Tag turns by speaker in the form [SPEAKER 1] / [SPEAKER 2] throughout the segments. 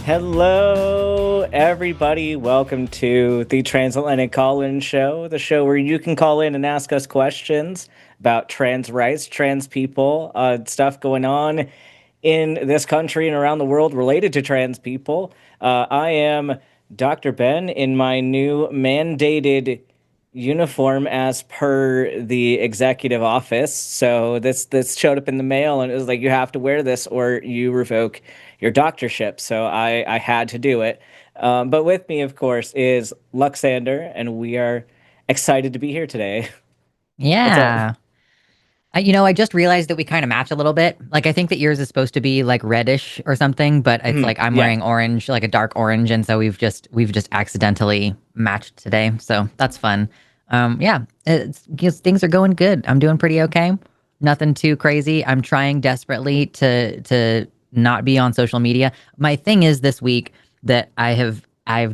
[SPEAKER 1] Hello, everybody. Welcome to the Transatlantic Call-In Show, the show where you can call in and ask us questions about trans rights, trans people, stuff going on in this country and around the world related to trans people. I am Dr. Ben in my new mandated uniform as per the executive office. So this showed up in the mail and it was like, you have to wear this or you revoke your doctorship. So I had to do it. But with me, of course, is Luxander, and we are excited to be here today. What's up?
[SPEAKER 2] Yeah. I just realized that we kind of match a little bit. Like, I think that yours is supposed to be like reddish or something, but it's like I'm
[SPEAKER 1] Yeah.
[SPEAKER 2] wearing orange, like a dark orange, and so we've just accidentally matched today. So that's fun. Yeah, things are going good. I'm doing pretty okay. Nothing too crazy. I'm trying desperately to not be on social media. My thing is this week that I've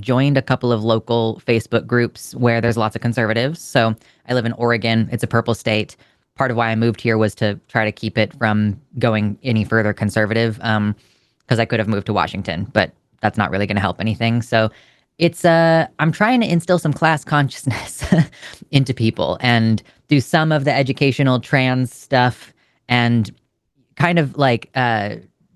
[SPEAKER 2] joined a couple of local Facebook groups where there's lots of conservatives. So I live in Oregon. It's a purple state. Part of why I moved here was to try to keep it from going any further conservative. Because I could have moved to Washington, but that's not really going to help anything. So it's I'm trying to instill some class consciousness into people and do some of the educational trans stuff and kind of like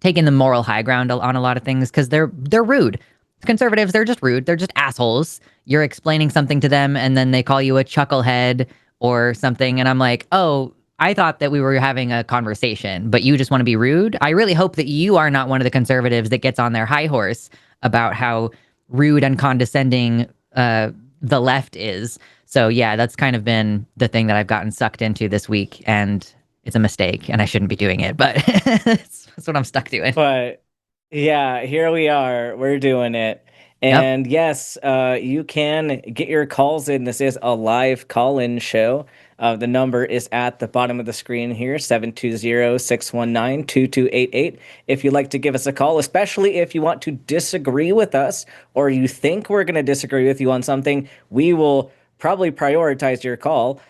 [SPEAKER 2] taking the moral high ground on a lot of things because they're rude. Conservatives, they're just rude. They're just assholes. You're explaining something to them and then they call you a chucklehead or something. And I'm like, oh, I thought that we were having a conversation, but you just want to be rude. I really hope that you are not one of the conservatives that gets on their high horse about how rude and condescending the left is. So yeah, that's kind of been the thing that I've gotten sucked into this week, and it's a mistake, and I shouldn't be doing it, but that's what I'm stuck doing.
[SPEAKER 1] But yeah, here we are. We're doing it.
[SPEAKER 2] Yep.
[SPEAKER 1] And yes, you can get your calls in. This is a live call-in show. The number is at the bottom of the screen here, 720-619-2288. If you'd like to give us a call, especially if you want to disagree with us or you think we're going to disagree with you on something, we will probably prioritize your call.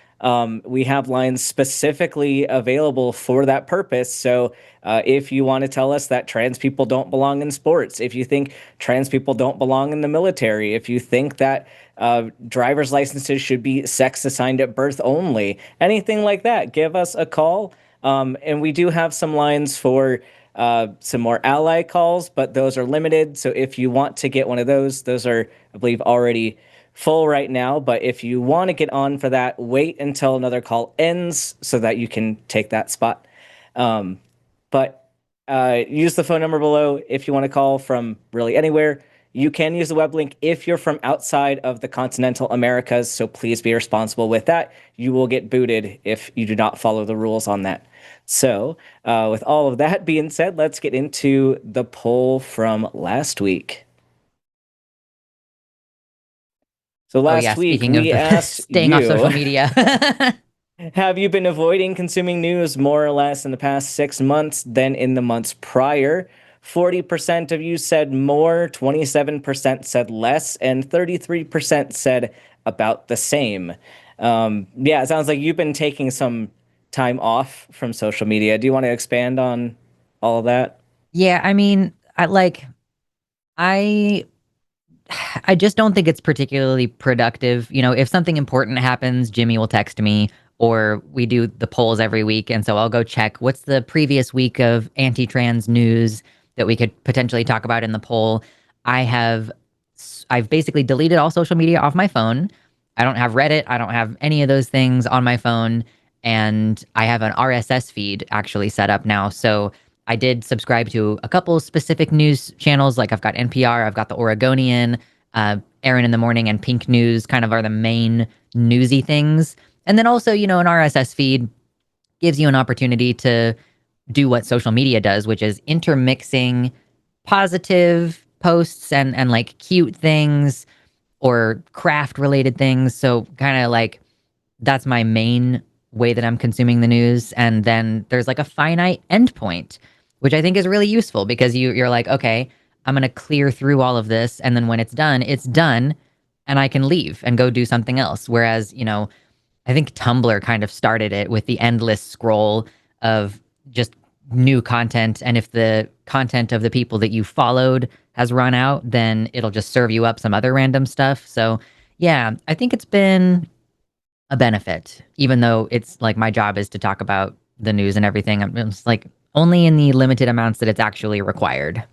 [SPEAKER 1] We have lines specifically available for that purpose. So if you want to tell us that trans people don't belong in sports, if you think trans people don't belong in the military, if you think that driver's licenses should be sex assigned at birth only, anything like that, give us a call. And we do have some lines for some more ally calls, but those are limited. So if you want to get one of those are, I believe, already full right now. But if you want to get on for that, wait until another call ends so that you can take that spot. But use the phone number below if you want to call from really anywhere. You can use the web link if you're from outside of the continental Americas, so please be responsible with that. You will get booted if you do not follow the rules on that. So, with all of that being said, let's get into the poll from last week. So
[SPEAKER 2] Oh yeah,
[SPEAKER 1] last week
[SPEAKER 2] speaking of
[SPEAKER 1] we
[SPEAKER 2] the
[SPEAKER 1] asked
[SPEAKER 2] staying off social
[SPEAKER 1] you,
[SPEAKER 2] media.
[SPEAKER 1] have you been avoiding consuming news more or less in the past 6 months than in the months prior? 40% of you said more, 27% said less, and 33% said about the same. Yeah, it sounds like you've been taking some time off from social media. Do you want to expand on all of that?
[SPEAKER 2] Yeah, I mean, I I just don't think it's particularly productive. If something important happens, Jimmy will text me, or we do the polls every week, and so I'll go check what's the previous week of anti-trans news that we could potentially talk about in the poll. I have I've basically deleted all social media off my phone. I don't have Reddit, I don't have any of those things on my phone, and I have an RSS feed actually set up now. So I did subscribe to a couple specific news channels. Like I've got NPR, I've got the Oregonian, Aaron in the Morning, and Pink News kind of are the main newsy things. And then also, an RSS feed gives you an opportunity to do what social media does, which is intermixing positive posts and like cute things or craft related things. So kind of like that's my main way that I'm consuming the news. And then there's like a finite endpoint, which I think is really useful because you're like, okay, I'm gonna clear through all of this, and then when it's done, and I can leave and go do something else. Whereas, I think Tumblr kind of started it with the endless scroll of just new content, and if the content of the people that you followed has run out, then it'll just serve you up some other random stuff. So yeah, I think it's been a benefit, even though it's like my job is to talk about the news and everything. I'm just like only in the limited amounts that it's actually required.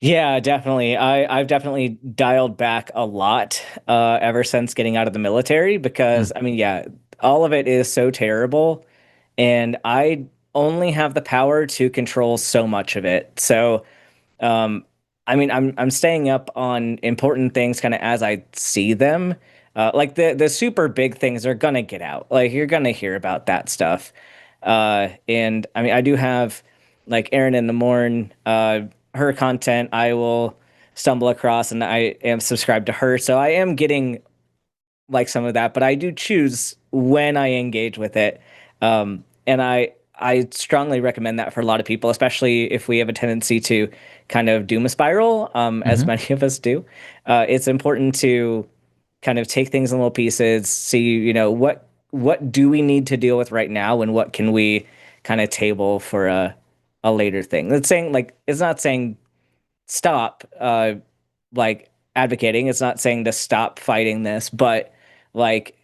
[SPEAKER 1] Yeah, definitely. I've definitely dialed back a lot ever since getting out of the military because
[SPEAKER 2] Mm.
[SPEAKER 1] I mean, yeah, all of it is so terrible, and I only have the power to control so much of it. So, um, I mean, I'm staying up on important things kind of as I see them. Like the super big things are gonna get out. Like you're gonna hear about that stuff. And I mean, I do have like Erin in the Morn, her content I will stumble across, and I am subscribed to her, so I am getting like some of that, but I do choose when I engage with it. And I strongly recommend that for a lot of people, especially if we have a tendency to kind of doom a spiral, as
[SPEAKER 2] Hmm.
[SPEAKER 1] many of us do. It's important to kind of take things in little pieces, see, what do we need to deal with right now, and what can we kind of table for a later thing. It's saying like it's not saying stop like advocating. It's not saying to stop fighting this, but like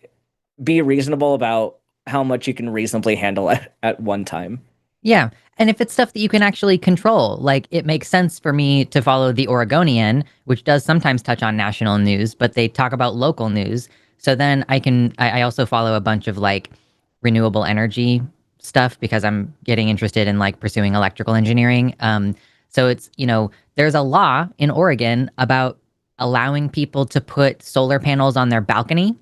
[SPEAKER 1] be reasonable about how much you can reasonably handle at one time.
[SPEAKER 2] Yeah. And if it's stuff that you can actually control, like it makes sense for me to follow the Oregonian, which does sometimes touch on national news, but they talk about local news. So then I also follow a bunch of like renewable energy stuff because I'm getting interested in like pursuing electrical engineering. So there's a law in Oregon about allowing people to put solar panels on their balcony,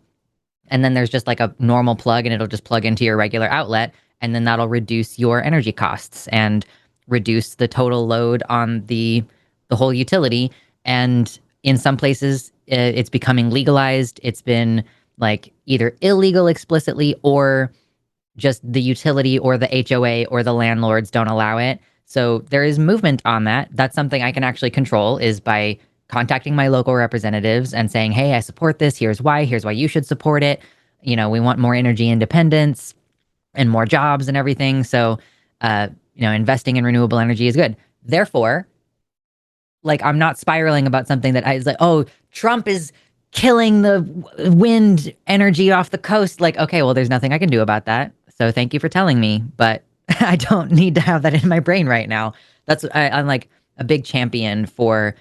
[SPEAKER 2] and then there's just like a normal plug and it'll just plug into your regular outlet, and then that'll reduce your energy costs and reduce the total load on the whole utility. And in some places it's becoming legalized. It's been like either illegal explicitly, or just the utility or the HOA or the landlords don't allow it. So there is movement on that. That's something I can actually control, is by contacting my local representatives and saying, "Hey, I support this. Here's why. Here's why you should support it. We want more energy independence and more jobs and everything." So, investing in renewable energy is good. Therefore, like I'm not spiraling about something that I was like, "Oh, Trump is killing the wind energy off the coast." Like, okay, well, there's nothing I can do about that. So thank you for telling me, but I don't need to have that in my brain right now. I'm like a big champion for,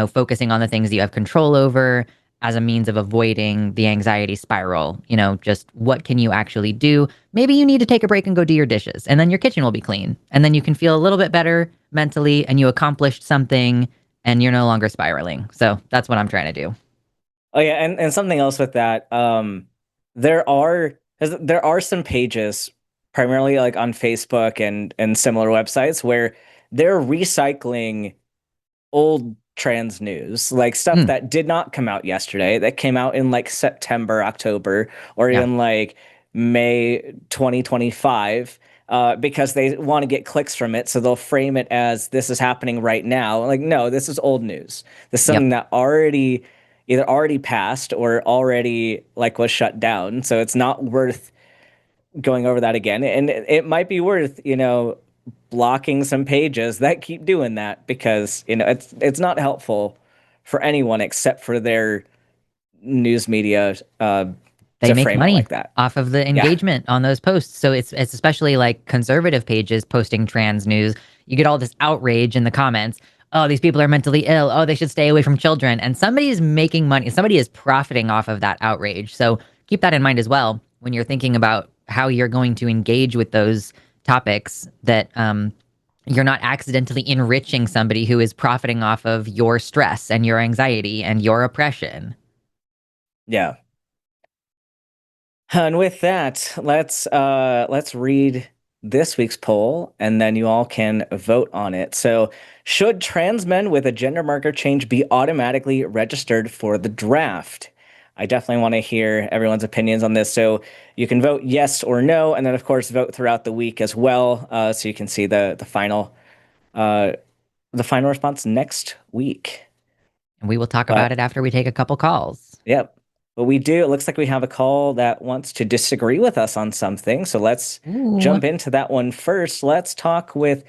[SPEAKER 2] focusing on the things that you have control over as a means of avoiding the anxiety spiral. Just what can you actually do? Maybe you need to take a break and go do your dishes, and then your kitchen will be clean. And then you can feel a little bit better mentally, and you accomplished something, and you're no longer spiraling. So that's what I'm trying to do.
[SPEAKER 1] Oh yeah, and something else with that, there are there are some pages, primarily like on Facebook and similar websites, where they're recycling old trans news, like stuff
[SPEAKER 2] Hmm.
[SPEAKER 1] that did not come out yesterday, that came out in like September, October, or
[SPEAKER 2] Yeah.
[SPEAKER 1] even like May 2025, because they want to get clicks from it. So they'll frame it as this is happening right now. Like, no, this is old news. This is
[SPEAKER 2] Yep.
[SPEAKER 1] something that already either already passed or already like was shut down. So it's not worth going over that again. And it might be worth, blocking some pages that keep doing that because, it's not helpful for anyone except for their news media
[SPEAKER 2] They
[SPEAKER 1] to
[SPEAKER 2] make
[SPEAKER 1] frame it
[SPEAKER 2] money
[SPEAKER 1] like that.
[SPEAKER 2] off of the
[SPEAKER 1] Yeah.
[SPEAKER 2] engagement on those posts. So it's especially like conservative pages posting trans news. You get all this outrage in the comments. Oh, these people are mentally ill. Oh, they should stay away from children. And somebody is making money. Somebody is profiting off of that outrage. So keep that in mind as well when you're thinking about how you're going to engage with those topics, that you're not accidentally enriching somebody who is profiting off of your stress and your anxiety and your oppression.
[SPEAKER 1] Yeah. And with that, let's read this week's poll, and then you all can vote on it. So, should trans men with a gender marker change be automatically registered for the draft? I definitely want to hear everyone's opinions on this. So you can vote yes or no, and then of course vote throughout the week as well, so you can see uh, the final response next week.
[SPEAKER 2] And we will talk about
[SPEAKER 1] But
[SPEAKER 2] it after we take a couple calls.
[SPEAKER 1] yep. But we do. It looks like we have a call that wants to disagree with us on something. So let's
[SPEAKER 2] Ooh.
[SPEAKER 1] jump into that one first. Let's talk with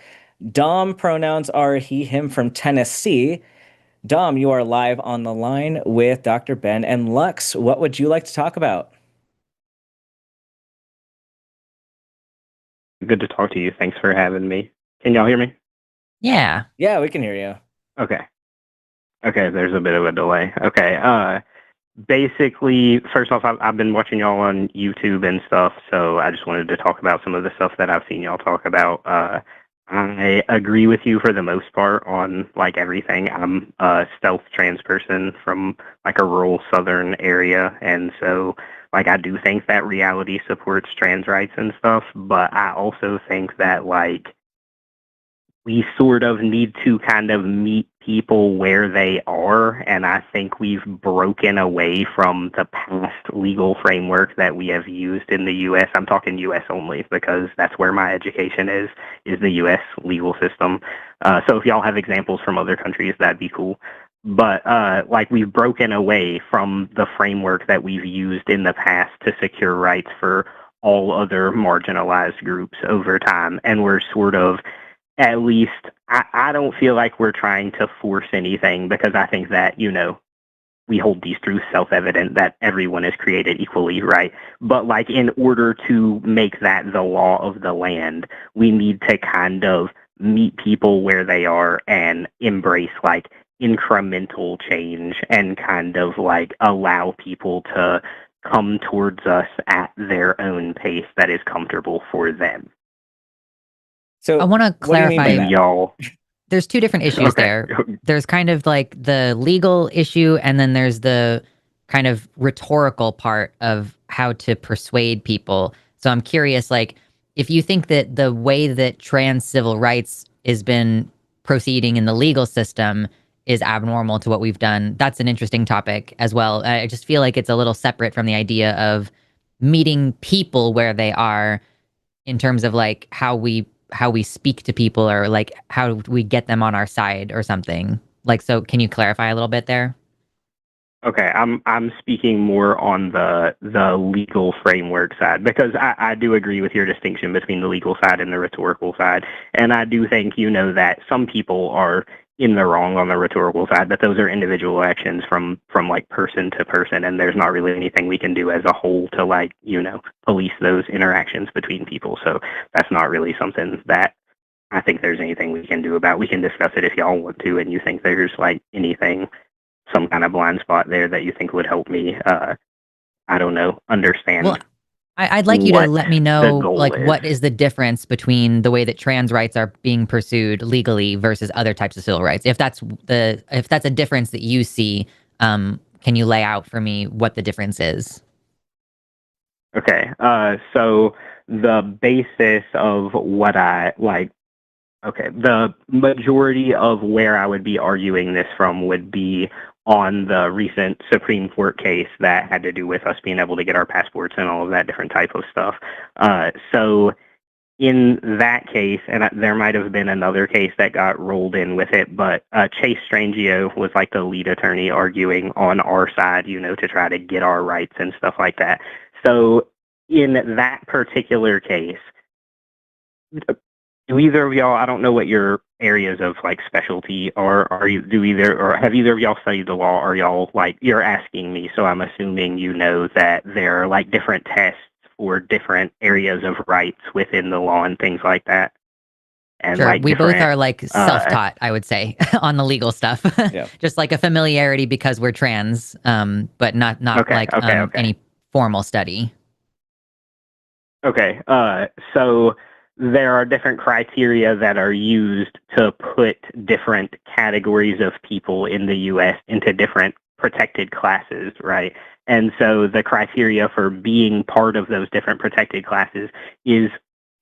[SPEAKER 1] Dom. Pronouns are he, him from Tennessee. Dom, you are live on the line with Dr. Ben and Lux. What would you like to talk about?
[SPEAKER 3] Good to talk to you. Thanks for having me. Can y'all hear me?
[SPEAKER 2] Yeah.
[SPEAKER 1] Yeah, we can hear you.
[SPEAKER 3] Okay. Okay, there's a bit of a delay. Okay. Basically, first off, I've been watching y'all on YouTube and stuff, so I just wanted to talk about some of the stuff that I've seen y'all talk about. I agree with you for the most part on like everything. I'm a stealth trans person from like a rural southern area, and so like I do think that reality supports trans rights and stuff, but I also think that like we sort of need to kind of meet people where they are. And I think we've broken away from the past legal framework that we have used in the U.S. I'm talking U.S. only because that's where my education is the U.S. legal system. So if y'all have examples from other countries, that'd be cool. But like we've broken away from the framework that we've used in the past to secure rights for all other marginalized groups over time. And we're sort of at least I don't feel like we're trying to force anything because I think that, you know, we hold these truths self-evident that everyone is created equally, right? But like in order to make that the law of the land, we need to kind of meet people where they are and embrace like incremental change and kind of like allow people to come towards us at their own pace that is comfortable for them.
[SPEAKER 1] So
[SPEAKER 2] I want to
[SPEAKER 1] what do you mean by
[SPEAKER 2] clarify.
[SPEAKER 1] that?
[SPEAKER 3] Y'all.
[SPEAKER 2] There's two different issues
[SPEAKER 3] Okay.
[SPEAKER 2] there. There's kind of like the legal issue, and then there's the kind of rhetorical part of how to persuade people. So I'm curious, like, if you think that the way that trans civil rights has been proceeding in the legal system is abnormal to what we've done, that's an interesting topic as well. I just feel like it's a little separate from the idea of meeting people where they are in terms of like how we speak to people or like how we get them on our side or something. Like, so can you clarify a little bit there?
[SPEAKER 3] Okay, I'm speaking more on the legal framework side because I do agree with your distinction between the legal side and the rhetorical side, and I do think you know that some people are in the wrong on the rhetorical side, but those are individual actions from like person to person, and there's not really anything we can do as a whole to like you know police those interactions between people. So that's not really something that I think there's anything we can do about. We can discuss it if y'all want to, and you think there's like anything some kind of blind spot there that you think would help me, I don't know, understand
[SPEAKER 2] Well, I'd like you to
[SPEAKER 3] what
[SPEAKER 2] let me
[SPEAKER 3] the
[SPEAKER 2] know,
[SPEAKER 3] goal
[SPEAKER 2] like,
[SPEAKER 3] is.
[SPEAKER 2] what is the difference between the way that trans rights are being pursued legally versus other types of civil rights? If that's a difference that you see, can you lay out for me what the difference is?
[SPEAKER 3] Okay, so the basis of what I like, okay, the majority of where I would be arguing this from would be on the recent Supreme Court case that had to do with us being able to get our passports and all of that different type of stuff. So in that case, and there might have been another case that got rolled in with it, but Chase Strangio was like the lead attorney arguing on our side, you know, to try to get our rights and stuff like that. So in that particular case, do either of y'all, I don't know what your areas of like specialty are you do either or have either of y'all studied the law? Are y'all like you're asking me, so I'm assuming you know that there are like different tests for different areas of rights within the law and things like that. And
[SPEAKER 2] Sure,
[SPEAKER 3] like
[SPEAKER 2] we both
[SPEAKER 3] different
[SPEAKER 2] are like self-taught, I would say, on the legal stuff.
[SPEAKER 1] Yeah.
[SPEAKER 2] Just like a familiarity because we're trans, but not
[SPEAKER 3] okay.
[SPEAKER 2] any formal study.
[SPEAKER 3] Okay, so there are different criteria that are used to put different categories of people in the U.S. into different protected classes, right? And so the criteria for being part of those different protected classes is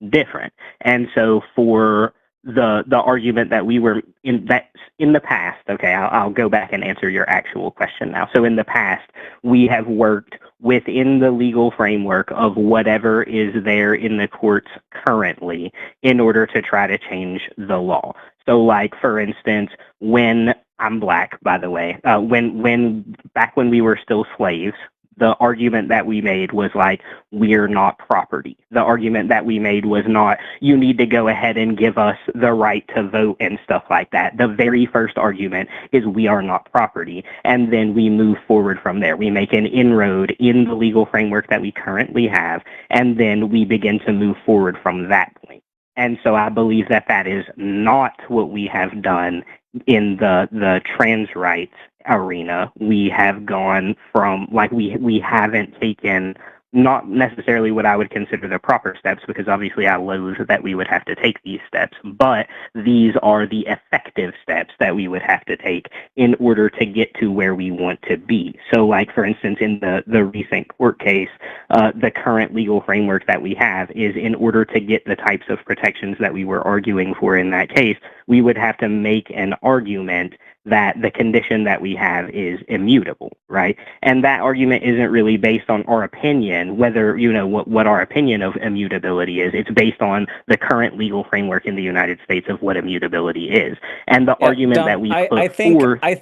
[SPEAKER 3] different. And so for the argument that we were in the past, okay, I'll go back and answer your actual question now. So in the past, we have worked within the legal framework of whatever is there in the courts currently in order to try to change the law. So like, for instance, when I'm black, by the way, when back when we were still slaves, the argument that we made was like, we're not property. The argument that we made was not, you need to go ahead and give us the right to vote and stuff like that. The very first argument is we are not property. And then we move forward from there. We make an inroad in the legal framework that we currently have, and then we begin to move forward from that point. And so I believe that that is not what we have done in the trans rights arena. We have gone from, like, we haven't taken not necessarily what I would consider the proper steps, because obviously I loathe that we would have to take these steps, but these are the effective steps that we would have to take in order to get to where we want to be. So, like, for instance, in the recent court case, the current legal framework that we have is, in order to get the types of protections that we were arguing for in that case, we would have to make an argument that the condition that we have is immutable, right? And that argument isn't really based on our opinion, whether, you know, what our opinion of immutability is. It's based on the current legal framework in the United States of what immutability is. And the argument that we put forth...
[SPEAKER 1] I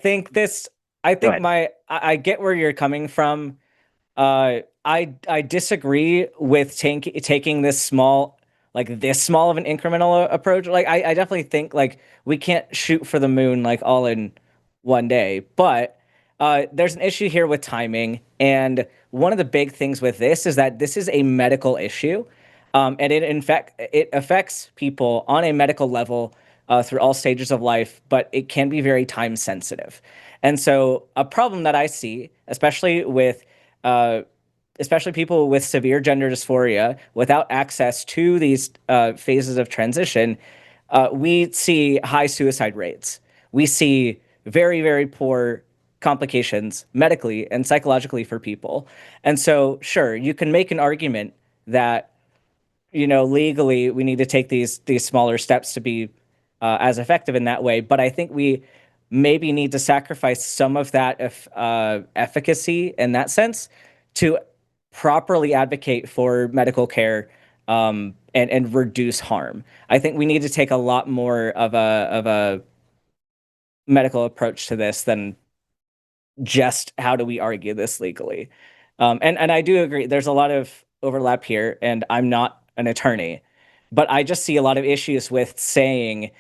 [SPEAKER 1] get where you're coming from. I disagree with taking this small of an incremental approach. Like, I definitely think, like, we can't shoot for the moon, like, all in one day, but there's an issue here with timing. And one of the big things with this is that this is a medical issue. And it affects people on a medical level through all stages of life, but it can be very time sensitive. And so a problem that I see, especially people with severe gender dysphoria without access to these phases of transition, we see high suicide rates. We see very, very poor complications medically and psychologically for people. And so, sure, you can make an argument that, you know, legally we need to take these smaller steps to be as effective in that way. But I think we maybe need to sacrifice some of that efficacy in that sense to properly advocate for medical care and reduce harm. I think we need to take a lot more of a medical approach to this than just how do we argue this legally. And I do agree, there's a lot of overlap here, and I'm not an attorney, but I just see a lot of issues with saying,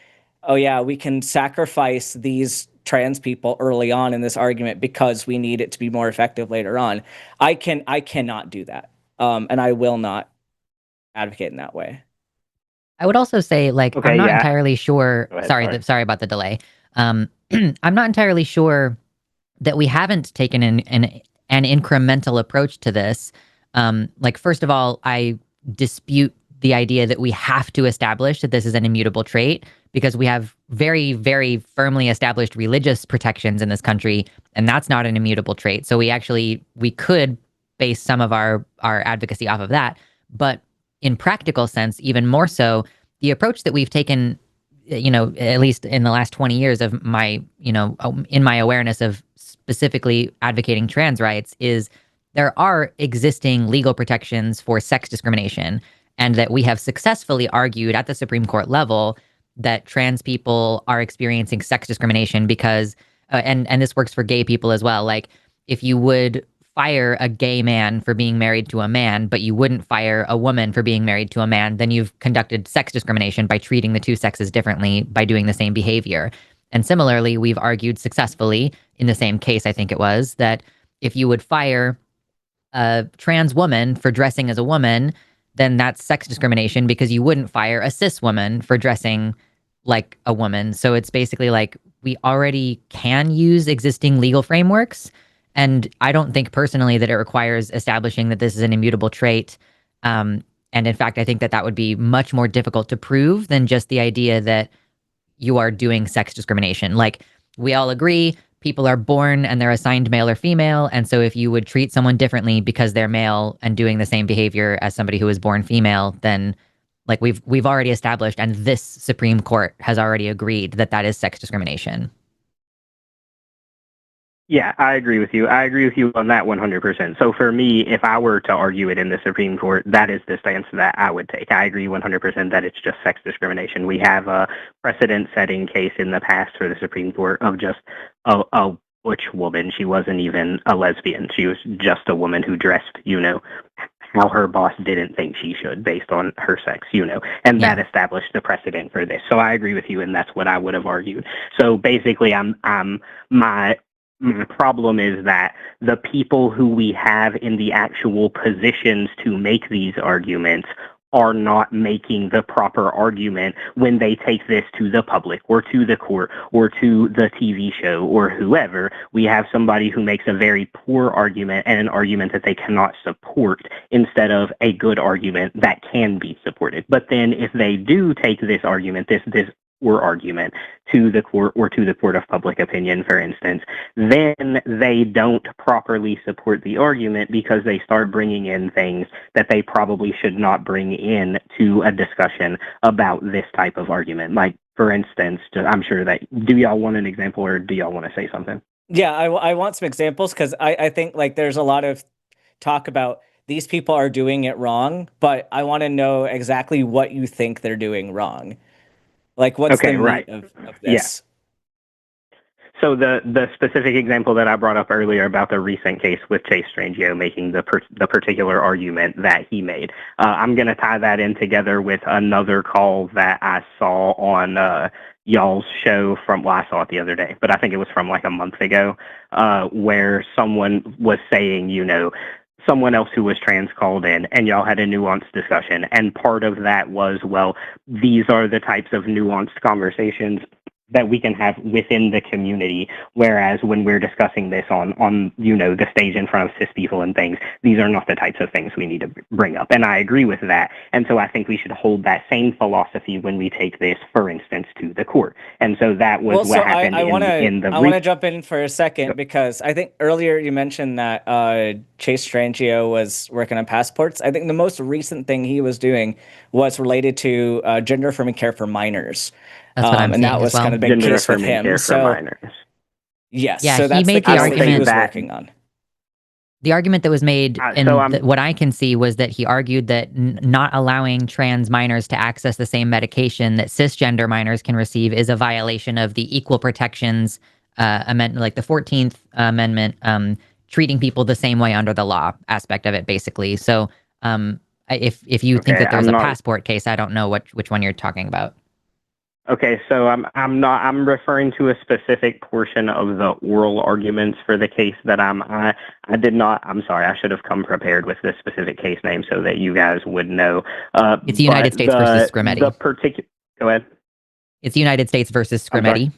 [SPEAKER 1] oh yeah, we can sacrifice these trans people early on in this argument because we need it to be more effective later on. I cannot do that. And I will not advocate in that way.
[SPEAKER 2] I would also say, like,
[SPEAKER 3] Okay,
[SPEAKER 2] I'm not
[SPEAKER 3] yeah.
[SPEAKER 2] entirely sure.
[SPEAKER 3] Go ahead,
[SPEAKER 2] Sorry, sorry about the delay. I'm not entirely sure that we haven't taken an incremental approach to this. Like, first of all, I dispute the idea that we have to establish that this is an immutable trait, because we have very, very firmly established religious protections in this country, and that's not an immutable trait. So we could base some of our advocacy off of that. But in practical sense, even more so, the approach that we've taken, you know, at least in the last 20 years of my, you know, in my awareness of specifically advocating trans rights, is there are existing legal protections for sex discrimination, and that we have successfully argued at the Supreme Court level that trans people are experiencing sex discrimination because, and this works for gay people as well. Like, if you would fire a gay man for being married to a man, but you wouldn't fire a woman for being married to a man, then you've conducted sex discrimination by treating the two sexes differently by doing the same behavior. And similarly, we've argued successfully in the same case, I think it was, that if you would fire a trans woman for dressing as a woman, then that's sex discrimination, because you wouldn't fire a cis woman for dressing like a woman. So it's basically like we already can use existing legal frameworks. And I don't think personally that it requires establishing that this is an immutable trait. And in fact, I think that that would be much more difficult to prove than just the idea that you are doing sex discrimination. Like, we all agree people are born and they're assigned male or female. And so if you would treat someone differently because they're male and doing the same behavior as somebody who was born female, then, like, we've already established, and this Supreme Court has already agreed that that is sex discrimination.
[SPEAKER 3] Yeah, I agree with you. I agree with you on that 100%. So for me, if I were to argue it in the Supreme Court, that is the stance that I would take. I agree 100% that it's just sex discrimination. We have a precedent-setting case in the past for the Supreme Court of just a butch woman. She wasn't even a lesbian. She was just a woman who dressed, how her boss didn't think she should based on her sex, and that established the precedent for this. So I agree with you, and that's what I would have argued. So basically, my problem is that the people who we have in the actual positions to make these arguments are not making the proper argument when they take this to the public or to the court or to the TV show or whoever. We have somebody who makes a very poor argument and an argument that they cannot support instead of a good argument that can be supported. But then if they do take this argument, this or argument to the court or to the court of public opinion, for instance, then they don't properly support the argument because they start bringing in things that they probably should not bring in to a discussion about this type of argument. Like, for instance, I'm sure that, do y'all want an example or do y'all want to say something?
[SPEAKER 1] Yeah, I want some examples because I think like there's a lot of talk about these people are doing it wrong, but I want to know exactly what you think they're doing wrong. Like, what's the meat of this?
[SPEAKER 3] Yeah. So the specific example that I brought up earlier about the recent case with Chase Strangio making the particular argument that he made, I'm going to tie that in together with another call that I saw on y'all's show I saw it the other day, but I think it was from like a month ago, where someone was saying, someone else who was trans called in and y'all had a nuanced discussion. And part of that was, well, these are the types of nuanced conversations that we can have within the community. Whereas when we're discussing this on the stage in front of cis people and things, these are not the types of things we need to bring up. And I agree with that. And so I think we should hold that same philosophy when we take this, for instance, to the court. And so that was what happened
[SPEAKER 1] I want to jump in for a second because I think earlier you mentioned that Chase Strangio was working on passports. I think the most recent thing he was doing was related to gender affirming care for minors.
[SPEAKER 2] That's what I'm
[SPEAKER 1] and that was kind of a big case with him. So, yes,
[SPEAKER 2] yeah,
[SPEAKER 1] so that's
[SPEAKER 2] he made the argument
[SPEAKER 1] he was working on.
[SPEAKER 2] The argument that was made, what I can see, was that he argued that not allowing trans minors to access the same medication that cisgender minors can receive is a violation of the equal protections amendment, like the 14th Amendment, treating people the same way under the law aspect of it, basically. So, if you think that there's a passport case, I don't know which one you're talking about.
[SPEAKER 3] Okay, so I'm referring to a specific portion of the oral arguments for the case that I'm sorry, I should have come prepared with this specific case name so that you guys would know.
[SPEAKER 2] It's the United States versus Scrimetti.
[SPEAKER 3] Go ahead.
[SPEAKER 2] It's the United States versus Scrimetti.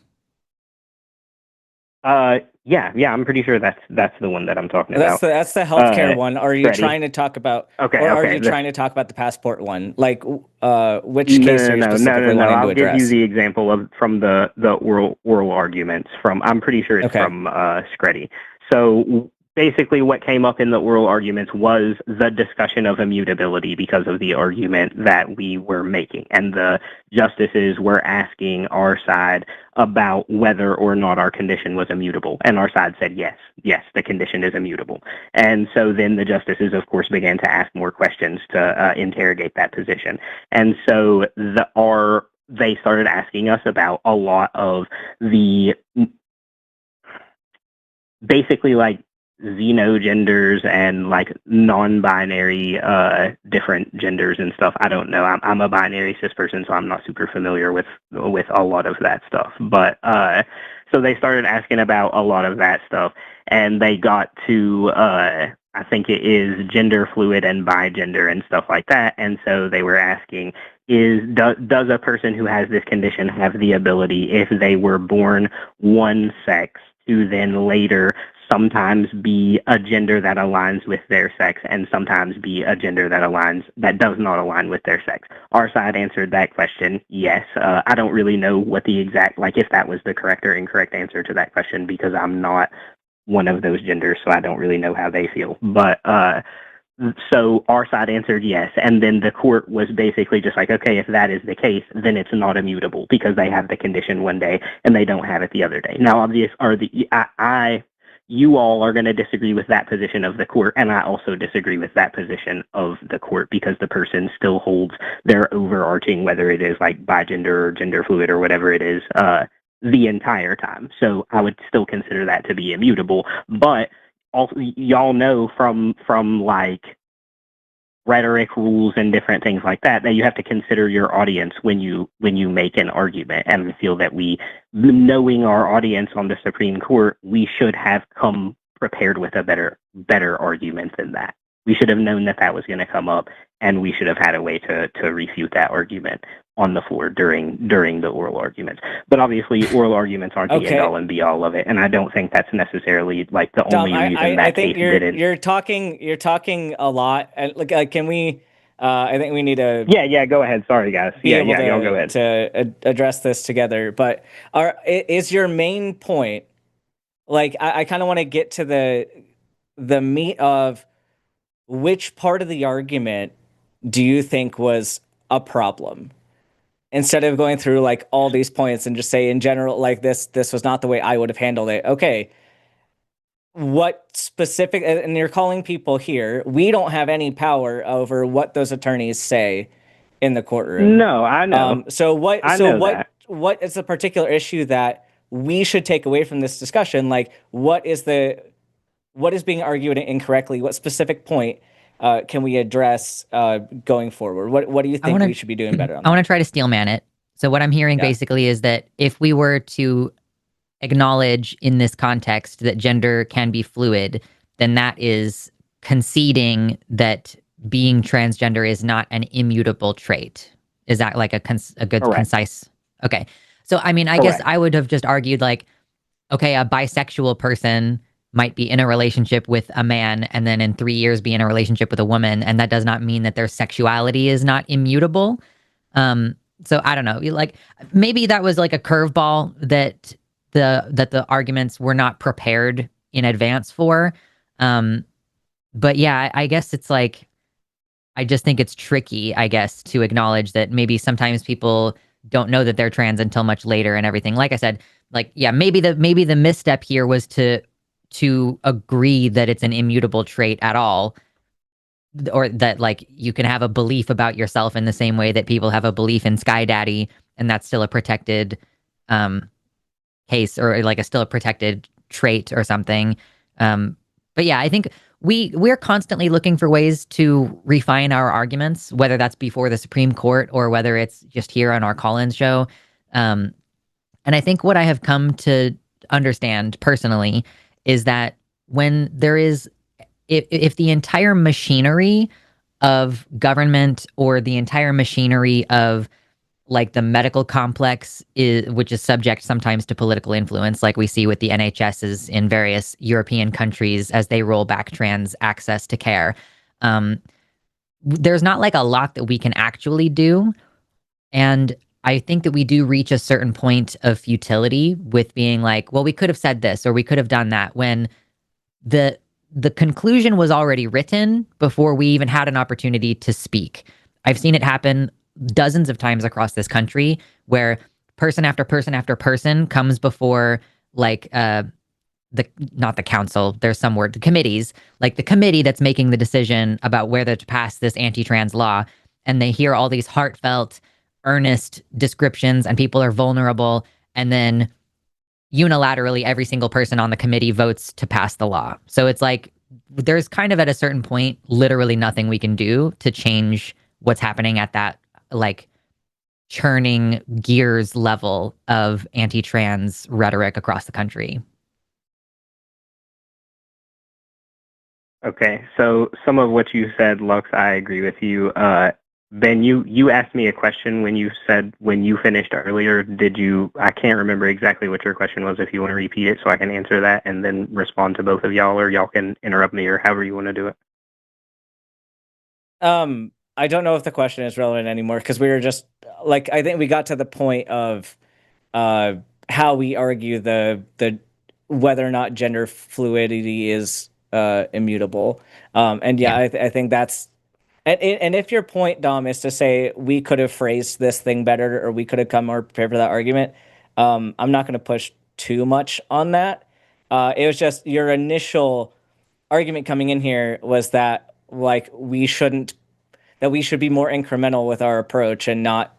[SPEAKER 3] Yeah, I'm pretty sure that's the one that I'm talking about.
[SPEAKER 1] That's the healthcare one. Are you trying to talk about?
[SPEAKER 3] Are
[SPEAKER 1] you trying to talk about the passport one? Like, which case are you specifically wanting to
[SPEAKER 3] I'll
[SPEAKER 1] address?
[SPEAKER 3] give you the example from the oral arguments from. I'm pretty sure it's from Screddy. So basically what came up in the oral arguments was the discussion of immutability because of the argument that we were making. And the justices were asking our side about whether or not our condition was immutable. And our side said, yes, the condition is immutable. And so then the justices, of course, began to ask more questions to interrogate that position. And so they started asking us about a lot of the basically like xenogenders and like non-binary different genders and stuff. I don't know. I'm a binary cis person, so I'm not super familiar with a lot of that stuff. But so they started asking about a lot of that stuff, and they got to I think it is gender fluid and bigender and stuff like that. And so they were asking, does a person who has this condition have the ability, if they were born one sex, to then later sometimes be a gender that aligns with their sex and sometimes be a gender that does not align with their sex? Our side answered that question, yes. I don't really know what the exact, like if that was the correct or incorrect answer to that question because I'm not one of those genders, so I don't really know how they feel. But so our side answered yes, and then the court was basically just like, okay, if that is the case, then it's not immutable because they have the condition one day and they don't have it the other day. Now, you all are going to disagree with that position of the court, and I also disagree with that position of the court because the person still holds their overarching, whether it is like bigender or gender fluid or whatever it is, the entire time. So I would still consider that to be immutable. But also, y'all know from like rhetoric rules and different things like that you have to consider your audience when you make an argument. And I feel that knowing our audience on the Supreme Court, we should have come prepared with a better argument than that. We should have known that was going to come up, and we should have had a way to refute that argument on the floor during the oral arguments. But obviously, oral arguments aren't the end all and be all of it, and I don't think that's necessarily like the only reason that case didn't.
[SPEAKER 1] You're talking a lot, and can we? I think we need to.
[SPEAKER 3] Yeah. Go ahead. Sorry, guys. Y'all go ahead
[SPEAKER 1] to address this together. But is your main point? Like, I kind of want to get to the meat of which part of the argument do you think was a problem? Instead of going through like all these points and just say in general, like this was not the way I would have handled it. Okay. What specific, and you're calling people here, we don't have any power over what those attorneys say in the courtroom.
[SPEAKER 3] No, I know.
[SPEAKER 1] What is the particular issue that we should take away from this discussion? Like, what is being argued incorrectly? What specific point can we address going forward? What do you think we should be doing better on?
[SPEAKER 2] I want to try to steelman it. So what I'm hearing basically is that if we were to acknowledge in this context that gender can be fluid, then that is conceding that being transgender is not an immutable trait. Is that like a good,
[SPEAKER 3] Correct.
[SPEAKER 2] Concise? Okay. So, I mean, I guess I would have just argued like, okay, a bisexual person might be in a relationship with a man and then in 3 years be in a relationship with a woman. And that does not mean that their sexuality is not immutable. So I don't know, like maybe that was like a curveball that the arguments were not prepared in advance for. But yeah, I guess it's like, I just think it's tricky, I guess, to acknowledge that maybe sometimes people don't know that they're trans until much later and everything. Like I said, like, yeah, maybe the misstep here was to agree that it's an immutable trait at all, or that like you can have a belief about yourself in the same way that people have a belief in Sky Daddy, and that's still a protected case, or like still a protected trait or something. But yeah, I think we're constantly looking for ways to refine our arguments, whether that's before the Supreme Court or whether it's just here on our call-in show. And I think what I have come to understand personally is that when there is, if the entire machinery of government or the entire machinery of like the medical complex which is subject sometimes to political influence, like we see with the NHSs in various European countries as they roll back trans access to care. There's not like a lot that we can actually do. And I think that we do reach a certain point of futility with being like, well, we could have said this or we could have done that, when the conclusion was already written before we even had an opportunity to speak. I've seen it happen dozens of times across this country where person after person after person comes before like not the council, there's some word, the committees, like the committee that's making the decision about whether to pass this anti-trans law, and they hear all these heartfelt, earnest descriptions and people are vulnerable, and then unilaterally every single person on the committee votes to pass the law. So it's like there's kind of at a certain point literally nothing we can do to change what's happening at that like churning gears level of anti-trans rhetoric across the country.
[SPEAKER 3] Okay, so some of what you said, Lux, I agree with you. Ben, you asked me a question when you finished earlier. Did you? I can't remember exactly what your question was. If you want to repeat it so I can answer that and then respond to both of y'all, or y'all can interrupt me, or however you want to do it.
[SPEAKER 1] I don't know if the question is relevant anymore, because we were just like, I think we got to the point of how we argue the whether or not gender fluidity is immutable. And yeah. I think that's, and if your point, Dom, is to say we could have phrased this thing better or we could have come more prepared for that argument, I'm not going to push too much on that. It was just your initial argument coming in here was that like we should be more incremental with our approach and not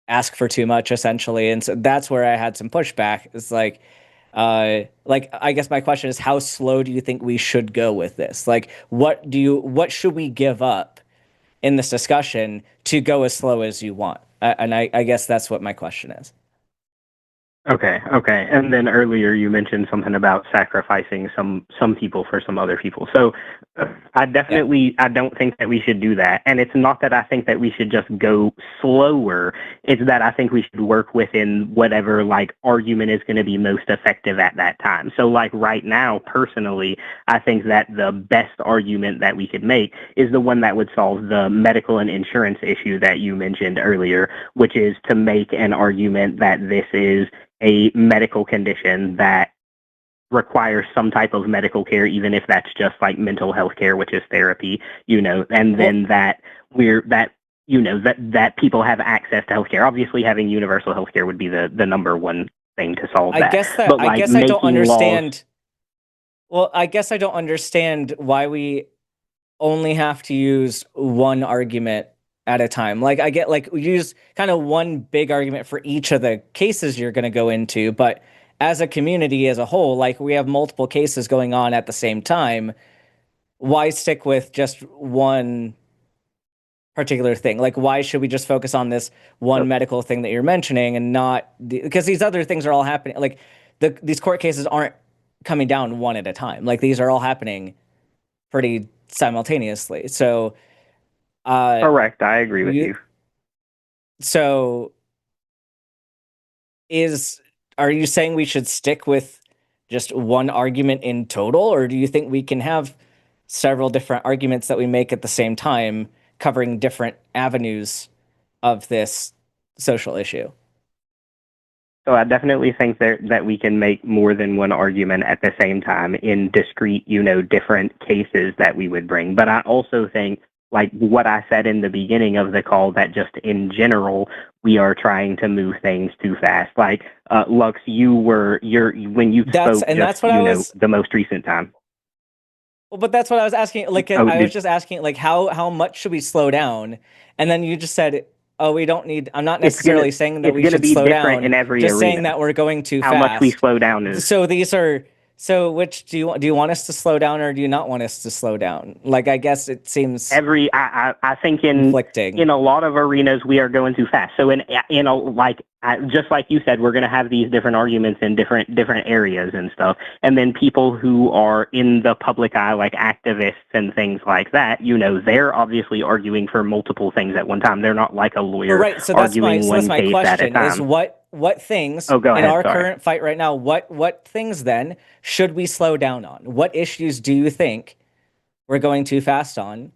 [SPEAKER 1] ask for too much, essentially. And so that's where I had some pushback. It's like I guess my question is, how slow do you think we should go with this? Like, what should we give up in this discussion to go as slow as you want? And I guess that's what my question is.
[SPEAKER 3] Okay. And then earlier you mentioned something about sacrificing some people for some other people. So I don't think that we should do that. And it's not that I think that we should just go slower. It's that I think we should work within whatever like argument is going to be most effective at that time. So like right now, personally, I think that the best argument that we could make is the one that would solve the medical and insurance issue that you mentioned earlier, which is to make an argument that this is a medical condition that requires some type of medical care, even if that's just like mental health care, which is therapy, and then that people have access to healthcare. Obviously, having universal healthcare would be the number one thing to solve that. But
[SPEAKER 1] I guess I don't understand. Well, I guess I don't understand why we only have to use one argument at a time. Like I get like we use kind of one big argument for each of the cases you're going to go into, but as a community as a whole, like we have multiple cases going on at the same time. Why stick with just one particular thing? Like why should we just focus on this one medical thing that you're mentioning and not because these other things are all happening. Like these court cases aren't coming down one at a time. Like these are all happening pretty simultaneously. So
[SPEAKER 3] correct. I agree with you.
[SPEAKER 1] So are you saying we should stick with just one argument in total, or do you think we can have several different arguments that we make at the same time covering different avenues of this social issue?
[SPEAKER 3] So I definitely think that we can make more than one argument at the same time in discrete, different cases that we would bring. But I also think, like what I said in the beginning of the call, that just in general, we are trying to move things too fast. Like, Lux, when you spoke the most recent time.
[SPEAKER 1] Well, but that's what I was asking. Like, I was just asking, like, how much should we slow down? And then you just said, oh, we don't need, I'm not necessarily saying that we should slow down.
[SPEAKER 3] In every
[SPEAKER 1] just
[SPEAKER 3] arena.
[SPEAKER 1] saying that we're going too fast.
[SPEAKER 3] How much we slow down is.
[SPEAKER 1] So which do you want us to slow down, or do you not want us to slow down? Like, I guess it seems
[SPEAKER 3] I think
[SPEAKER 1] conflicting.
[SPEAKER 3] In a lot of arenas we are going too fast. So just like you said, we're going to have these different arguments in different areas and stuff. And then people who are in the public eye, like activists and things like that, they're obviously arguing for multiple things at one time. They're not like a lawyer
[SPEAKER 1] right. So
[SPEAKER 3] arguing one case at a time.
[SPEAKER 1] Is what things in our current fight right now, what things then should we slow down on? What issues do you think we're going too fast on?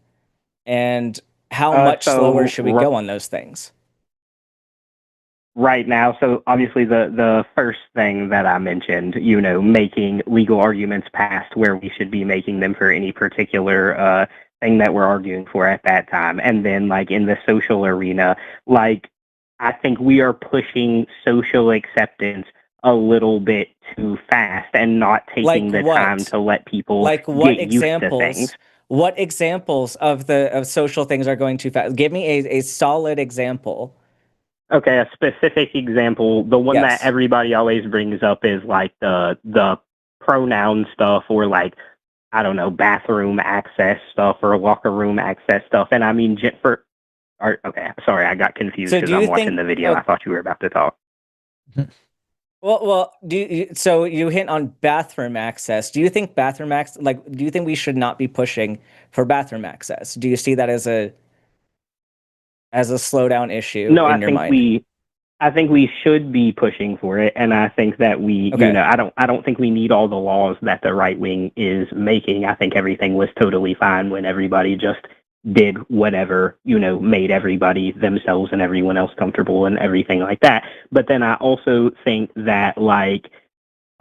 [SPEAKER 1] And how much slower should we go on those things?
[SPEAKER 3] Right now, so obviously the first thing that I mentioned, making legal arguments past where we should be making them for any particular thing that we're arguing for at that time. And then like in the social arena, like I think we are pushing social acceptance a little bit too fast and not taking the time to let people get used to things.
[SPEAKER 1] What examples of social things are going too fast? Give me a solid example.
[SPEAKER 3] Okay, a specific example. The one that everybody always brings up is like the pronoun stuff, or like, I don't know, bathroom access stuff or locker room access stuff. And I mean, okay, sorry, I got confused because I'm watching the video. I thought you were about to talk.
[SPEAKER 1] Well, so you hint on bathroom access. Do you think do you think we should not be pushing for bathroom access? Do you see that as a slowdown issue in your mind?
[SPEAKER 3] I think we should be pushing for it, and I think that I don't think we need all the laws that the right wing is making. I think everything was totally fine when everybody just did whatever, made everybody themselves and everyone else comfortable and everything like that. But then I also think that like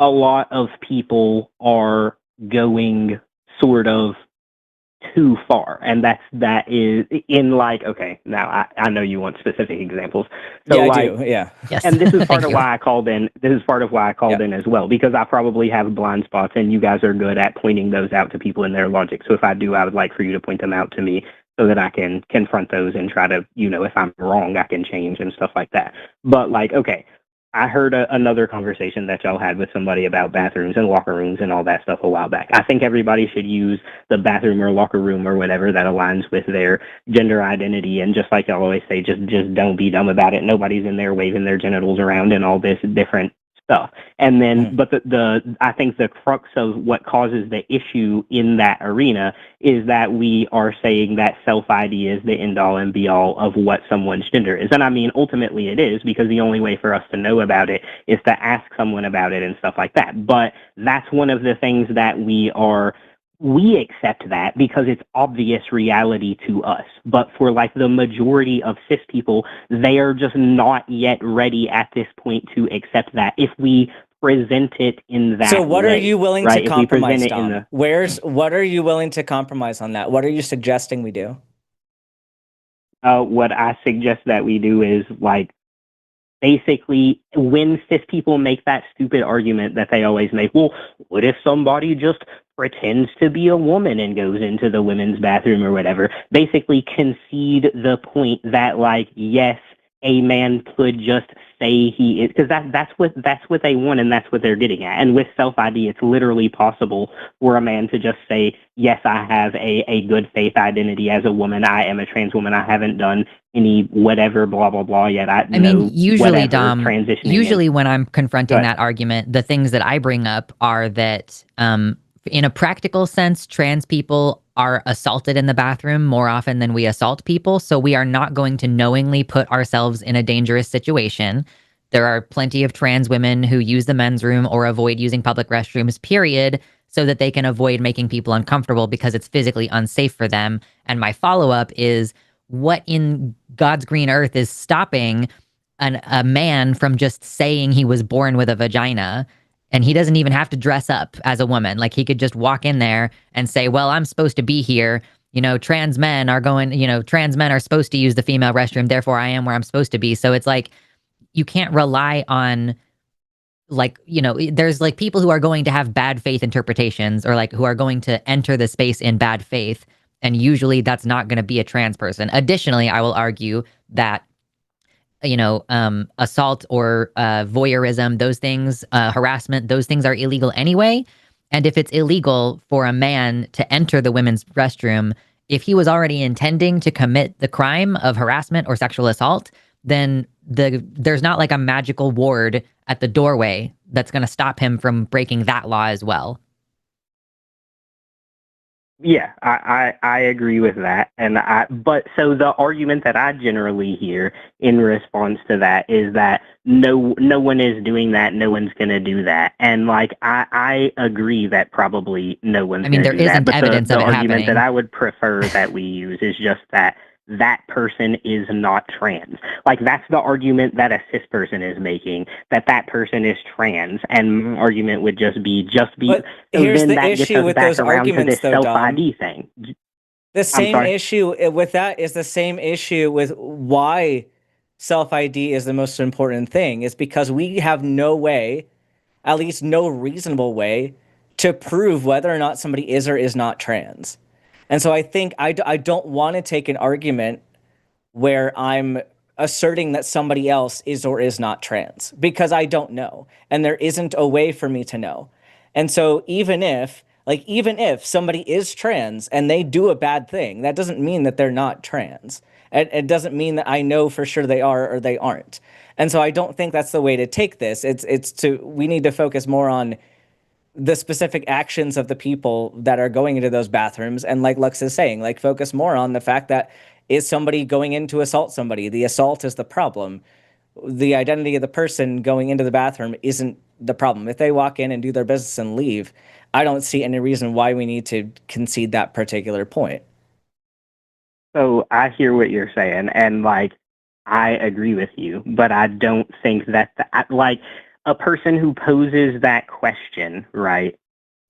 [SPEAKER 3] a lot of people are going sort of too far, and that is in like, okay, now I know you want specific examples. So
[SPEAKER 1] yeah,
[SPEAKER 3] like,
[SPEAKER 1] I do. Yeah.
[SPEAKER 2] Yes.
[SPEAKER 3] And this is part of why I called in. This is part of why I called in as well, because I probably have blind spots, and you guys are good at pointing those out to people in their logic. So if I do, I would like for you to point them out to me so that I can confront those and try to, if I'm wrong, I can change and stuff like that. But like, okay, I heard another conversation that y'all had with somebody about bathrooms and locker rooms and all that stuff a while back. I think everybody should use the bathroom or locker room or whatever that aligns with their gender identity. And just like y'all always say, just don't be dumb about it. Nobody's in there waving their genitals around and all this different stuff. And then, but I think the crux of what causes the issue in that arena is that we are saying that self-ID is the end-all and be-all of what someone's gender is. And I mean, ultimately it is, because the only way for us to know about it is to ask someone about it and stuff like that. But that's one of the things that we accept that because it's obvious reality to us. But for like the majority of cis people, they are just not yet ready at this point to accept that if we present it in that
[SPEAKER 1] So what
[SPEAKER 3] way,
[SPEAKER 1] are you willing
[SPEAKER 3] right?
[SPEAKER 1] to compromise, Dom? What are you willing to compromise on that? What are you suggesting we do?
[SPEAKER 3] What I suggest that we do is like, basically, when cis people make that stupid argument that they always make, well, what if somebody just pretends to be a woman and goes into the women's bathroom or whatever? Basically concede the point that, like, yes, a man could just say he is, because that's what they want and that's what they're getting at. And with self-ID, it's literally possible for a man to just say, yes, I have a good faith identity as a woman. I am a trans woman. I haven't done any whatever, blah, blah, blah yet. I
[SPEAKER 2] mean, usually, Dom,
[SPEAKER 3] transitioning
[SPEAKER 2] when I'm confronting that argument, the things that I bring up are that in a practical sense, trans people are assaulted in the bathroom more often than we assault people. So we are not going to knowingly put ourselves in a dangerous situation. There are plenty of trans women who use the men's room or avoid using public restrooms, period, so that they can avoid making people uncomfortable because it's physically unsafe for them. And my follow-up is, what in God's green earth is stopping a man from just saying he was born with a vagina? And he doesn't even have to dress up as a woman. Like, he could just walk in there and say, well, I'm supposed to be here. Trans men are supposed to use the female restroom. Therefore, I am where I'm supposed to be. So it's like, you can't rely on, like, there's like people who are going to have bad faith interpretations, or like who are going to enter the space in bad faith. And usually that's not going to be a trans person. Additionally, I will argue that assault or voyeurism, those things, harassment, those things are illegal anyway. And if it's illegal for a man to enter the women's restroom, if he was already intending to commit the crime of harassment or sexual assault, then there's not like a magical ward at the doorway that's going to stop him from breaking that law as well.
[SPEAKER 3] Yeah, I agree with that. But so the argument that I generally hear in response to that is that no one is doing that. No one's going to do that. And like, I agree that probably no one's going to do that.
[SPEAKER 2] There isn't evidence of it happening.
[SPEAKER 3] The argument that I would prefer that we use is just that person is not trans. Like, that's the argument that a cis person is making, that person is trans, and my argument would just be.
[SPEAKER 1] But
[SPEAKER 3] so
[SPEAKER 1] here's
[SPEAKER 3] then
[SPEAKER 1] the
[SPEAKER 3] that
[SPEAKER 1] issue with those arguments, though,
[SPEAKER 3] self-ID
[SPEAKER 1] Dom.
[SPEAKER 3] thing.
[SPEAKER 1] The same issue with that is the same issue with why self-ID is the most important thing. Is because we have no way, at least no reasonable way, to prove whether or not somebody is or is not trans. And so I think I don't want to take an argument where I'm asserting that somebody else is or is not trans, because I don't know. And there isn't a way for me to know. And so even if somebody is trans and they do a bad thing, that doesn't mean that they're not trans. It doesn't mean that I know for sure they are or they aren't. And so I don't think that's the way to take this. We need to focus more on the specific actions of the people that are going into those bathrooms. And like Lux is saying, like, focus more on the fact that, is somebody going in to assault somebody? The assault is the problem. The identity of the person going into the bathroom isn't the problem. If they walk in and do their business and leave, I don't see any reason why we need to concede that particular point.
[SPEAKER 3] So I hear what you're saying, and like, I agree with you, but I don't think that like, a person who poses that question, right,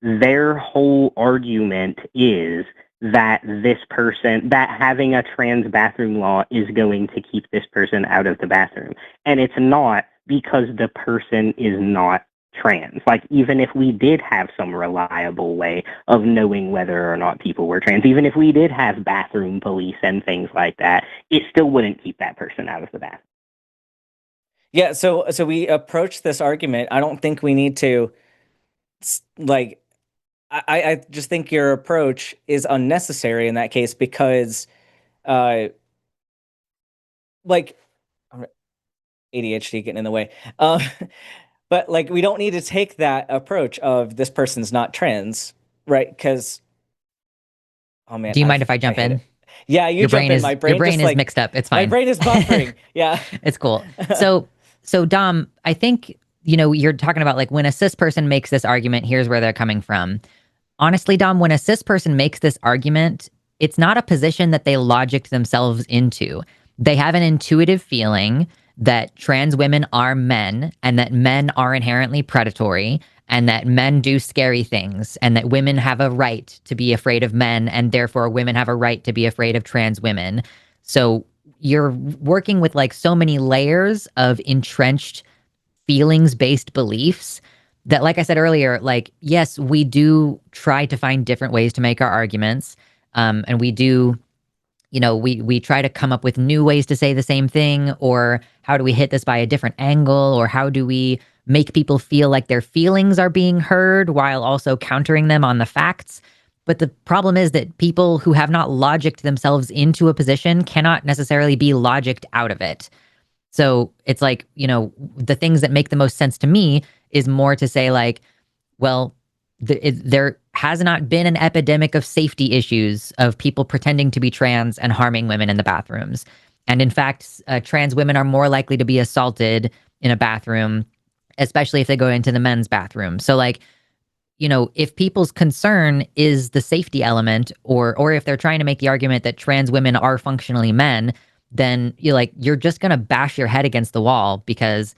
[SPEAKER 3] their whole argument is that this person, that having a trans bathroom law is going to keep this person out of the bathroom. And it's not, because the person is not trans. Like, even if we did have some reliable way of knowing whether or not people were trans, even if we did have bathroom police and things like that, it still wouldn't keep that person out of the bathroom.
[SPEAKER 1] Yeah, so we approach this argument. I don't think we need to like I just think your approach is unnecessary in that case because uh like ADHD getting in the way. But like we don't need to take that approach of this person's not trans, right? Because oh man,
[SPEAKER 2] Do you mind if I jump in?
[SPEAKER 1] Yeah, you jump in. My
[SPEAKER 2] Your
[SPEAKER 1] brain
[SPEAKER 2] brain
[SPEAKER 1] just
[SPEAKER 2] is
[SPEAKER 1] like
[SPEAKER 2] mixed up. It's
[SPEAKER 1] my
[SPEAKER 2] fine.
[SPEAKER 1] brain is buffering. Yeah.
[SPEAKER 2] It's cool. So Dom, I think, you're talking about like when a cis person makes this argument, here's where they're coming from. Honestly, Dom, when a cis person makes this argument, it's not a position that they logicked themselves into. They have an intuitive feeling that trans women are men and that men are inherently predatory and that men do scary things and that women have a right to be afraid of men and therefore women have a right to be afraid of trans women. So you're working with like so many layers of entrenched feelings-based beliefs that, like I said earlier, like, yes, we do try to find different ways to make our arguments. And we do, we try to come up with new ways to say the same thing, or how do we hit this by a different angle, or how do we make people feel like their feelings are being heard while also countering them on the facts. But the problem is that people who have not logicked themselves into a position cannot necessarily be logicked out of it. So it's like, the things that make the most sense to me is more to say like, well, there has not been an epidemic of safety issues of people pretending to be trans and harming women in the bathrooms. And in fact, trans women are more likely to be assaulted in a bathroom, especially if they go into the men's bathroom. So like, if people's concern is the safety element, or if they're trying to make the argument that trans women are functionally men, then you're just going to bash your head against the wall, because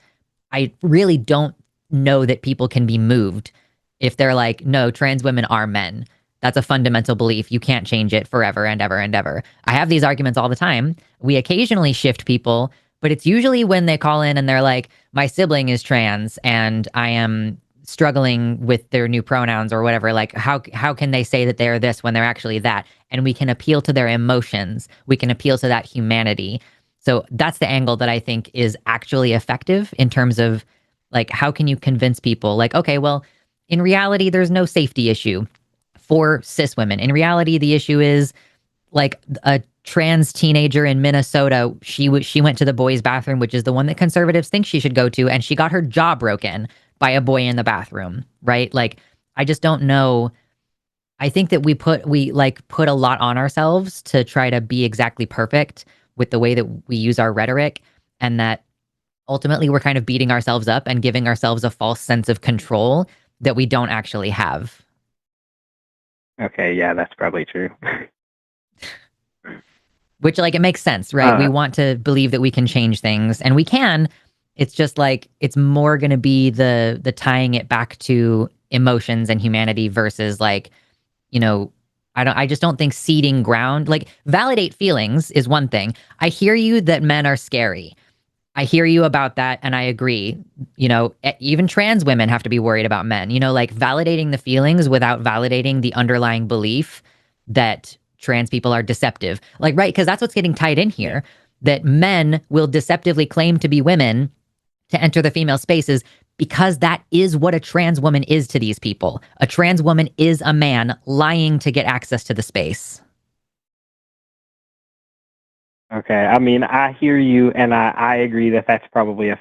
[SPEAKER 2] I really don't know that people can be moved if they're like, no, trans women are men. That's a fundamental belief. You can't change it forever and ever and ever. I have these arguments all the time. We occasionally shift people, but it's usually when they call in and they're like, my sibling is trans and I am struggling with their new pronouns or whatever. Like, how can they say that they're this when they're actually that? And we can appeal to their emotions. We can appeal to that humanity. So that's the angle that I think is actually effective in terms of like, how can you convince people like, okay, well, in reality, there's no safety issue for cis women. In reality, the issue is like a trans teenager in Minnesota. She went to the boys' bathroom, which is the one that conservatives think she should go to, and she got her jaw broken by a boy in the bathroom, right? Like, I just don't know. I think that we put a lot on ourselves to try to be exactly perfect with the way that we use our rhetoric, and that ultimately we're kind of beating ourselves up and giving ourselves a false sense of control that we don't actually have.
[SPEAKER 3] Okay, yeah, that's probably true.
[SPEAKER 2] Which, like, it makes sense, right? We want to believe that we can change things, and we can. It's just like, it's more going to be the tying it back to emotions and humanity versus like, I just don't think ceding ground, like, validate feelings is one thing. I hear you that men are scary. I hear you about that, and I agree. Even trans women have to be worried about men. Like, validating the feelings without validating the underlying belief that trans people are deceptive. Like, right, because that's what's getting tied in here, that men will deceptively claim to be women to enter the female spaces, because that is what a trans woman is to these people. A trans woman is a man lying to get access to the space.
[SPEAKER 3] Okay, I mean, I hear you, and I agree that that's probably an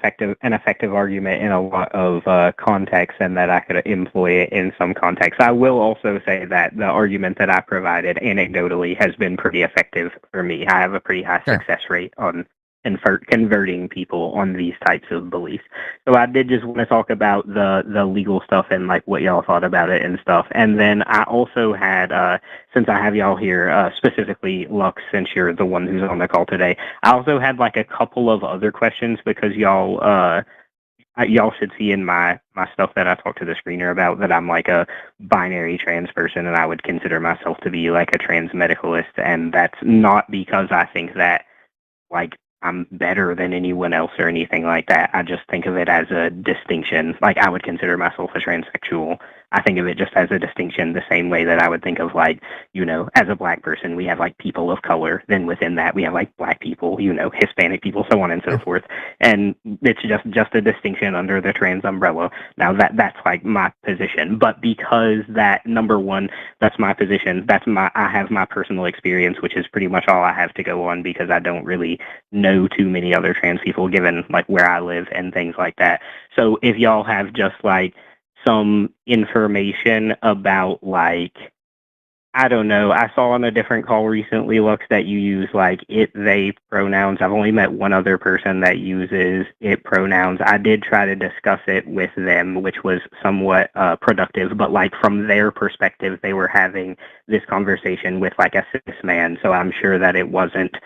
[SPEAKER 3] effective argument in a lot of contexts, and that I could employ it in some contexts. I will also say that the argument that I provided anecdotally has been pretty effective for me. I have a pretty high success rate on converting people on these types of beliefs. So I did just want to talk about the legal stuff and like what y'all thought about it and stuff. And then I also had, since I have y'all here, specifically Lux, since you're the one who's on the call today, I also had like a couple of other questions, because y'all should see in my stuff that I talked to the screener about that I'm like a binary trans person, and I would consider myself to be like a transmedicalist. And that's not because I think that like I'm better than anyone else or anything like that. I just think of it as a distinction. Like, I would consider myself a transsexual. I think of it just as a distinction, the same way that I would think of, like, as a black person, we have like people of color. Then within that, we have like black people, Hispanic people, so on and so forth. And it's just a distinction under the trans umbrella. Now that's like my position. But because that, number one, that's my position. I have my personal experience, which is pretty much all I have to go on, because I don't really know too many other trans people given like where I live and things like that. So if y'all have just like some information about, like, I don't know, I saw on a different call recently, Lux, that you use like it, they pronouns. I've only met one other person that uses it pronouns. I did try to discuss it with them, which was somewhat productive, but like from their perspective, they were having this conversation with like a cis man. So I'm sure that it wasn't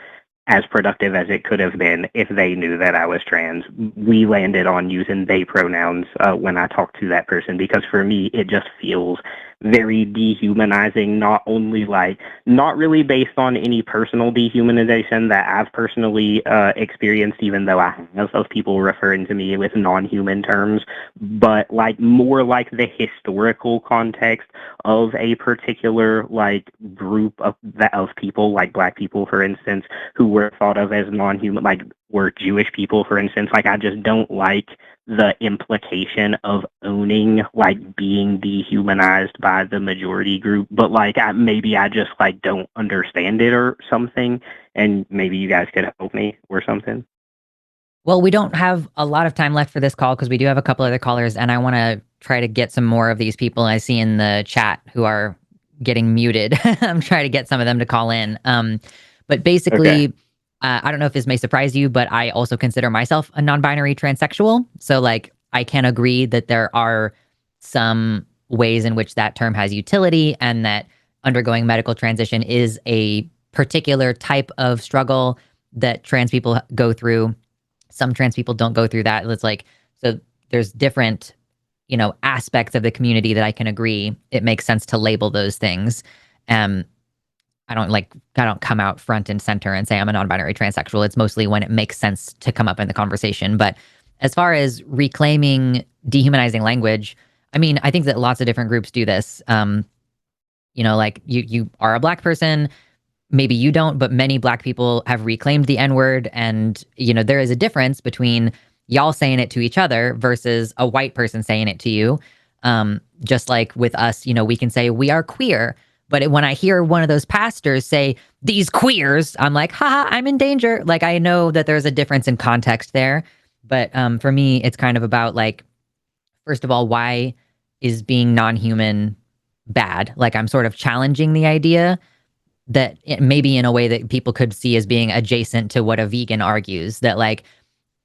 [SPEAKER 3] as productive as it could have been if they knew that I was trans. We landed on using they pronouns when I talked to that person, because for me, it just feels very dehumanizing, not really based on any personal dehumanization that I've personally experienced, even though I have, of people referring to me with non-human terms, but like more like the historical context of a particular like group of people, like black people, for instance, who were thought of as non-human, like were Jewish people, for instance. Like, I just don't like the implication of owning like being dehumanized by the majority group, but like maybe I just like don't understand it or something, and maybe you guys could help me or something.
[SPEAKER 2] Well, we don't have a lot of time left for this call because we do have a couple other callers, and I want to try to get some more of these people I see in the chat who are getting muted. I'm trying to get some of them to call in. But basically,
[SPEAKER 3] Okay.
[SPEAKER 2] I don't know if this may surprise you, but I also consider myself a non-binary transsexual. So, like, I can agree that there are some ways in which that term has utility, and that undergoing medical transition is a particular type of struggle that trans people go through. Some trans people don't go through that. It's like, so there's different, aspects of the community that I can agree it makes sense to label those things. I don't come out front and center and say I'm a non-binary transsexual. It's mostly when it makes sense to come up in the conversation. But as far as reclaiming dehumanizing language, I mean, I think that lots of different groups do this. Like you are a black person, maybe you don't, but many black people have reclaimed the N-word. And, there is a difference between y'all saying it to each other versus a white person saying it to you. Just like with us, we can say we are queer. But when I hear one of those pastors say, these queers, I'm like, haha, I'm in danger. Like, I know that there's a difference in context there. But for me, it's kind of about, like, first of all, why is being non-human bad? Like, I'm sort of challenging the idea that it maybe in a way that people could see as being adjacent to what a vegan argues, that like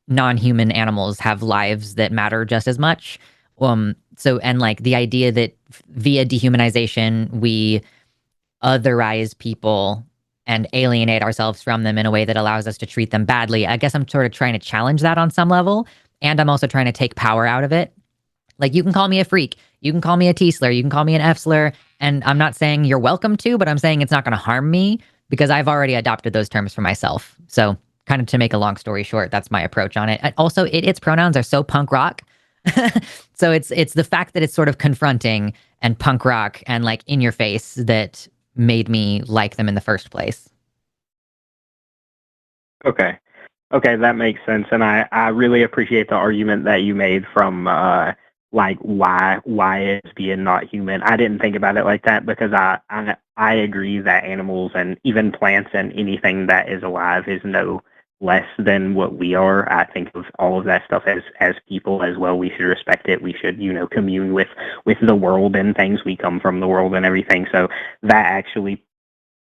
[SPEAKER 2] non-human animals have lives that matter just as much. And like the idea that via dehumanization, we otherize people and alienate ourselves from them in a way that allows us to treat them badly. I guess I'm sort of trying to challenge that on some level. And I'm also trying to take power out of it. Like, you can call me a freak, you can call me a T-slur, you can call me an F-slur, and I'm not saying you're welcome to, but I'm saying it's not going to harm me because I've already adopted those terms for myself. So, kind of to make a long story short, that's my approach on it. And also, its pronouns are so punk rock. So it's the fact that it's sort of confronting and punk rock and like in your face that made me like them in the first place.
[SPEAKER 3] Okay. Okay, that makes sense. And I really appreciate the argument that you made from like why it's being not human. I didn't think about it like that, because I agree that animals and even plants and anything that is alive is no less than what we are. I think of all of that stuff as people as well. We should respect it. We should, commune with the world and things. We come from the world and everything. So that actually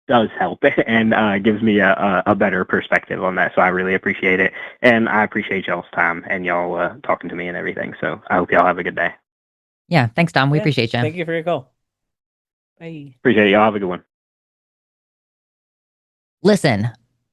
[SPEAKER 3] does help and gives me a better perspective on that. So I really appreciate it. And I appreciate y'all's time and y'all talking to me and everything. So I hope y'all have a good day.
[SPEAKER 2] Yeah. Thanks, Dom. We appreciate you.
[SPEAKER 1] Thank you for your call. Bye.
[SPEAKER 3] Appreciate it. Y'all have a good one.
[SPEAKER 2] Listen,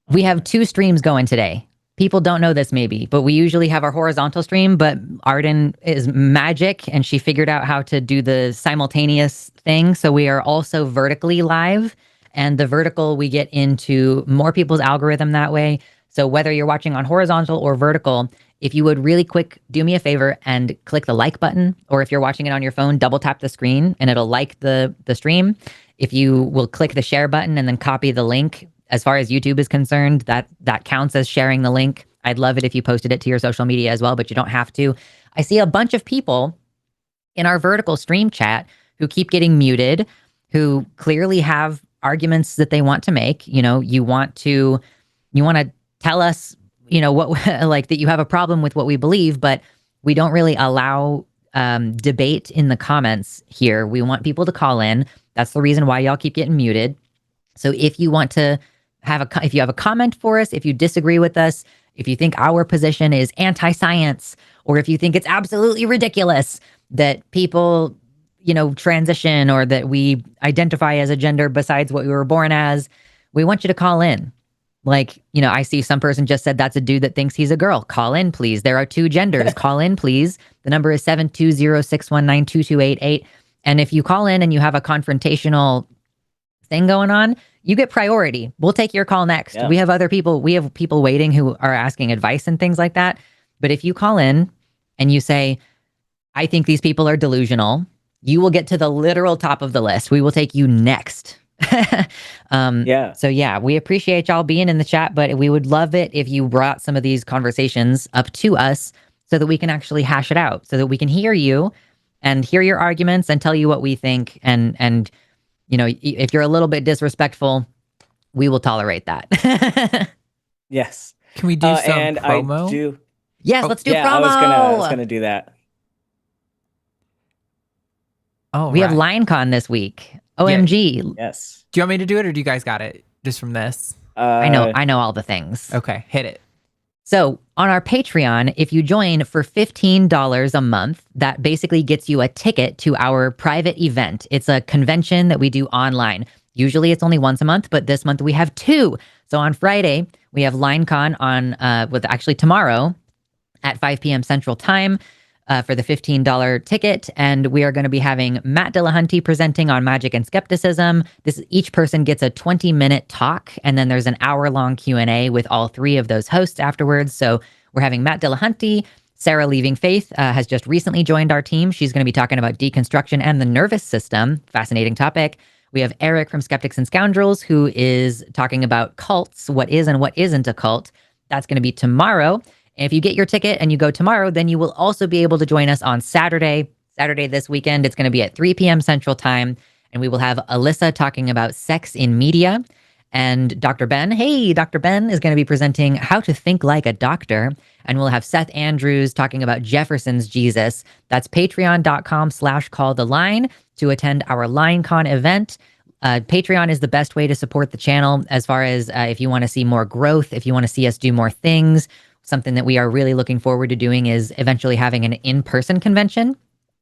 [SPEAKER 2] we have 2 streams going today. People don't know this maybe, but we usually have our horizontal stream, but Arden is magic and she figured out how to do the simultaneous thing. So we are also vertically live. And the vertical, we get into more people's algorithm that way. So whether you're watching on horizontal or vertical, if you would really quick do me a favor and click the like button, or if you're watching it on your phone, double tap the screen and it'll like the stream. If you will click the share button and then copy the link, as far as YouTube is concerned, that counts as sharing the link. I'd love it if you posted it to your social media as well, but you don't have to. I see a bunch of people in our vertical stream chat who keep getting muted, who clearly have arguments that they want to make. You want to tell us, what like that you have a problem with what we believe, but we don't really allow debate in the comments here. We want people to call in. That's the reason why y'all keep getting muted. So if you want to if you have a comment for us, if you disagree with us, if you think our position is anti-science, or if you think it's absolutely ridiculous that people, transition, or that we identify as a gender besides what we were born as, we want you to call in. Like, I see some person just said that's a dude that thinks he's a girl. Call in, please. There are two genders. Call in, please. The number is 720-619-2288. And if you call in and you have a confrontational thing going on, you get priority. We'll take your call next. Yeah. We have people waiting who are asking advice and things like that. But if you call in and you say, I think these people are delusional, you will get to the literal top of the list. We will take you next. So yeah, we appreciate y'all being in the chat, but we would love it if you brought some of these conversations up to us so that we can actually hash it out, so that we can hear you and hear your arguments and tell you what we think. And if you're a little bit disrespectful, we will tolerate that.
[SPEAKER 1] Yes.
[SPEAKER 4] Can we do some promo?
[SPEAKER 2] Yes, let's do promo.
[SPEAKER 1] I was gonna do that.
[SPEAKER 2] We have LineCon this week. OMG.
[SPEAKER 1] Yeah. Yes.
[SPEAKER 4] Do you want me to do it, or do you guys got it just from this?
[SPEAKER 2] I know all the things.
[SPEAKER 4] Okay, hit it.
[SPEAKER 2] So on our Patreon, if you join for $15 a month, that basically gets you a ticket to our private event. It's a convention that we do online. Usually it's only once a month, but this month we have two. So on Friday, we have LineCon actually tomorrow at 5 p.m. Central Time. For the $15 ticket. And we are going to be having Matt Dillahunty presenting on magic and skepticism. Each person gets a 20-minute talk, and then there's an hour-long Q&A with all three of those hosts afterwards. So we're having Matt Dillahunty. Sarah Leaving Faith has just recently joined our team. She's going to be talking about deconstruction and the nervous system. Fascinating topic. We have Eric from Skeptics and Scoundrels, who is talking about cults, what is and what isn't a cult. That's going to be tomorrow. And if you get your ticket and you go tomorrow, then you will also be able to join us on Saturday this weekend. It's going to be at 3 p.m. Central Time. And we will have Alyssa talking about sex in media. And Dr. Ben is going to be presenting How to Think Like a Doctor. And we'll have Seth Andrews talking about Jefferson's Jesus. That's patreon.com/calltheline to attend our LineCon event. Patreon is the best way to support the channel as far as if you want to see more growth, if you want to see us do more things. Something that we are really looking forward to doing is eventually having an in-person convention.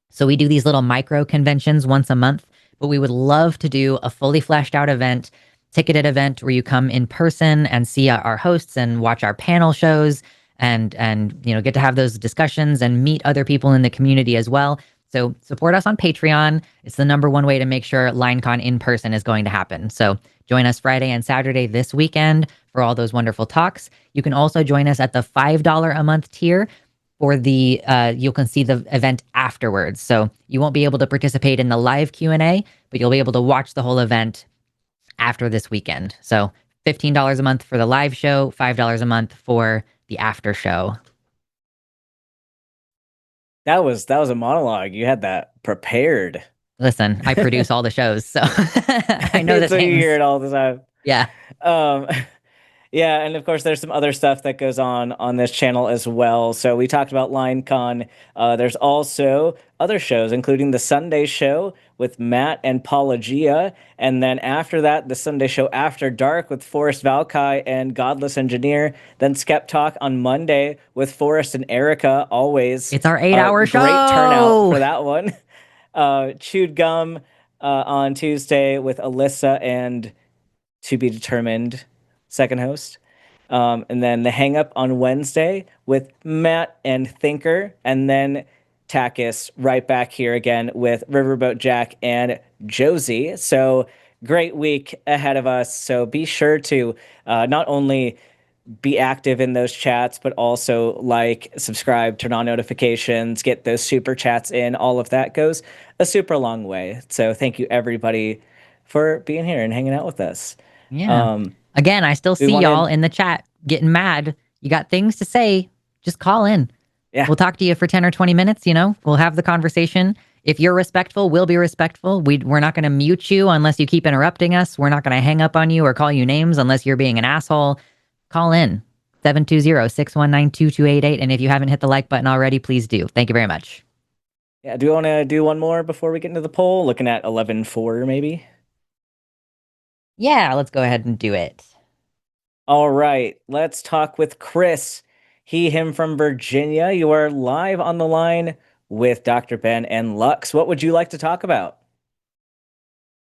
[SPEAKER 2] So we do these little micro conventions once a month, but we would love to do a fully fleshed out event, ticketed event where you come in person and see our hosts and watch our panel shows and get to have those discussions and meet other people in the community as well. So support us on Patreon. It's the number one way to make sure LineCon in person is going to happen. So join us Friday and Saturday this weekend for all those wonderful talks. You can also join us at the $5 a month tier for the, you can see the event afterwards. So you won't be able to participate in the live Q&A, but you'll be able to watch the whole event after this weekend. So $15 a month for the live show, $5 a month for the after show.
[SPEAKER 1] That was a monologue. You had that prepared.
[SPEAKER 2] Listen, I produce all the shows, so I know the
[SPEAKER 1] so
[SPEAKER 2] things.
[SPEAKER 1] You hear it all the time.
[SPEAKER 2] Yeah.
[SPEAKER 1] Yeah, and of course, there's some other stuff that goes on this channel as well. So we talked about LineCon. There's also other shows, including the Sunday show with Matt and Paula Gia. And then after that, the Sunday show After Dark with Forrest Valkai and Godless Engineer. Then Skeptalk on Monday with Forrest and Erica, always.
[SPEAKER 2] It's our 8-hour show.
[SPEAKER 1] Great turnout for that one. Chewed Gum on Tuesday with Alyssa and To Be Determined, second host. And then the Hang Up on Wednesday with Matt and Thinker. And then TACIS right back here again with Riverboat Jack and Josie. So great week ahead of us. So be sure to not only be active in those chats, but also like, subscribe, turn on notifications, get those super chats in. All of that goes a super long way. So thank you everybody for being here and hanging out with us.
[SPEAKER 2] Yeah. Again, I still see y'all in the chat getting mad. You got things to say, just call in.
[SPEAKER 1] Yeah.
[SPEAKER 2] We'll talk to you for 10 or 20 minutes, we'll have the conversation. If you're respectful, we'll be respectful. We're not going to mute you unless you keep interrupting us. We're not going to hang up on you or call you names unless you're being an asshole. Call in 720-619-2288. And if you haven't hit the like button already, please do. Thank you very much.
[SPEAKER 1] Yeah. Do you want to do one more before we get into the poll? Looking at 11-4 maybe?
[SPEAKER 2] Yeah, let's go ahead and do it.
[SPEAKER 1] All right. Let's talk with Chris. Him from Virginia. You are live on the line with Dr. Ben and Lux. What would you like to talk about?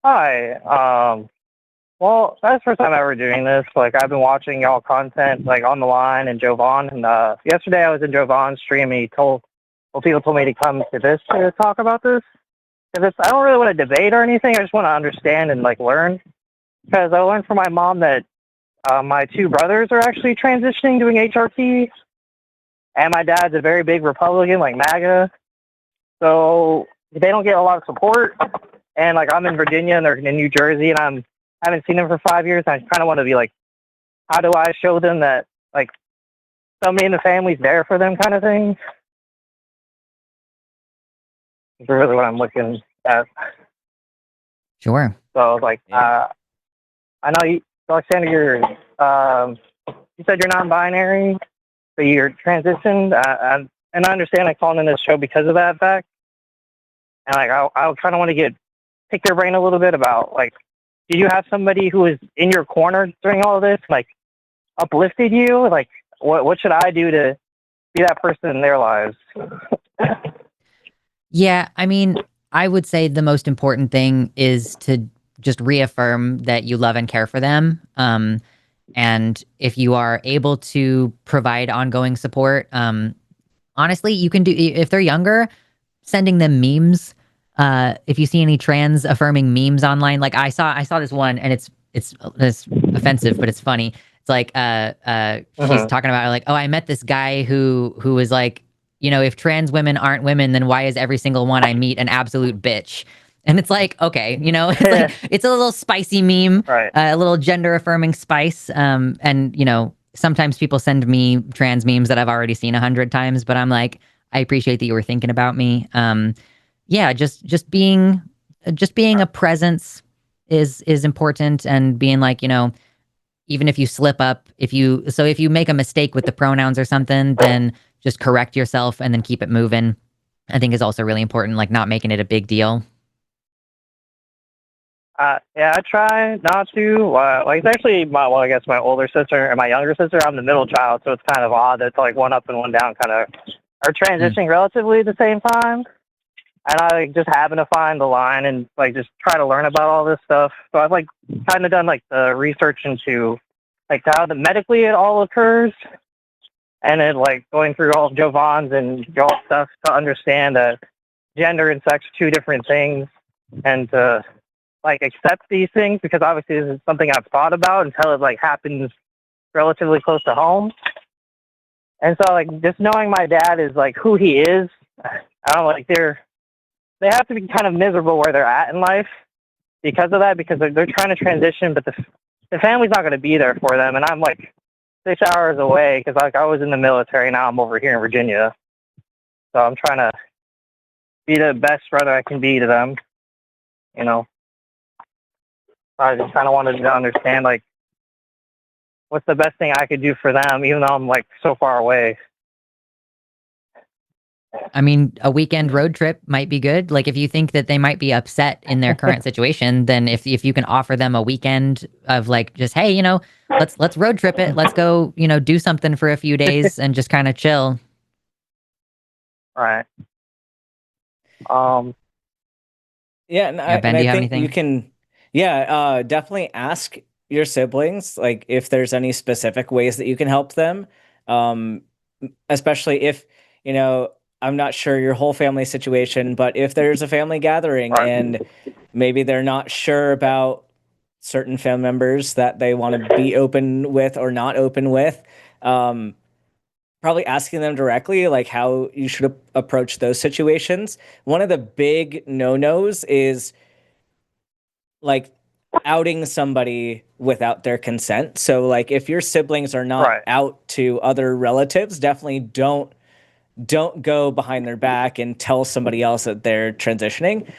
[SPEAKER 5] Hi. Well, that's the first time ever doing this. Like, I've been watching y'all content, like, on the line and Jovan. And yesterday I was in Jovan's stream. People told me to come to this to talk about this. Because I don't really want to debate or anything. I just want to understand and, like, learn. Because I learned from my mom that my two brothers are actually transitioning, doing HRT. And my dad's a very big Republican, like MAGA. So they don't get a lot of support. And, like, I'm in Virginia and they're in New Jersey, and I haven't seen them for 5 years. And I kind of want to be like, how do I show them that, like, somebody in the family's there for them, kind of thing? That's really what I'm looking at.
[SPEAKER 2] Sure.
[SPEAKER 5] So, like, I know you, Alexander, you said you're non-binary, so you're transitioned, and I understand I called in this show because of that fact. And, like, I kind of want to pick your brain a little bit about, like, did you have somebody who was in your corner during all of this, like, uplifted you? Like, what should I do to be that person in their lives?
[SPEAKER 2] Yeah, I mean, I would say the most important thing is to just reaffirm that you love and care for them. And if you are able to provide ongoing support, honestly, you can do, if they're younger, sending them memes. If you see any trans affirming memes online, like I saw this one, and it's offensive, but it's funny. It's like she's talking about, like, oh, I met this guy who was like, if trans women aren't women, then why is every single one I meet an absolute bitch? And it's like, okay, it's like, it's a little spicy meme,
[SPEAKER 5] right.
[SPEAKER 2] A little gender affirming spice. And sometimes people send me trans memes that I've already seen 100 times, but I'm like, I appreciate that you were thinking about me. Yeah, just being a presence is important, and being like, even if you slip up, if you make a mistake with the pronouns or something, then just correct yourself and then keep it moving, I think is also really important, like not making it a big deal.
[SPEAKER 5] Yeah, I try not to. Like, it's actually my older sister and my younger sister. I'm the middle child, so it's kind of odd that it's like one up and one down kind of are transitioning relatively at the same time. And I, like, just happen to find the line and, like, just try to learn about all this stuff. So I've, like, kind of done, like, the research into, like, how medically it all occurs. And then, like, going through all of Jovan's and y'all stuff to understand that gender and sex are two different things. And to, like, accept these things, because obviously this is something I've thought about until it, like, happens relatively close to home. And so, like, just knowing my dad is, like, who he is, I don't, like, they have to be kind of miserable where they're at in life because of that, because they're trying to transition, but the family's not going to be there for them. And I'm, like, 6 hours away because, like, I was in the military. Now I'm over here in Virginia. So I'm trying to be the best brother I can be to them, I just kind of wanted to understand, like, what's the best thing I could do for them, even though I'm, like, so far away.
[SPEAKER 2] I mean, a weekend road trip might be good. Like, if you think that they might be upset in their current situation, then if you can offer them a weekend of, like, just, hey, let's road trip it. Let's go, do something for a few days and just kind of chill.
[SPEAKER 5] Right.
[SPEAKER 1] Yeah, and
[SPEAKER 2] Ben, do you have anything?
[SPEAKER 1] You can, definitely ask your siblings, like, if there's any specific ways that you can help them, especially if, I'm not sure your whole family situation, but if there's a family gathering and maybe they're not sure about certain family members that they want to be open with or not open with. Probably asking them directly, like how you should approach those situations. One of the big no-nos is like outing somebody without their consent. So like if your siblings are not out to other relatives, definitely don't go behind their back and tell somebody else that they're transitioning.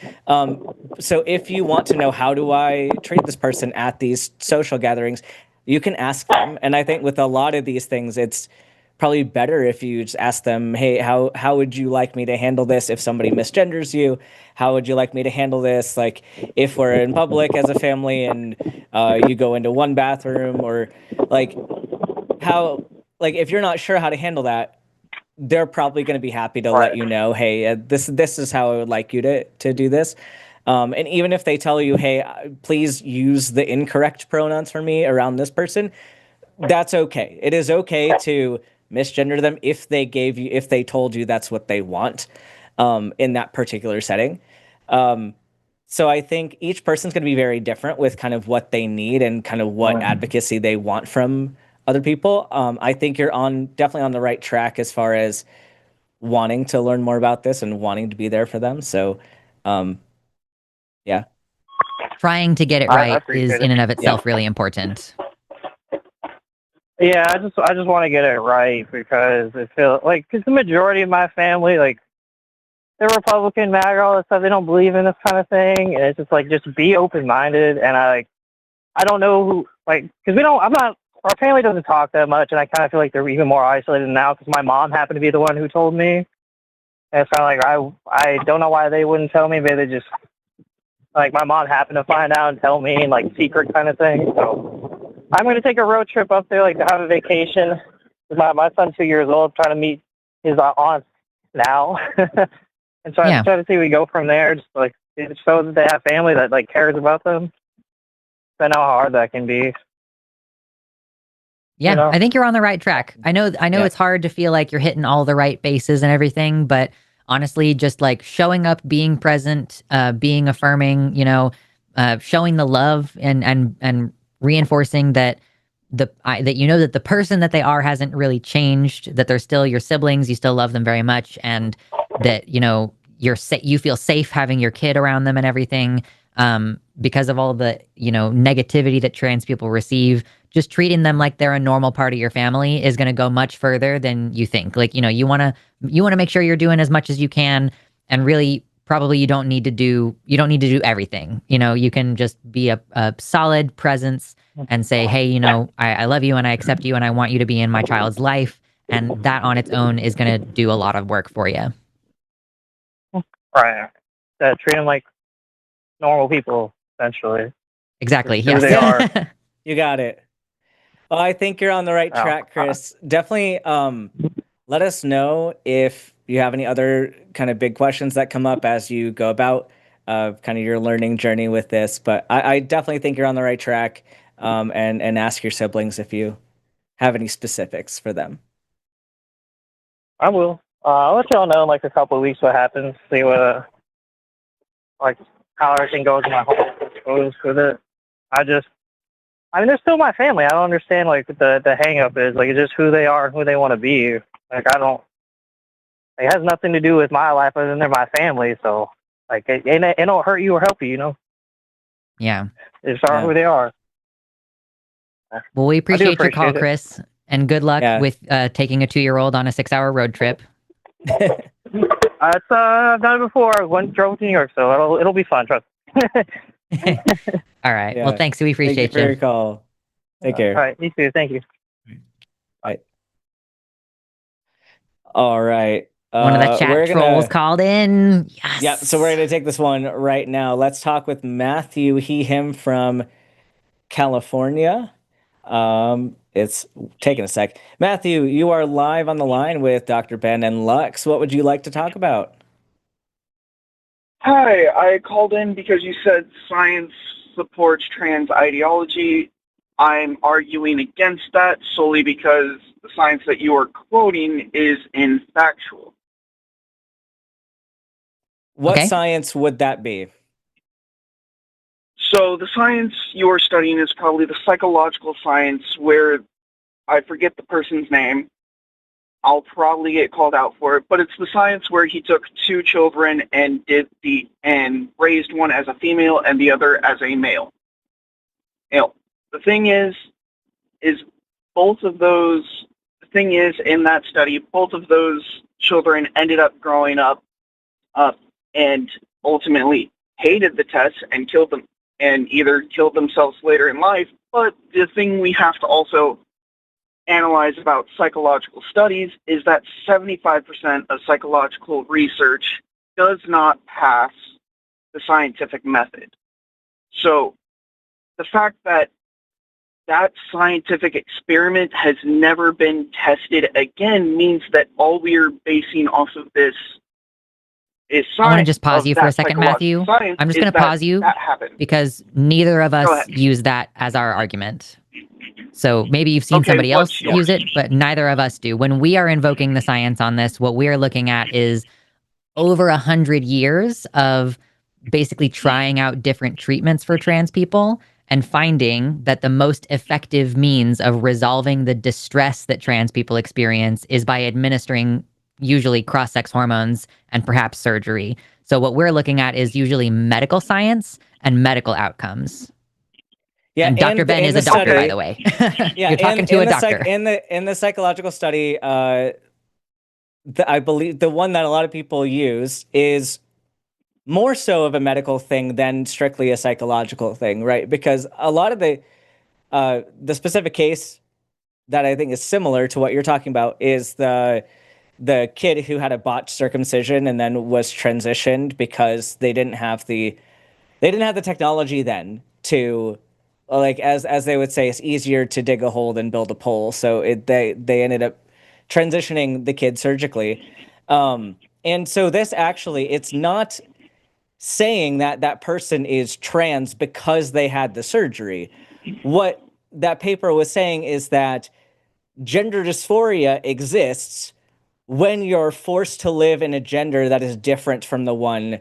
[SPEAKER 1] So if you want to know, how do I treat this person at these social gatherings, you can ask them. And I think with a lot of these things, it's probably better if you just ask them, hey, how would you like me to handle this if somebody misgenders you? How would you like me to handle this? Like if we're in public as a family and you go into one bathroom, or like if you're not sure how to handle that, they're probably going to be happy to let you know, hey, this is how I would like you to do this. And even if they tell you, hey, please use the incorrect pronouns for me around this person, that's okay. It is okay to misgender them if they told you that's what they want in that particular setting. So I think each person's going to be very different with kind of what they need and kind of what advocacy they want from other people. I think you're definitely on the right track as far as wanting to learn more about this and wanting to be there for them. So, yeah.
[SPEAKER 2] Trying to get it right is in and of itself really important.
[SPEAKER 5] Yeah, I just want to get it right because it feels like, because the majority of my family, like, they're Republican, MAGA, all that stuff. They don't believe in this kind of thing, and it's just like, just be open-minded. And I don't know who, like, because our family doesn't talk that much, and I kind of feel like they're even more isolated now because my mom happened to be the one who told me. And it's kind of like, I don't know why they wouldn't tell me, but they just, like, my mom happened to find out and tell me, and like secret kind of thing. So I'm going to take a road trip up there, like, to have a vacation. My son's 2 years old, trying to meet his aunt now. And try to see we go from there, just like so that they have family that like cares about them. I know how hard that can be.
[SPEAKER 2] Yeah, you know? I think you're on the right track. I know it's hard to feel like you're hitting all the right bases and everything, but honestly, just like showing up, being present, being affirming, showing the love and reinforcing that that you know that the person that they are hasn't really changed, that they're still your siblings, you still love them very much, and that you feel safe having your kid around them and everything, because of all the negativity that trans people receive. Just treating them like they're a normal part of your family is going to go much further than you think. Like, you want to make sure you're doing as much as you can, and really probably you don't need to do everything. You can just be a solid presence and say, hey, I love you and I accept you and I want you to be in my child's life, and that on its own is going to do a lot of work for you.
[SPEAKER 5] Right. Treat them like normal people, essentially.
[SPEAKER 2] Exactly.
[SPEAKER 5] Yes. They are.
[SPEAKER 1] You got it. Well, I think you're on the right track, Chris. Definitely let us know if you have any other kind of big questions that come up as you go about kind of your learning journey with this. But I definitely think you're on the right track, and ask your siblings if you have any specifics for them.
[SPEAKER 5] I will. I'll let y'all know in like a couple of weeks what happens, see what, like, how everything goes in my home goes with it. They're still my family. I don't understand, like, what the hang-up is. Like, it's just who they are and who they want to be. Like, it has nothing to do with my life other than they're my family, so, like, it don't hurt you or help you,
[SPEAKER 2] Yeah.
[SPEAKER 5] They just are who they are.
[SPEAKER 2] Well, we appreciate your call, Chris, and good luck with taking a 2-year-old on a 6-hour road trip.
[SPEAKER 5] I've done it before. I drove to New York, so it'll be fun, trust me.
[SPEAKER 2] All right. Yeah. Well, thanks. We appreciate
[SPEAKER 1] Thank you for your call. Take care.
[SPEAKER 5] All right. You too. Thank you.
[SPEAKER 1] Bye. All right.
[SPEAKER 2] One of the chat trolls called in. Yes.
[SPEAKER 1] Yeah. So we're going to take this one right now. Let's talk with Matthew, him from California. It's taking a sec. Matthew, you are live on the line with Dr. Ben and Lux. What would you like to talk about?
[SPEAKER 6] Hi, I called in because you said science supports trans ideology. I'm arguing against that solely because the science that you are quoting is infactual.
[SPEAKER 1] What science would that be?
[SPEAKER 6] So the science you're studying is probably the psychological science where I forget the person's name. I'll probably get called out for it, but it's the science where he took two children and raised one as a female and the other as a male. You know, the thing is both of those. The thing is, in that study, both of those children ended up growing up and ultimately hated the tests and killed them, and either killed themselves later in life. But the thing we have to also analyze about psychological studies is that 75% of psychological research does not pass the scientific method. So the fact that that scientific experiment has never been tested again means that all we are basing off of this is science.
[SPEAKER 2] I want to just pause you for a second, Matthew. I'm just going to pause you because neither of us use that as our argument. So maybe you've seen somebody else use it, but neither of us do. When we are invoking the science on this, what we're looking at is over 100 years of basically trying out different treatments for trans people and finding that the most effective means of resolving the distress that trans people experience is by administering usually cross-sex hormones and perhaps surgery. So what we're looking at is usually medical science and medical outcomes. Yeah, and Dr. Ben is a doctor, by the way. Yeah, you're talking to a doctor.
[SPEAKER 1] In the psychological study, I believe the one that a lot of people use is more so of a medical thing than strictly a psychological thing, right? Because a lot of the specific case that I think is similar to what you're talking about is the kid who had a botched circumcision and then was transitioned because they didn't have the technology then to, like, as they would say, it's easier to dig a hole than build a pole. So they ended up transitioning the kid surgically. And so this actually, it's not saying that that person is trans because they had the surgery. What that paper was saying is that gender dysphoria exists when you're forced to live in a gender that is different from the one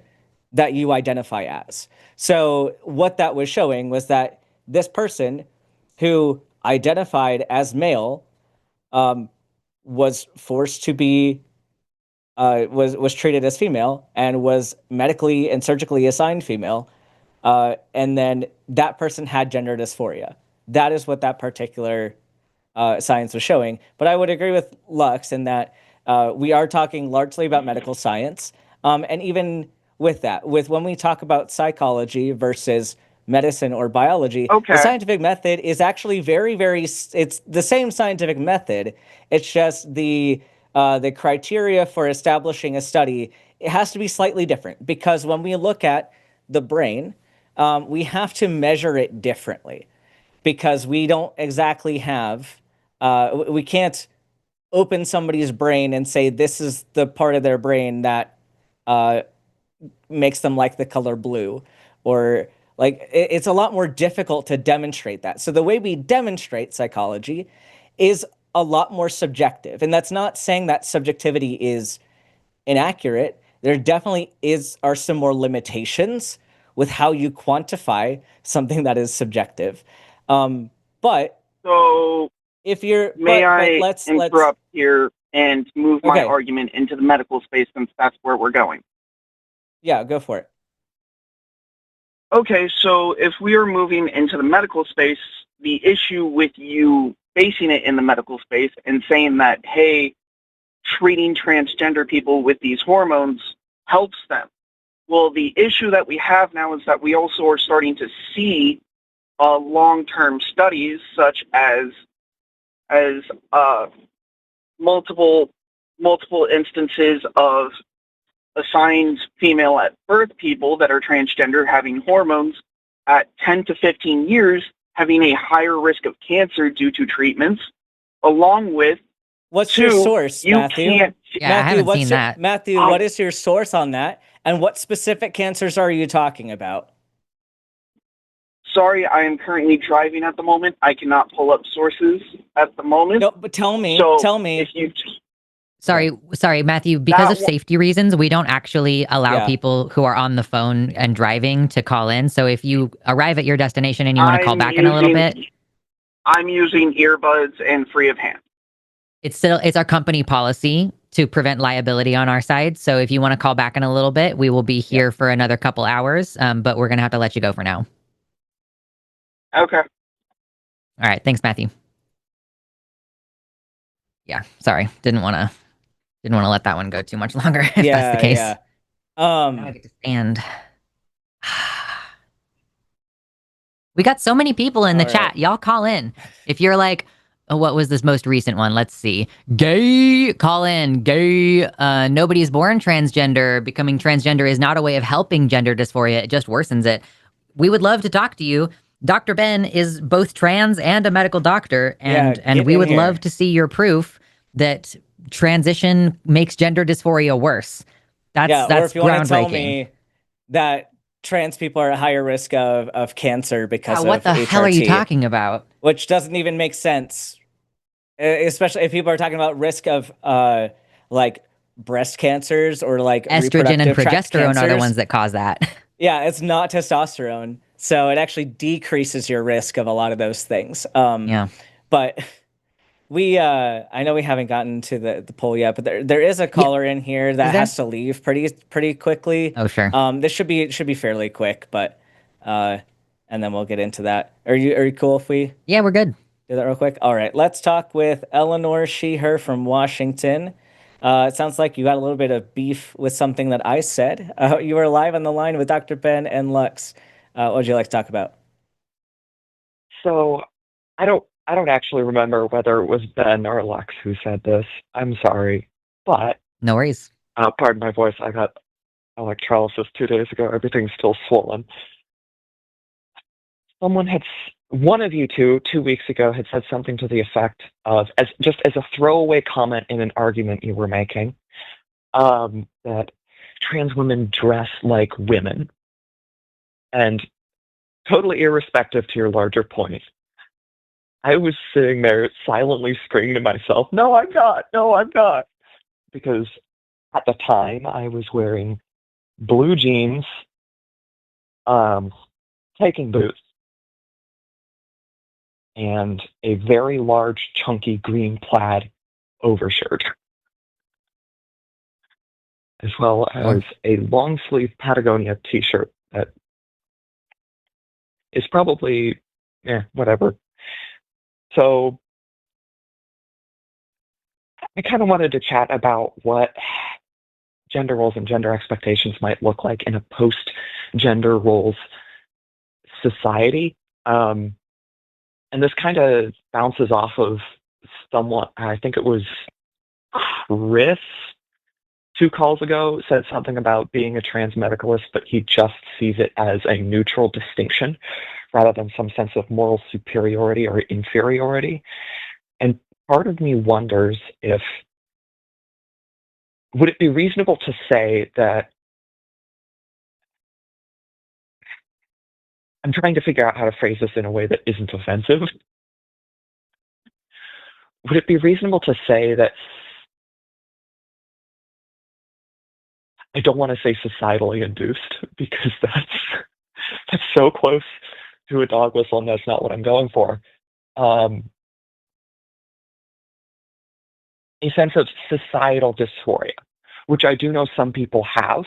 [SPEAKER 1] that you identify as. So what that was showing was that this person who identified as male was forced to be was treated as female and was medically and surgically assigned female, and then that person had gender dysphoria. That is what that particular science was showing. But I would agree with Lux in that we are talking largely about medical science, and even with that, when we talk about psychology versus medicine or biology, the scientific method is actually very, very, it's the same scientific method. It's just the criteria for establishing a study, it has to be slightly different, because when we look at the brain, we have to measure it differently, because we don't exactly have, we can't open somebody's brain and say this is the part of their brain that makes them like the color blue, or like it's a lot more difficult to demonstrate that. So the way we demonstrate psychology is a lot more subjective, and that's not saying that subjectivity is inaccurate. There definitely are some more limitations with how you quantify something that is subjective. But
[SPEAKER 6] so
[SPEAKER 1] if you're,
[SPEAKER 6] let's interrupt here and move my argument into the medical space, since that's where we're going.
[SPEAKER 1] Yeah, go for it.
[SPEAKER 6] Okay, so if we are moving into the medical space, the issue with you basing it in the medical space and saying that, hey, treating transgender people with these hormones helps them. Well, the issue that we have now is that we also are starting to see long-term studies, such as multiple instances of assigned female at birth people that are transgender having hormones at 10 to 15 years having a higher risk of cancer due to treatments, along with
[SPEAKER 1] what's your source, Matthew? Matthew, what is your source on that? And what specific cancers are you talking about?
[SPEAKER 6] Sorry, I am currently driving at the moment. I cannot pull up sources at the moment.
[SPEAKER 1] No, but tell me.
[SPEAKER 6] If you
[SPEAKER 2] Sorry, Matthew. Because of safety reasons, we don't actually allow people who are on the phone and driving to call in. So if you arrive at your destination and you want to call back in a little bit,
[SPEAKER 6] I'm using earbuds and free of hand.
[SPEAKER 2] It's our company policy to prevent liability on our side. So if you want to call back in a little bit, we will be here for another couple hours. But we're gonna have to let you go for now.
[SPEAKER 6] Okay.
[SPEAKER 2] All right. Thanks, Matthew. Yeah. Sorry. Didn't want to let that one go too much longer. If that's the case.
[SPEAKER 1] Yeah.
[SPEAKER 2] Now I get to stand. We got so many people in the chat. Y'all call in. If you're like, oh, what was this most recent one? Let's see. Gay, call in. Gay, nobody's born transgender. Becoming transgender is not a way of helping gender dysphoria. It just worsens it. We would love to talk to you. Dr. Ben is both trans and a medical doctor. And we would love to see your proof that transition makes gender dysphoria worse. That's
[SPEAKER 1] or if you want to tell
[SPEAKER 2] groundbreaking.
[SPEAKER 1] me that trans people are at higher risk of cancer because of
[SPEAKER 2] what the
[SPEAKER 1] HRT,
[SPEAKER 2] hell are you talking about?
[SPEAKER 1] Which doesn't even make sense, especially if people are talking about risk of like breast cancers or like
[SPEAKER 2] estrogen and progesterone
[SPEAKER 1] cancers.
[SPEAKER 2] Are the ones that cause that.
[SPEAKER 1] Yeah, it's not testosterone, so it actually decreases your risk of a lot of those things. But we, I know we haven't gotten to the poll yet, but there is a caller in here that has to leave pretty quickly.
[SPEAKER 2] Oh, sure.
[SPEAKER 1] This should be fairly quick, but and then we'll get into that. Are you cool if we?
[SPEAKER 2] Yeah, we're good.
[SPEAKER 1] Do that real quick. All right, let's talk with Eleanor She/Her from Washington. It sounds like you got a little bit of beef with something that I said. You were live on the line with Dr. Ben and Lux. What would you like to talk about?
[SPEAKER 7] So, I don't actually remember whether it was Ben or Lux who said this. I'm sorry, but
[SPEAKER 2] no worries.
[SPEAKER 7] Pardon my voice. I got electrolysis 2 days ago. Everything's still swollen. One of you 2 weeks ago had said something to the effect of, as a throwaway comment in an argument you were making, that trans women dress like women. And totally irrespective to your larger point, I was sitting there silently screaming to myself, no, I'm not. No, I'm not. Because at the time I was wearing blue jeans, hiking boots, and a very large, chunky green plaid overshirt, as well as a long sleeve Patagonia t-shirt that is probably, whatever. So I kind of wanted to chat about what gender roles and gender expectations might look like in a post-gender roles society. And this kind of bounces off of somewhat, I think it was Chris 2 calls ago said something about being a transmedicalist, but he just sees it as a neutral distinction rather than some sense of moral superiority or inferiority. And part of me wonders would it be reasonable to say that, I'm trying to figure out how to phrase this in a way that isn't offensive. Would it be reasonable to say that, I don't want to say societally induced, because that's so close to a dog whistle, and that's not what I'm going for. A sense of societal dysphoria, which I do know some people have.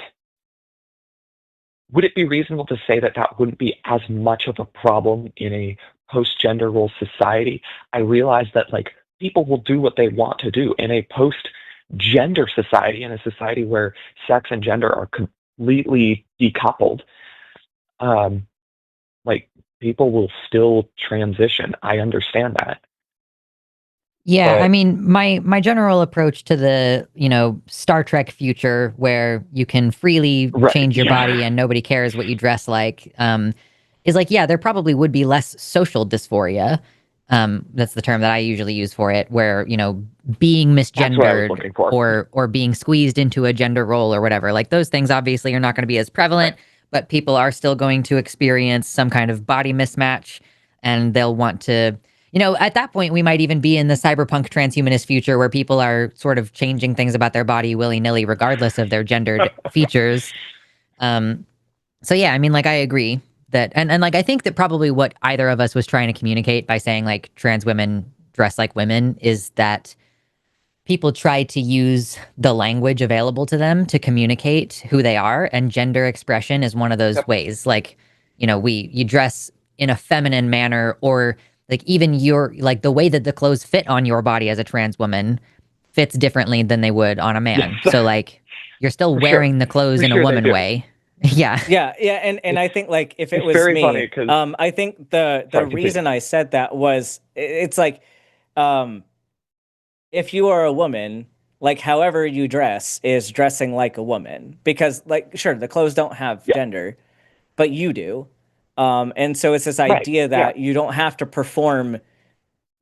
[SPEAKER 7] Would it be reasonable to say that that wouldn't be as much of a problem in a post-gender role society? I realize that people will do what they want to do in a post-gender society, in a society where sex and gender are completely decoupled. People will still transition. I understand that.
[SPEAKER 2] Yeah, I mean, my general approach to the, Star Trek future where you can freely change your body and nobody cares what you dress like, is there probably would be less social dysphoria. That's the term that I usually use for it, where, being misgendered or being squeezed into a gender role or whatever, those things obviously are not going to be as prevalent, but people are still going to experience some kind of body mismatch, and they'll want to, at that point, we might even be in the cyberpunk transhumanist future where people are sort of changing things about their body willy-nilly, regardless of their gendered features. So yeah, I mean, like, I agree that, and like, I think that probably what either of us was trying to communicate by saying like trans women dress like women is that people try to use the language available to them to communicate who they are, and gender expression is one of those ways. Like, you dress in a feminine manner, or like even like the way that the clothes fit on your body as a trans woman fits differently than they would on a man.
[SPEAKER 7] Yes.
[SPEAKER 2] So like, you're still wearing the clothes in a woman way. Yeah.
[SPEAKER 1] Yeah. And I think like if it was
[SPEAKER 7] very
[SPEAKER 1] me,
[SPEAKER 7] funny 'cause-
[SPEAKER 1] I think the reason I said that was it's like, if you are a woman, like however you dress is dressing like a woman, because like, sure, the clothes don't have gender, but you do. And so it's this idea that you don't have to perform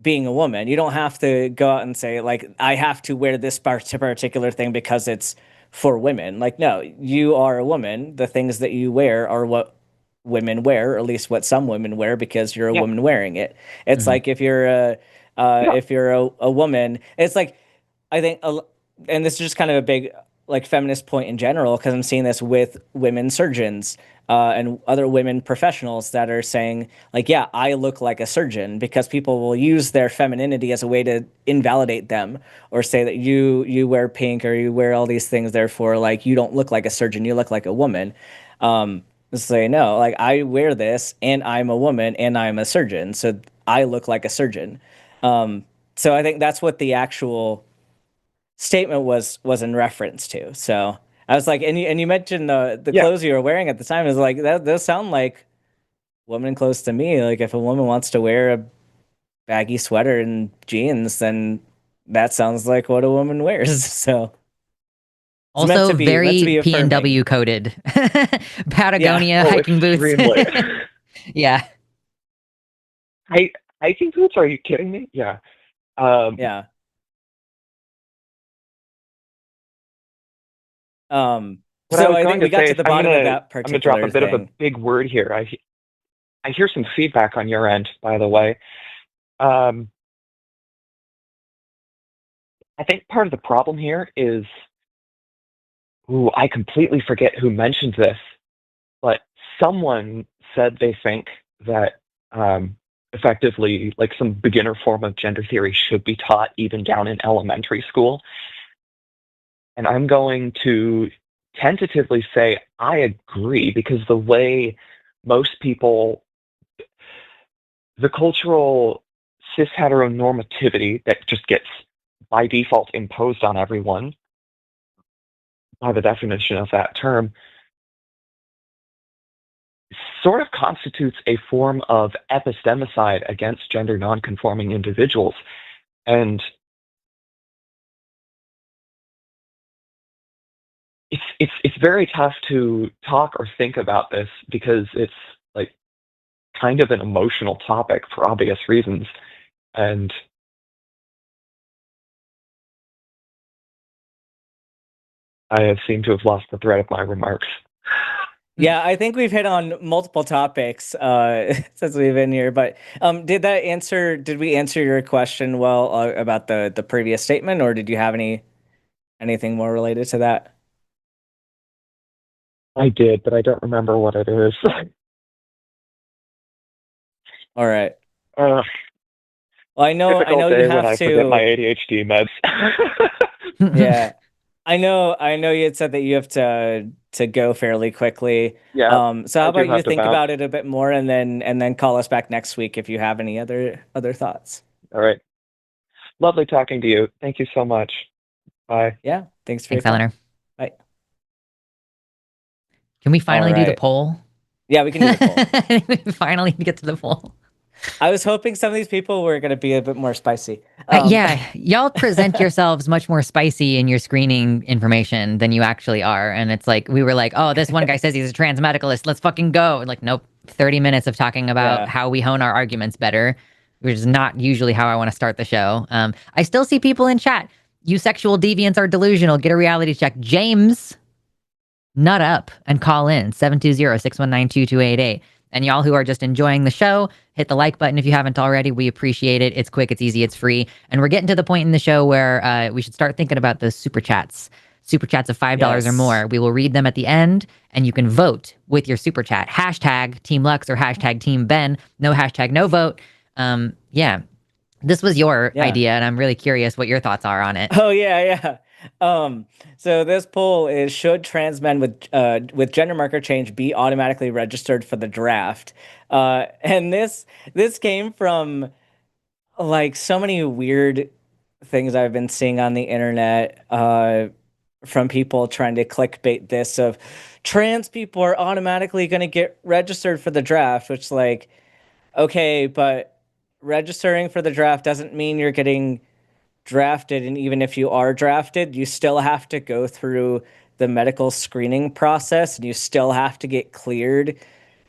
[SPEAKER 1] being a woman. You don't have to go out and say like, I have to wear this particular thing because it's for women. Like, no, you are a woman. The things that you wear are what women wear, or at least what some women wear, because you're a woman wearing it. It's like if you're a woman, it's like, I think, and this is just kind of a big like feminist point in general, because I'm seeing this with women surgeons and other women professionals that are saying like, yeah, I look like a surgeon, because people will use their femininity as a way to invalidate them, or say that you wear pink or you wear all these things, therefore like you don't look like a surgeon, you look like a woman. Say no, like I wear this and I'm a woman and I'm a surgeon, so I look like a surgeon. So I think that's what the actual statement was in reference to. So I was like, and you mentioned the clothes you were wearing at the time is like, that those sound like woman clothes to me. Like if a woman wants to wear a baggy sweater and jeans, then that sounds like what a woman wears. So
[SPEAKER 2] also very PNW coded. Patagonia hiking boots. Yeah.
[SPEAKER 7] Hiking boots? Are you kidding me? Yeah.
[SPEAKER 1] Yeah. So I think we got to the bottom of that particular
[SPEAKER 7] I'm going to drop a bit
[SPEAKER 1] thing.
[SPEAKER 7] of a big word here. I hear some feedback on your end, by the way. I think part of the problem here is, I completely forget who mentioned this, but someone said they think that effectively, like some beginner form of gender theory should be taught even down in elementary school. And I'm going to tentatively say I agree, because the way most people, the cultural cis heteronormativity that just gets by default imposed on everyone by the definition of that term, sort of constitutes a form of epistemicide against gender nonconforming individuals. And it's very tough to talk or think about this, because it's like kind of an emotional topic for obvious reasons. And I have seemed to have lost the thread of my remarks.
[SPEAKER 1] Yeah, I think we've hit on multiple topics since we've been here. But did we answer your question well about the previous statement, or did you have anything more related to that?
[SPEAKER 7] I did, but I don't remember what it is.
[SPEAKER 1] All right.
[SPEAKER 7] Well,
[SPEAKER 1] I know you have
[SPEAKER 7] I
[SPEAKER 1] to
[SPEAKER 7] forget my ADHD meds.
[SPEAKER 1] Yeah. I know you had said that you have to go fairly quickly.
[SPEAKER 7] Yeah.
[SPEAKER 1] So how about you think about it a bit more, and then call us back next week if you have any other thoughts.
[SPEAKER 7] All right. Lovely talking to you. Thank you so much. Bye.
[SPEAKER 1] Yeah. Thanks,
[SPEAKER 2] Eleanor.
[SPEAKER 1] Bye.
[SPEAKER 2] Can we finally do the poll?
[SPEAKER 1] Yeah, we can do the poll.
[SPEAKER 2] We finally get to the poll.
[SPEAKER 1] I was hoping some of these people were going to be a bit more spicy.
[SPEAKER 2] Yeah, y'all present yourselves much more spicy in your screening information than you actually are. And it's like, we were like, oh, this one guy says he's a transmedicalist. Let's fucking go. And like, nope, 30 minutes of talking about how we hone our arguments better, which is not usually how I want to start the show. I still see people in chat. You sexual deviants are delusional. Get a reality check. James, nut up and call in 720-619-2288. And y'all who are just enjoying the show, hit the like button if you haven't already. We appreciate it. It's quick, it's easy, it's free. And we're getting to the point in the show where we should start thinking about those super chats. Super chats of $5 or more. We will read them at the end, and you can vote with your super chat. Hashtag Team Lux or hashtag Team Ben. No hashtag, no vote. Yeah. This was your idea, and I'm really curious what your thoughts are on it.
[SPEAKER 1] Oh, yeah. So this poll is, should trans men with gender marker change be automatically registered for the draft? And this came from like so many weird things I've been seeing on the internet, from people trying to clickbait this of trans people are automatically going to get registered for the draft, which like, okay, but registering for the draft doesn't mean you're getting drafted, and even if you are drafted, you still have to go through the medical screening process, and you still have to get cleared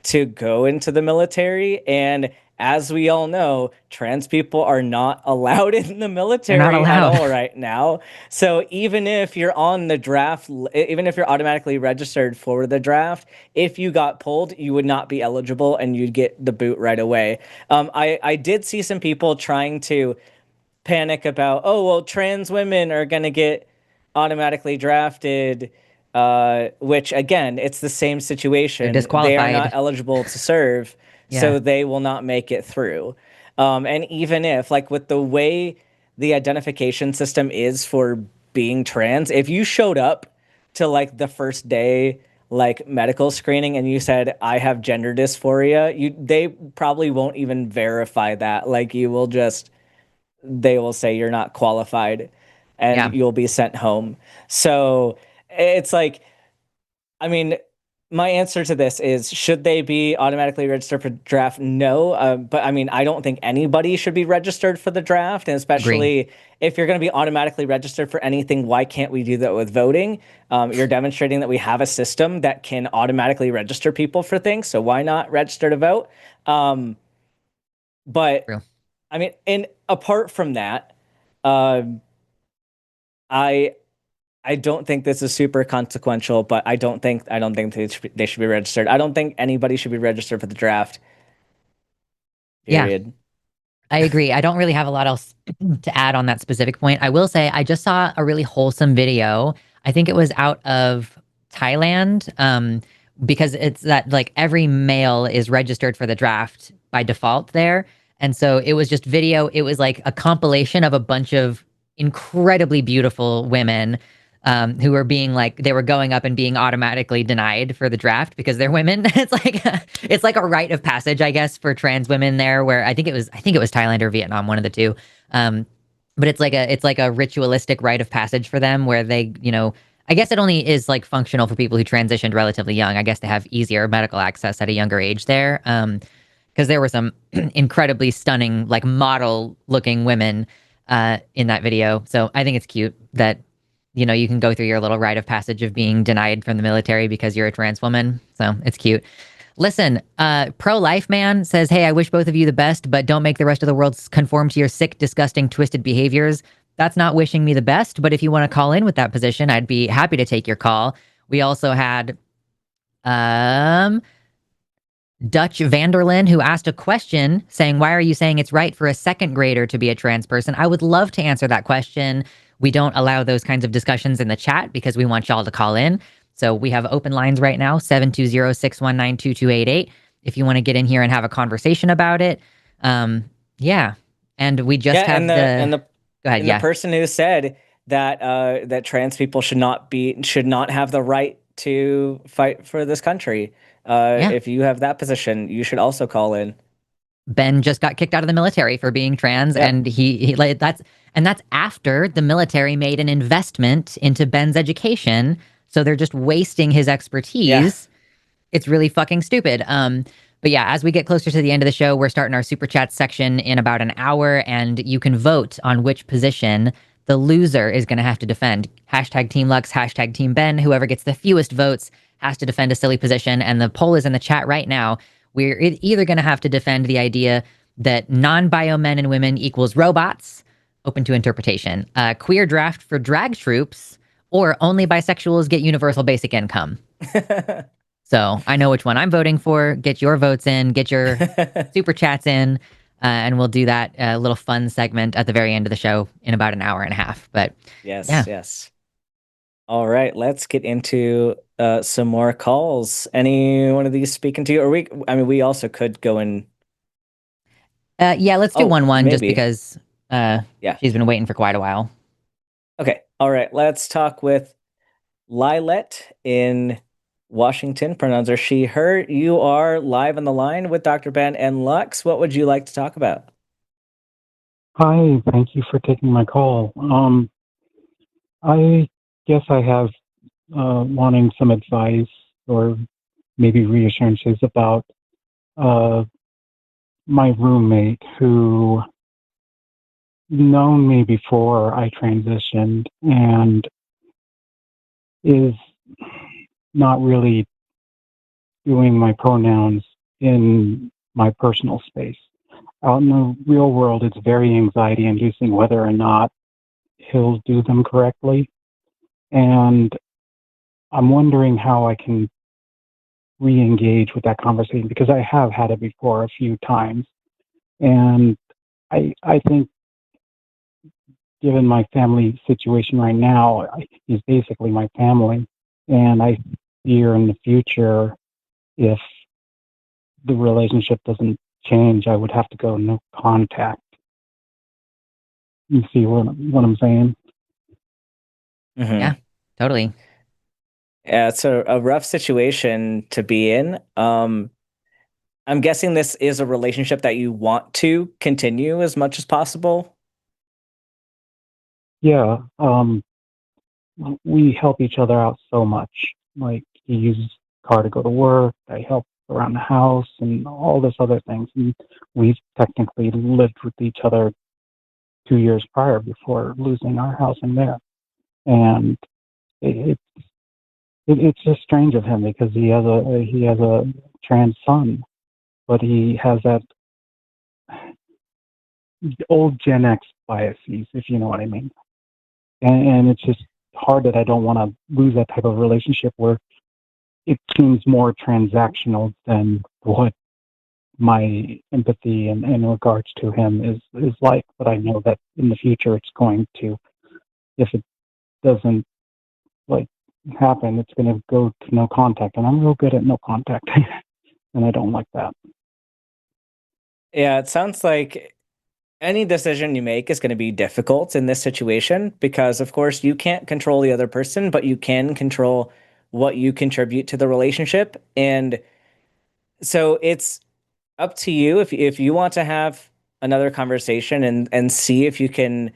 [SPEAKER 1] to go into the military. And as we all know, trans people are not allowed in the military at all right now. So even if you're on the draft, even if you're automatically registered for the draft, if you got pulled, you would not be eligible and you'd get the boot right away. I did see some people trying to panic about, oh, well, trans women are going to get automatically drafted, which, again, it's the same situation.
[SPEAKER 2] They're disqualified.
[SPEAKER 1] They are not eligible to serve, so they will not make it through. And even if, like, with the way the identification system is for being trans, if you showed up to, like, the first day, like, medical screening and you said, I have gender dysphoria, they probably won't even verify that. Like, they will say you're not qualified and you'll be sent home. So it's like, I mean, my answer to this is, should they be automatically registered for draft? No. But I mean, I don't think anybody should be registered for the draft. And especially if you're going to be automatically registered for anything, why can't we do that with voting? You're demonstrating that we have a system that can automatically register people for things. So why not register to vote? But I mean, and apart from that, I don't think this is super consequential, but I don't think they should be registered. I don't think anybody should be registered for the draft. Period.
[SPEAKER 2] Yeah, I agree. I don't really have a lot else to add on that specific point. I will say I just saw a really wholesome video. I think it was out of Thailand, because it's that like every male is registered for the draft by default there. And so it was just video. It was like a compilation of a bunch of incredibly beautiful women who were being like, they were going up and being automatically denied for the draft because they're women. It's like a rite of passage, I guess, for trans women there, where I think it was Thailand or Vietnam, one of the two. But it's like a ritualistic rite of passage for them where they, I guess it only is like functional for people who transitioned relatively young. I guess they have easier medical access at a younger age there. Because there were some incredibly stunning, like model-looking women in that video. So I think it's cute that, you can go through your little rite of passage of being denied from the military because you're a trans woman. So it's cute. Listen, Pro-Life Man says, hey, I wish both of you the best, but don't make the rest of the world conform to your sick, disgusting, twisted behaviors. That's not wishing me the best, but if you want to call in with that position, I'd be happy to take your call. We also had... Dutch Vanderlyn, who asked a question saying, why are you saying it's right for a second grader to be a trans person? I would love to answer that question. We don't allow those kinds of discussions in the chat because we want y'all to call in. So we have open lines right now, 720-619-2288. If you want to get in here and have a conversation about it. Yeah. And we just have
[SPEAKER 1] go ahead.
[SPEAKER 2] The
[SPEAKER 1] person who said that that trans people should not have the right to fight for this country. If you have that position, you should also call in.
[SPEAKER 2] Ben just got kicked out of the military for being trans, and that's after the military made an investment into Ben's education. So they're just wasting his expertise. Yeah. It's really fucking stupid. But yeah, as we get closer to the end of the show, we're starting our super chat section in about an hour, and you can vote on which position the loser is going to have to defend. Hashtag Team Lux, hashtag Team Ben. Whoever gets the fewest votes has to defend a silly position. And the poll is in the chat right now. We're either going to have to defend the idea that non-bio men and women equals robots, open to interpretation, queer draft for drag troops, or only bisexuals get universal basic income. So I know which one I'm voting for. Get your votes in, get your super chats in, and we'll do that little fun segment at the very end of the show in about an hour and a half. But
[SPEAKER 1] yes. All right, let's get into some more calls. Any one of these speaking to you? Or we also could go in.
[SPEAKER 2] Let's do one just because she's been waiting for quite a while.
[SPEAKER 1] Okay. All right. Let's talk with Lilet in Washington. Pronouns are she, her. You are live on the line with Dr. Ben and Lux. What would you like to talk about?
[SPEAKER 8] Hi, thank you for taking my call. I guess I have wanting some advice or maybe reassurances about my roommate who known me before I transitioned and is not really doing my pronouns in my personal space. Out in the real world, it's very anxiety inducing whether or not he'll do them correctly. And I'm wondering how I can re-engage with that conversation because I have had it before a few times. And I think given my family situation right now, he's basically my family. And I fear in the future, if the relationship doesn't change, I would have to go no contact. You see what I'm saying?
[SPEAKER 1] Mm-hmm.
[SPEAKER 2] Yeah, totally.
[SPEAKER 1] Yeah, it's a rough situation to be in. I'm guessing this is a relationship that you want to continue as much as possible.
[SPEAKER 8] Yeah, we help each other out so much. Like he uses car to go to work, I help around the house and all this other things. And we've technically lived with each other 2 years prior before losing our house in there. And it's just strange of him because he has a trans son, but he has that old Gen X biases, if you know what I mean. And it's just hard that I don't want to lose that type of relationship where it seems more transactional than what my empathy in regards to him is like. But I know that in the future it's going to, if it doesn't like happen, it's going to go to no contact. And I'm real good at no contact, and I don't like that.
[SPEAKER 1] Yeah, it sounds like any decision you make is going to be difficult in this situation because, of course, you can't control the other person, but you can control what you contribute to the relationship. And so it's up to you if you want to have another conversation and see if you can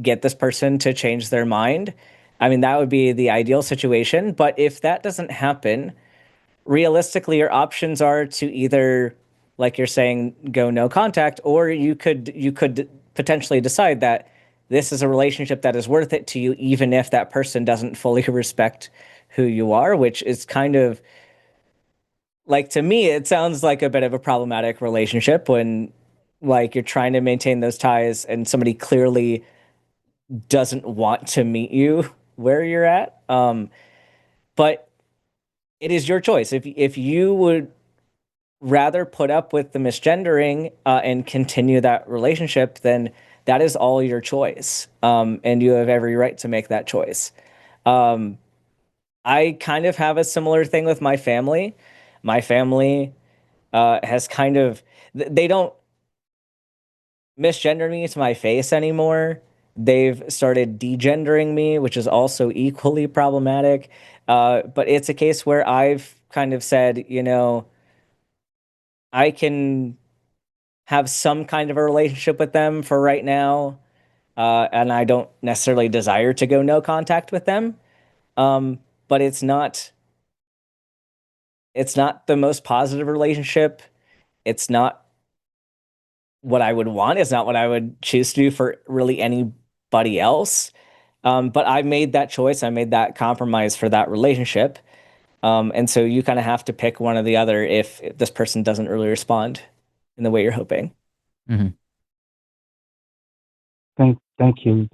[SPEAKER 1] get this person to change their mind. I mean, that would be the ideal situation. But if that doesn't happen, realistically, your options are to either, like you're saying, go no contact, or you could potentially decide that this is a relationship that is worth it to you, even if that person doesn't fully respect who you are, which is kind of like, to me, it sounds like a bit of a problematic relationship when like you're trying to maintain those ties and somebody clearly doesn't want to meet you where you're at. But it is your choice. If you would rather put up with the misgendering and continue that relationship, then that is all your choice. And you have every right to make that choice. I kind of have a similar thing with my family. My family has kind of, they don't misgender me to my face anymore. They've started degendering me, which is also equally problematic. But it's a case where I've kind of said, I can have some kind of a relationship with them for right now, and I don't necessarily desire to go no contact with them. But it's not the most positive relationship. It's not what I would want. It's not what I would choose to do for really anybody else. But I made that choice. I made that compromise for that relationship. And so you kind of have to pick one or the other if this person doesn't really respond in the way you're hoping.
[SPEAKER 2] Mm-hmm.
[SPEAKER 8] Thank you.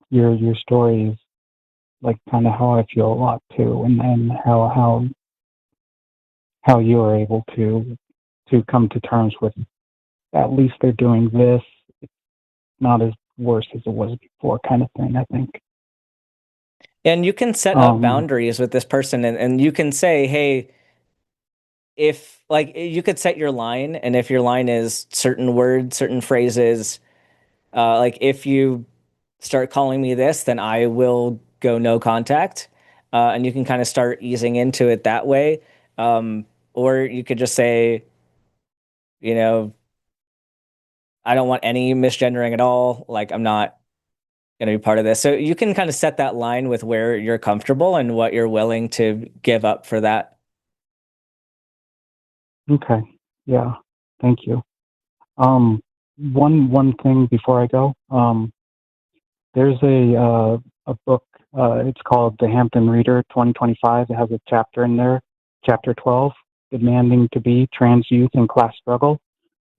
[SPEAKER 8] Your story is like kind of how I feel a lot too, and then how you are able to come to terms with at least they're doing this. It's not as worse as it was before, kind of thing. I think.
[SPEAKER 1] And you can set up boundaries with this person, and you can say, hey, if like you could set your line, and if your line is certain words, certain phrases, like if you start calling me this, then I will go no contact. And you can kind of start easing into it that way. Or you could just say, you know, I don't want any misgendering at all. Like, I'm not going to be part of this. So you can kind of set that line with where you're comfortable and what you're willing to give up for that.
[SPEAKER 8] Okay. Yeah. Thank you. One thing before I go. There's a book. It's called The Hampton Reader 2025. It has a chapter in there, chapter 12, Demanding to Be Trans Youth in Class Struggle.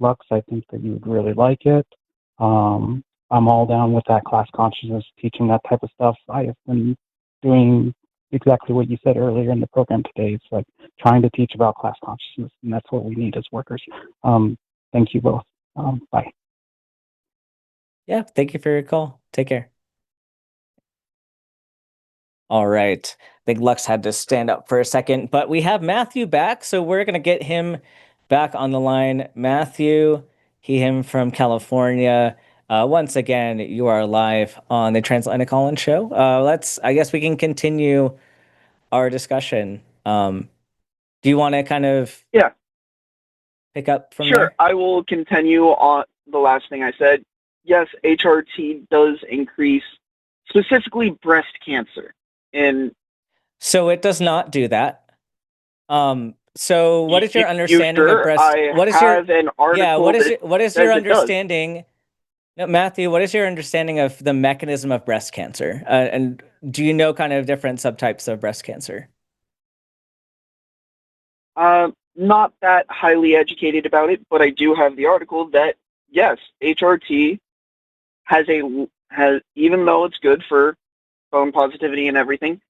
[SPEAKER 8] Lux, I think that you would really like it. I'm all down with that class consciousness, teaching that type of stuff. I have been doing exactly what you said earlier in the program today. It's like trying to teach about class consciousness, and that's what we need as workers. Thank you both. Bye.
[SPEAKER 1] Yeah, thank you for your call. Take care. All right. I think Lux had to stand up for a second, but we have Matthew back, so we're going to get him back on the line. Matthew, him from California. Once again, you are live on the Transmedicalism show. I guess we can continue our discussion. Do you want to kind of pick up from there?
[SPEAKER 6] Sure, I will continue on the last thing I said. Yes, HRT does increase specifically breast cancer.
[SPEAKER 1] So it does not do that. So what is your understanding of breast? What is your understanding? No, Matthew, what is your understanding of the mechanism of breast cancer? And do you know kind of different subtypes of breast cancer?
[SPEAKER 6] Not that highly educated about it, but I do have the article that yes, HRT has even though it's good for bone positivity and everything,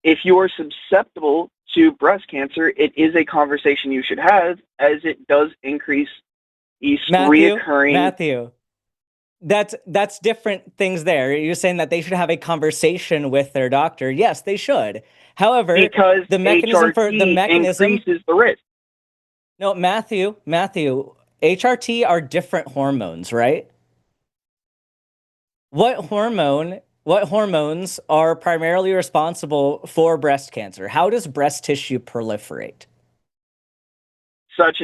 [SPEAKER 6] if you are susceptible to breast cancer, it is a conversation you should have, as it does increase these reoccurring.
[SPEAKER 1] Matthew, that's different things there. You're saying that they should have a conversation with their doctor. Yes, they should. However,
[SPEAKER 6] because
[SPEAKER 1] the mechanism
[SPEAKER 6] increases the risk.
[SPEAKER 1] No, Matthew, HRT are different hormones, right? What hormones are primarily responsible for breast cancer? How does breast tissue proliferate?
[SPEAKER 6] The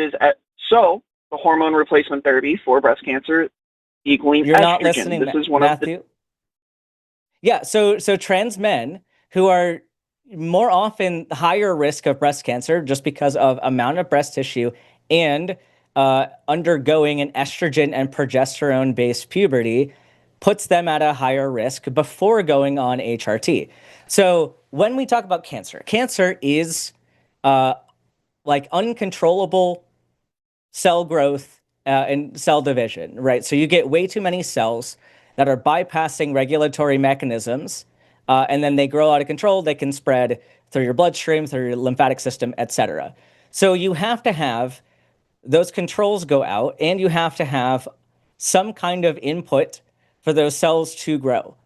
[SPEAKER 6] hormone replacement therapy for breast cancer equaling
[SPEAKER 1] You're
[SPEAKER 6] estrogen.
[SPEAKER 1] Not listening,
[SPEAKER 6] this is one
[SPEAKER 1] Matthew.
[SPEAKER 6] Of the...
[SPEAKER 1] Yeah, so trans men who are more often higher risk of breast cancer just because of amount of breast tissue and undergoing an estrogen and progesterone-based puberty puts them at a higher risk before going on HRT. So when we talk about cancer is like uncontrollable cell growth and cell division, right? So you get way too many cells that are bypassing regulatory mechanisms, and then they grow out of control. They can spread through your bloodstream, through your lymphatic system, etc. So you have to have those controls go out, and you have to have some kind of input for those cells to grow.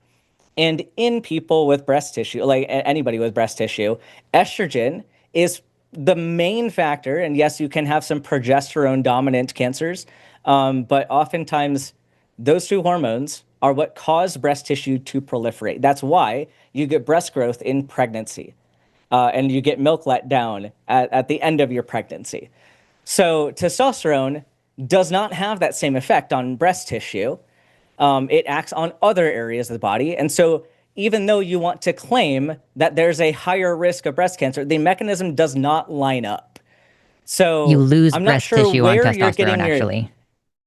[SPEAKER 1] And in people with breast tissue, like anybody with breast tissue, estrogen is the main factor. And yes, you can have some progesterone dominant cancers, but oftentimes those two hormones are what cause breast tissue to proliferate. That's why you get breast growth in pregnancy, and you get milk let down at the end of your pregnancy. So testosterone does not have that same effect on breast tissue. It acts on other areas of the body. And so even though you want to claim that there's a higher risk of breast cancer, the mechanism does not line up. So
[SPEAKER 2] you lose
[SPEAKER 1] I'm
[SPEAKER 2] breast
[SPEAKER 1] not sure
[SPEAKER 2] tissue
[SPEAKER 1] where
[SPEAKER 2] on testosterone,
[SPEAKER 1] you're getting
[SPEAKER 2] actually.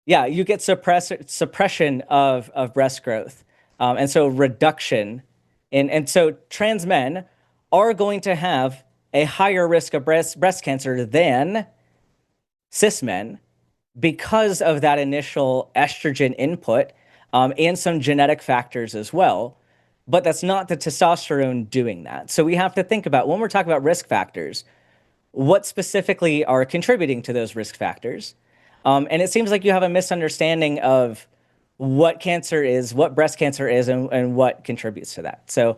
[SPEAKER 1] Yeah, you get suppression of breast growth. And so reduction. And so trans men are going to have a higher risk of breast cancer than cis men because of that initial estrogen input, and some genetic factors as well. but that's not the testosterone doing that. So we have to think about, when we're talking about risk factors, what specifically are contributing to those risk factors. And it seems like you have a misunderstanding of what cancer is, what breast cancer is, and what contributes to that. So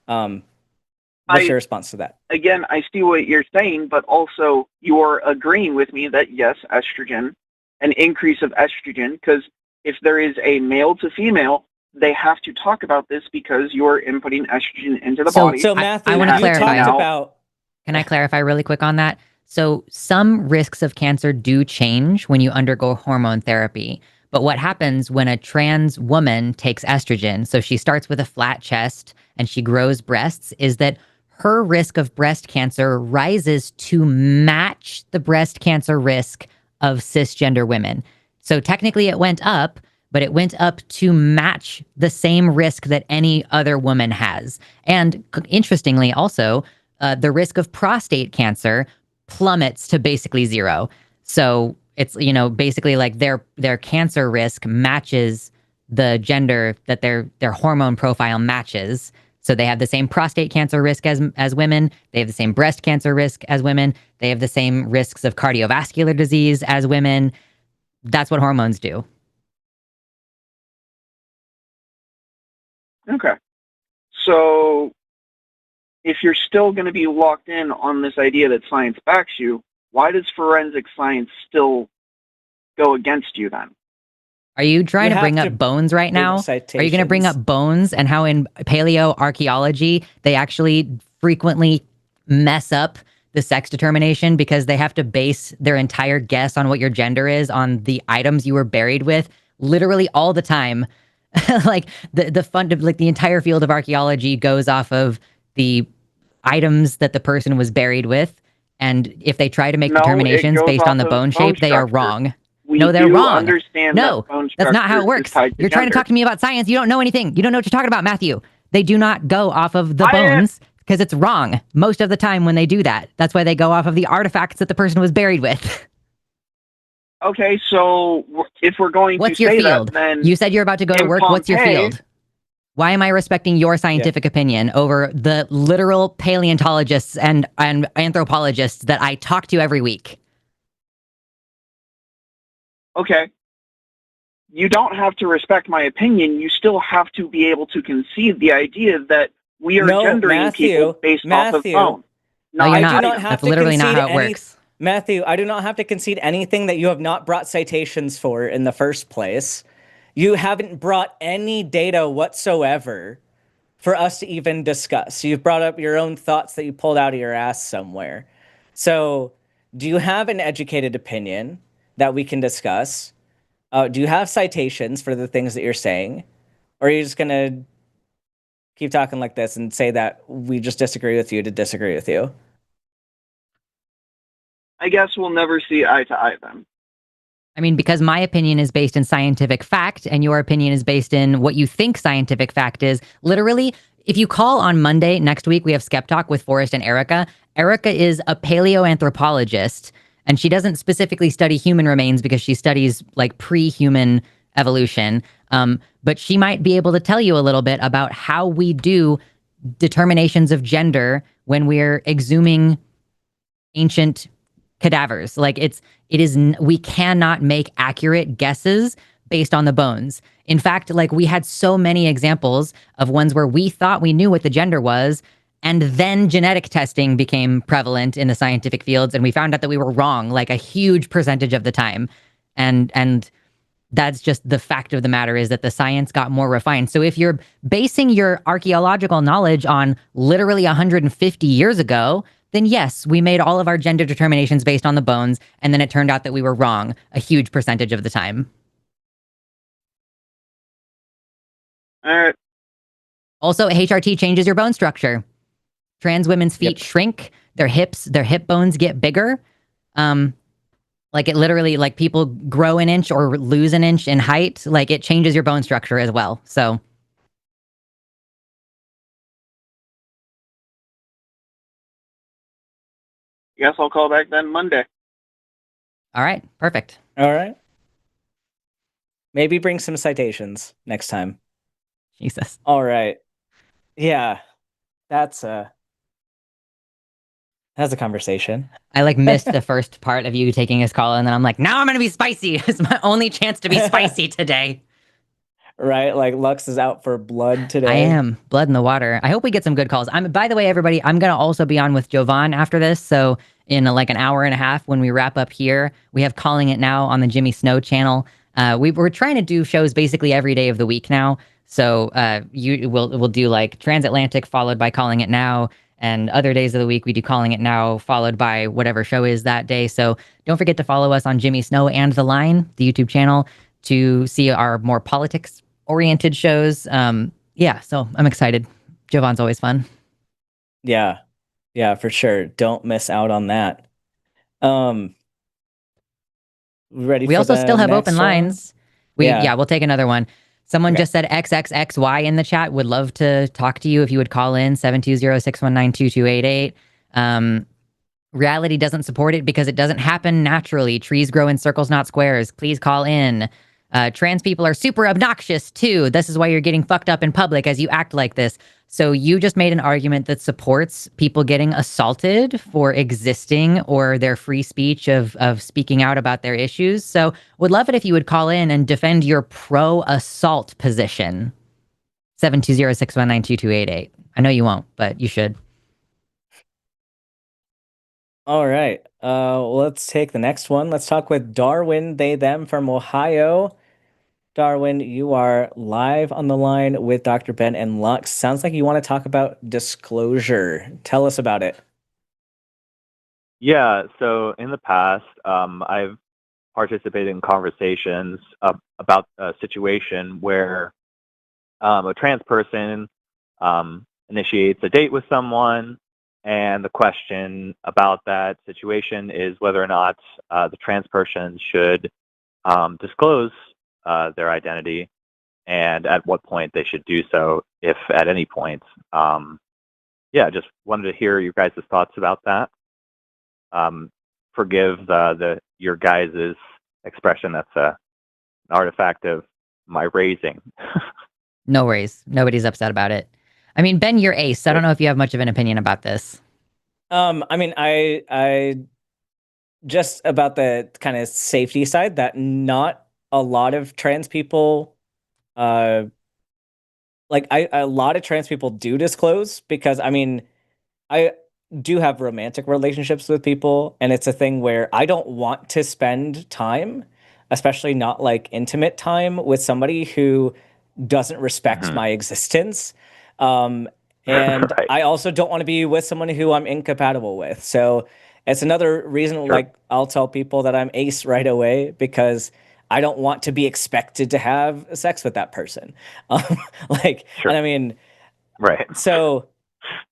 [SPEAKER 1] what's your response to that?
[SPEAKER 6] Again, I see what you're saying, but also you're agreeing with me that yes, estrogen, an increase of estrogen, because if there is a male to female, they have to talk about this because you're inputting estrogen into the body.
[SPEAKER 1] So Matthew,
[SPEAKER 2] I want to clarify.
[SPEAKER 1] About...
[SPEAKER 2] Can I clarify really quick on that? So some risks of cancer do change when you undergo hormone therapy. But what happens when a trans woman takes estrogen, so she starts with a flat chest and she grows breasts, is that her risk of breast cancer rises to match the breast cancer risk of cisgender women. So technically it went up, but it went up to match the same risk that any other woman has. And interestingly also, the risk of prostate cancer plummets to basically zero. So it's, you know, basically like their cancer risk matches the gender that their hormone profile matches. So they have the same prostate cancer risk as women. They have the same breast cancer risk as women. They have the same risks of cardiovascular disease as women. That's what hormones do.
[SPEAKER 6] Okay. So if you're still going to be locked in on this idea that science backs you, why does forensic science still go against you then?
[SPEAKER 2] Are you trying to bring up bones right now? Are you going to bring up bones and how in paleoarchaeology they actually frequently mess up the sex determination because they have to base their entire guess on what your gender is on the items you were buried with literally all the time? Like the entire field of archaeology goes off of the items that the person was buried with, and if they try to make determinations based on the bone shape, they are wrong. No, they're wrong. No, that's not how it works. You're trying to talk to me about science. You don't know anything. You don't know what you're talking about, Matthew. They do not go off of the bones because it's wrong most of the time when they do that. That's why they go off of the artifacts that the person was buried with.
[SPEAKER 6] Okay, so if we're going
[SPEAKER 2] What's
[SPEAKER 6] to
[SPEAKER 2] your
[SPEAKER 6] say
[SPEAKER 2] field?
[SPEAKER 6] that, then
[SPEAKER 2] you said you're about to go to work. What's your field? Why am I respecting your scientific opinion over the literal paleontologists and anthropologists that I talk to every week?
[SPEAKER 6] Okay. You don't have to respect my opinion. You still have to be able to concede the idea that we are gendering people based off of bone.
[SPEAKER 2] No, you're not. That's literally not how it works.
[SPEAKER 1] Matthew, I do not have to concede anything that you have not brought citations for in the first place. You haven't brought any data whatsoever for us to even discuss. You've brought up your own thoughts that you pulled out of your ass somewhere. So, do you have an educated opinion that we can discuss? Do you have citations for the things that you're saying? Or are you just going to keep talking like this and say that we just disagree with you to disagree with you?
[SPEAKER 6] I guess we'll never see eye to eye then.
[SPEAKER 2] I mean, because my opinion is based in scientific fact and your opinion is based in what you think scientific fact is. Literally, if you call on Monday next week, we have Skeptalk with Forrest and Erica. Erica is a paleoanthropologist, and she doesn't specifically study human remains because she studies like pre-human evolution. But she might be able to tell you a little bit about how we do determinations of gender when we're exhuming ancient cadavers. Like we cannot make accurate guesses based on the bones. In fact, like we had so many examples of ones where we thought we knew what the gender was, and then genetic testing became prevalent in the scientific fields, and we found out that we were wrong, like a huge percentage of the time. And that's just the fact of the matter, is that the science got more refined. So if you're basing your archaeological knowledge on literally 150 years ago, then yes, we made all of our gender determinations based on the bones, and then it turned out that we were wrong a huge percentage of the time.
[SPEAKER 6] All right.
[SPEAKER 2] Also, HRT changes your bone structure. Trans women's feet shrink, their hip bones get bigger. Like it literally, like people grow an inch or lose an inch in height. Like it changes your bone structure as well. So.
[SPEAKER 6] Guess I'll call back then Monday.
[SPEAKER 2] All right. Perfect.
[SPEAKER 1] All right. Maybe bring some citations next time.
[SPEAKER 2] Jesus.
[SPEAKER 1] All right. Yeah, that's a conversation.
[SPEAKER 2] I like missed the first part of you taking his call, and then I'm like, now I'm gonna be spicy. It's my only chance to be spicy today.
[SPEAKER 1] Right? Like Lux is out for blood today.
[SPEAKER 2] I am. Blood in the water. I hope we get some good calls. By the way, everybody, I'm going to also be on with Jovan after this. So in like an hour and a half, when we wrap up here, we have Calling It Now on the Jimmy Snow channel. We're trying to do shows basically every day of the week now. So we'll do like Transatlantic followed by Calling It Now. And other days of the week, we do Calling It Now, followed by whatever show is that day. So don't forget to follow us on Jimmy Snow and The Line, the YouTube channel, to see our more politics-oriented shows. Yeah, so I'm excited. Jovan's always fun.
[SPEAKER 1] Yeah, for sure. Don't miss out on that. Ready?
[SPEAKER 2] We
[SPEAKER 1] for
[SPEAKER 2] also
[SPEAKER 1] the
[SPEAKER 2] still have
[SPEAKER 1] next
[SPEAKER 2] open
[SPEAKER 1] one?
[SPEAKER 2] lines. We'll take another one. Someone just said XXXY in the chat. Would love to talk to you if you would call in 720-619-2288. Reality doesn't support it because it doesn't happen naturally. Trees grow in circles, not squares. Please call in. Trans people are super obnoxious too. This is why you're getting fucked up in public as you act like this. So you just made an argument that supports people getting assaulted for existing or their free speech of speaking out about their issues. So would love it if you would call in and defend your pro-assault position. 720-619-2288. I know you won't, but you should.
[SPEAKER 1] All right. Let's take the next one. Let's talk with Darwin, they, them from Ohio. Darwin, you are live on the line with Dr. Ben and Lux. Sounds like you want to talk about disclosure. Tell us about it.
[SPEAKER 9] Yeah, so in the past, I've participated in conversations about a situation where a trans person initiates a date with someone, and the question about that situation is whether or not the trans person should disclose their identity, and at what point they should do so, if at any point. Yeah, just wanted to hear your guys' thoughts about that. Forgive your guys' expression. That's an artifact of my raising.
[SPEAKER 2] No worries. Nobody's upset about it. I mean, Ben, you're ace. So I don't know if you have much of an opinion about this.
[SPEAKER 1] I mean, I just about the kind of safety side, that not a lot of trans people, a lot of trans people do disclose, because I mean, I do have romantic relationships with people, and it's a thing where I don't want to spend time, especially not like intimate time, with somebody who doesn't respect my existence. And
[SPEAKER 9] Right.
[SPEAKER 1] I also don't want to be with someone who I'm incompatible with. So it's another reason,
[SPEAKER 9] Sure.
[SPEAKER 1] like, I'll tell people that I'm ace right away, because I don't want to be expected to have sex with that person.
[SPEAKER 9] Sure.
[SPEAKER 1] And I mean,
[SPEAKER 9] Right.
[SPEAKER 1] so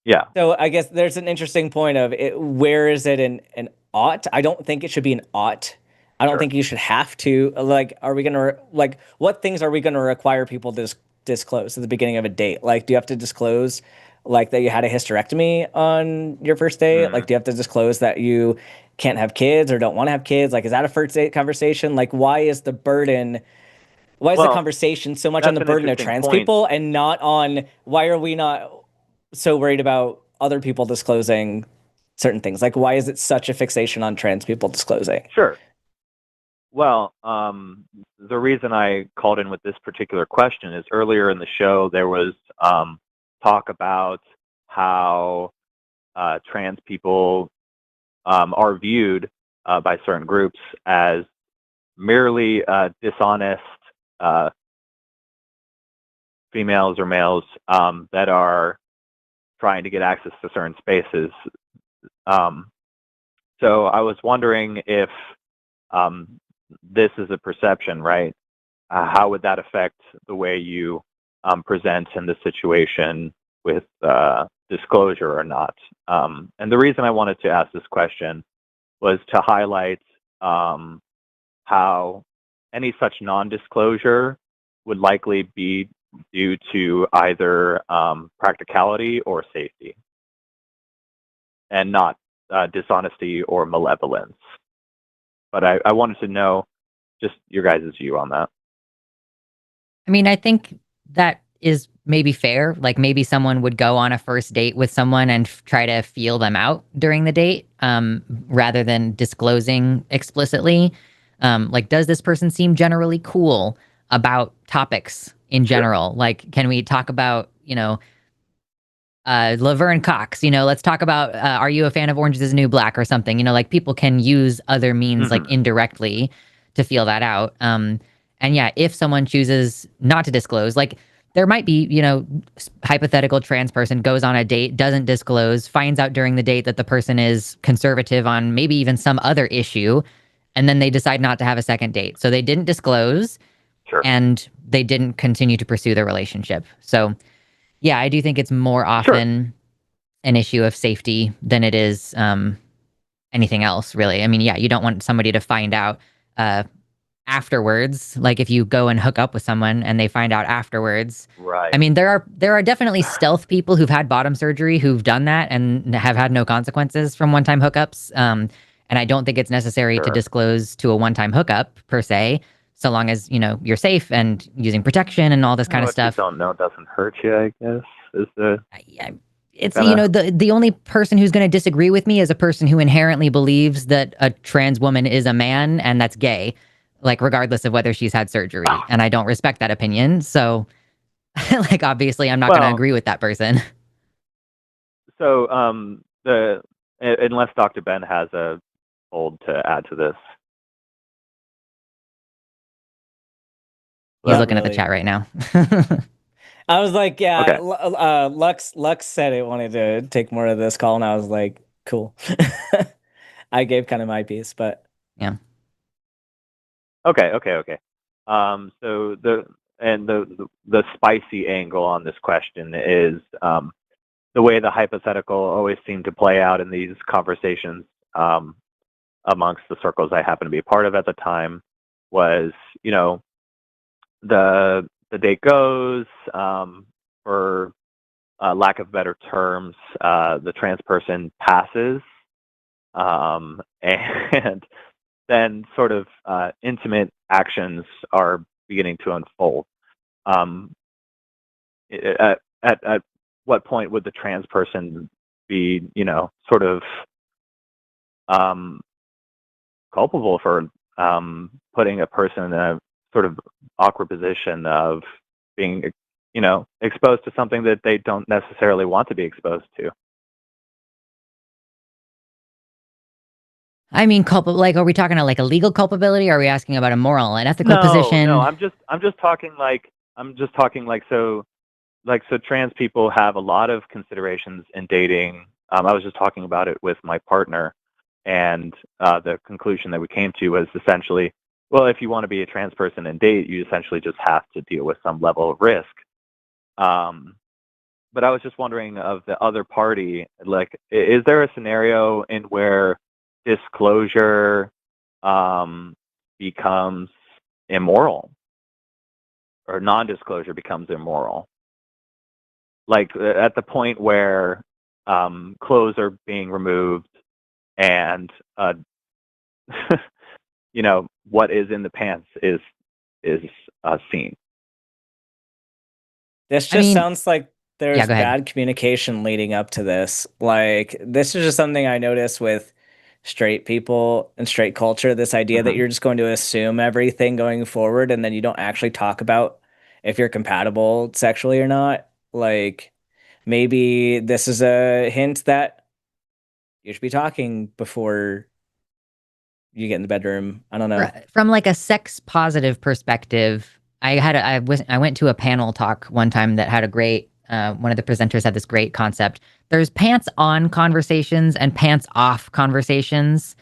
[SPEAKER 9] Yeah.
[SPEAKER 1] so I guess there's an interesting point of it, where is it an ought? I don't think it should be an ought. I don't
[SPEAKER 9] Sure.
[SPEAKER 1] think you should have to, like, are we going to, like, what things are we going to require people to disclose at the beginning of a date? Like, do you have to disclose, like, that you had a hysterectomy on your first date? Like, do you have to disclose that you can't have kids or don't want to have kids? Like, is that a first date conversation? Like, why is the conversation so much on the
[SPEAKER 9] that's an
[SPEAKER 1] burden of
[SPEAKER 9] interesting
[SPEAKER 1] trans
[SPEAKER 9] point.
[SPEAKER 1] people, and not on, why are we not so worried about other people disclosing certain things? Like, why is it such a fixation on trans people disclosing?
[SPEAKER 9] Sure. Well, the reason I called in with this particular question is earlier in the show there was talk about how trans people are viewed by certain groups as merely dishonest females or males that are trying to get access to certain spaces. So I was wondering if this is a perception, right? How would that affect the way you present in this situation with disclosure or not? And the reason I wanted to ask this question was to highlight how any such non-disclosure would likely be due to either practicality or safety, and not dishonesty or malevolence. But I wanted to know just your guys' view on that.
[SPEAKER 2] I mean, I think that is may be fair. Like maybe someone would go on a first date with someone and try to feel them out during the date, rather than disclosing explicitly. Like, does this person seem generally cool about topics in general? Like, can we talk about, Laverne Cox, let's talk about, are you a fan of Orange is the New Black or something? Like people can use other means like indirectly to feel that out. And yeah, if someone chooses not to disclose, like there might be, hypothetical trans person goes on a date, doesn't disclose, finds out during the date that the person is conservative on maybe even some other issue, and then they decide not to have a second date. So they didn't disclose and they didn't continue to pursue the relationship. So yeah, I do think it's more often an issue of safety than it is anything else, really. I mean, yeah, you don't want somebody to find out afterwards. Like if you go and hook up with someone and they find out afterwards.
[SPEAKER 9] Right.
[SPEAKER 2] I mean, there are definitely stealth people who've had bottom surgery who've done that and have had no consequences from one-time hookups. And I don't think it's necessary to disclose to a one-time hookup per se, so long as, you're safe and using protection and all this kind of stuff.
[SPEAKER 9] What you don't know doesn't hurt you, I guess, is the...
[SPEAKER 2] It's, the only person who's going to disagree with me is a person who inherently believes that a trans woman is a man and that's gay, like regardless of whether she's had surgery. And I don't respect that opinion. So, like, obviously, I'm not going to agree with that person.
[SPEAKER 9] So, unless Dr. Ben has a hold to add to this.
[SPEAKER 2] He's looking at the chat right now.
[SPEAKER 1] I was like, yeah,
[SPEAKER 9] okay.
[SPEAKER 1] Lux said it wanted to take more of this call, and I was like, cool. I gave kind of my piece, but
[SPEAKER 2] yeah.
[SPEAKER 9] Okay. So the spicy angle on this question is the way the hypothetical always seemed to play out in these conversations amongst the circles I happened to be a part of at the time was, the date goes, for lack of better terms, the trans person passes, and then sort of intimate actions are beginning to unfold. At what point would the trans person be, sort of culpable for putting a person in a sort of awkward position of being, exposed to something that they don't necessarily want to be exposed to?
[SPEAKER 2] I mean, like, are we talking like a legal culpability? Or are we asking about a moral and ethical position?
[SPEAKER 9] No, I'm just talking like so trans people have a lot of considerations in dating. I was just talking about it with my partner, and the conclusion that we came to was essentially, well, if you want to be a trans person and date, you essentially just have to deal with some level of risk. But I was just wondering of the other party, like, is there a scenario in where disclosure becomes immoral, or non-disclosure becomes immoral? Like at the point where clothes are being removed and what is in the pants is seen.
[SPEAKER 1] This just sounds like there's bad communication leading up to this. Like, this is just something I notice with straight people and straight culture, this idea that you're just going to assume everything going forward, and then you don't actually talk about if you're compatible sexually or not. Like, maybe this is a hint that you should be talking before you get in the bedroom. I don't know.
[SPEAKER 2] From like a sex positive perspective, I went to a panel talk one time that had a great, one of the presenters had this great concept. There's pants on conversations and pants off conversations.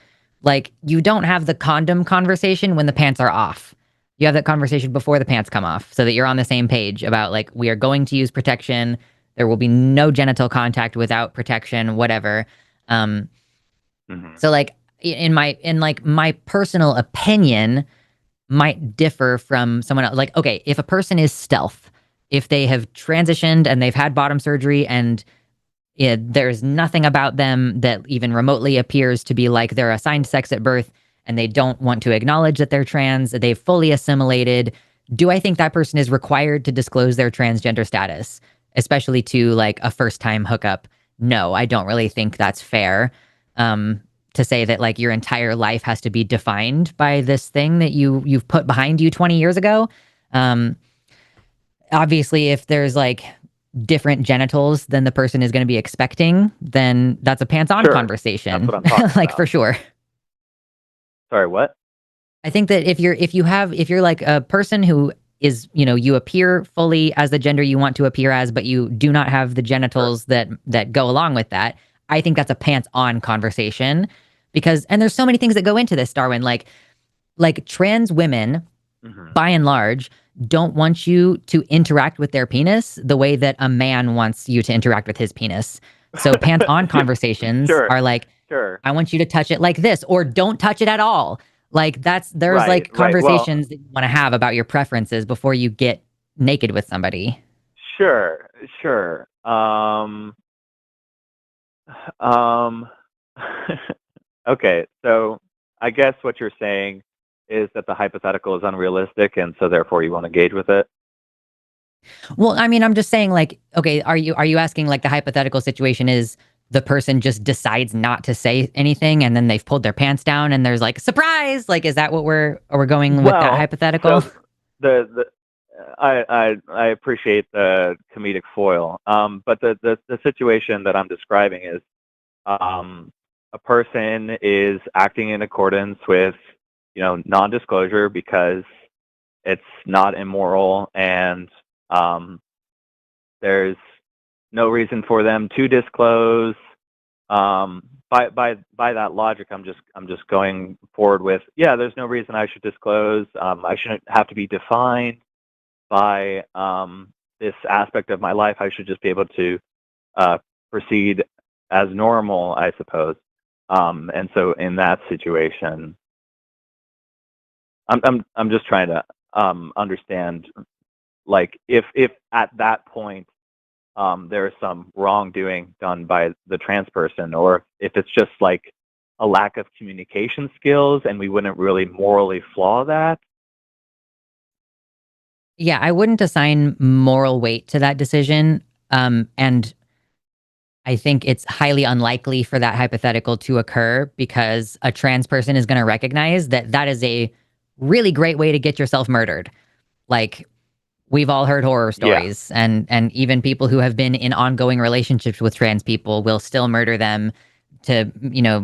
[SPEAKER 2] Like, you don't have the condom conversation when the pants are off. You have that conversation before the pants come off, so that you're on the same page about, like, we are going to use protection. There will be no genital contact without protection, whatever. So like in my personal opinion might differ from someone else. Like, okay, if a person is stealth, if they have transitioned and they've had bottom surgery and there's nothing about them that even remotely appears to be like they're assigned sex at birth, and they don't want to acknowledge that they're trans, they've fully assimilated, Do I think that person is required to disclose their transgender status, especially to like a first time hookup? No, I don't really think that's fair. To say that like your entire life has to be defined by this thing that you've put behind you 20 years ago. Obviously, if there's like different genitals than the person is going to be expecting, then that's a pants on conversation.
[SPEAKER 9] That's what I'm talking
[SPEAKER 2] like
[SPEAKER 9] about.
[SPEAKER 2] for sure.
[SPEAKER 9] Sorry, what?
[SPEAKER 2] I think that if you're like a person who is, you appear fully as the gender you want to appear as, but you do not have the genitals that go along with that, I think that's a pants on conversation and there's so many things that go into this, Darwin, like trans women, by and large, don't want you to interact with their penis the way that a man wants you to interact with his penis. So pants on conversations are like, I want you to touch it like this, or don't touch it at all. Like there's like conversations that you want to have about your preferences before you get naked with somebody.
[SPEAKER 9] Sure. Okay, so I guess what you're saying is that the hypothetical is unrealistic, and so therefore you won't engage with it.
[SPEAKER 2] Well, I mean, I'm just saying, like, okay, are you asking like the hypothetical situation is the person just decides not to say anything and then they've pulled their pants down and there's like surprise? Like, is that what we're going with that hypothetical?
[SPEAKER 9] So I appreciate the comedic foil, but the situation that I'm describing is a person is acting in accordance with non-disclosure because it's not immoral and there's no reason for them to disclose. By that logic, I'm just going forward with, there's no reason I should disclose. I shouldn't have to be defined by this aspect of my life. I should just be able to proceed as normal, I suppose. And so in that situation, I'm just trying to understand, like, if at that point there is some wrongdoing done by the trans person, or if it's just like a lack of communication skills and we wouldn't really morally flaw that.
[SPEAKER 2] Yeah, I wouldn't assign moral weight to that decision. And I think it's highly unlikely for that hypothetical to occur because a trans person is going to recognize that is a really great way to get yourself murdered. Like, we've all heard horror stories, and even people who have been in ongoing relationships with trans people will still murder them to,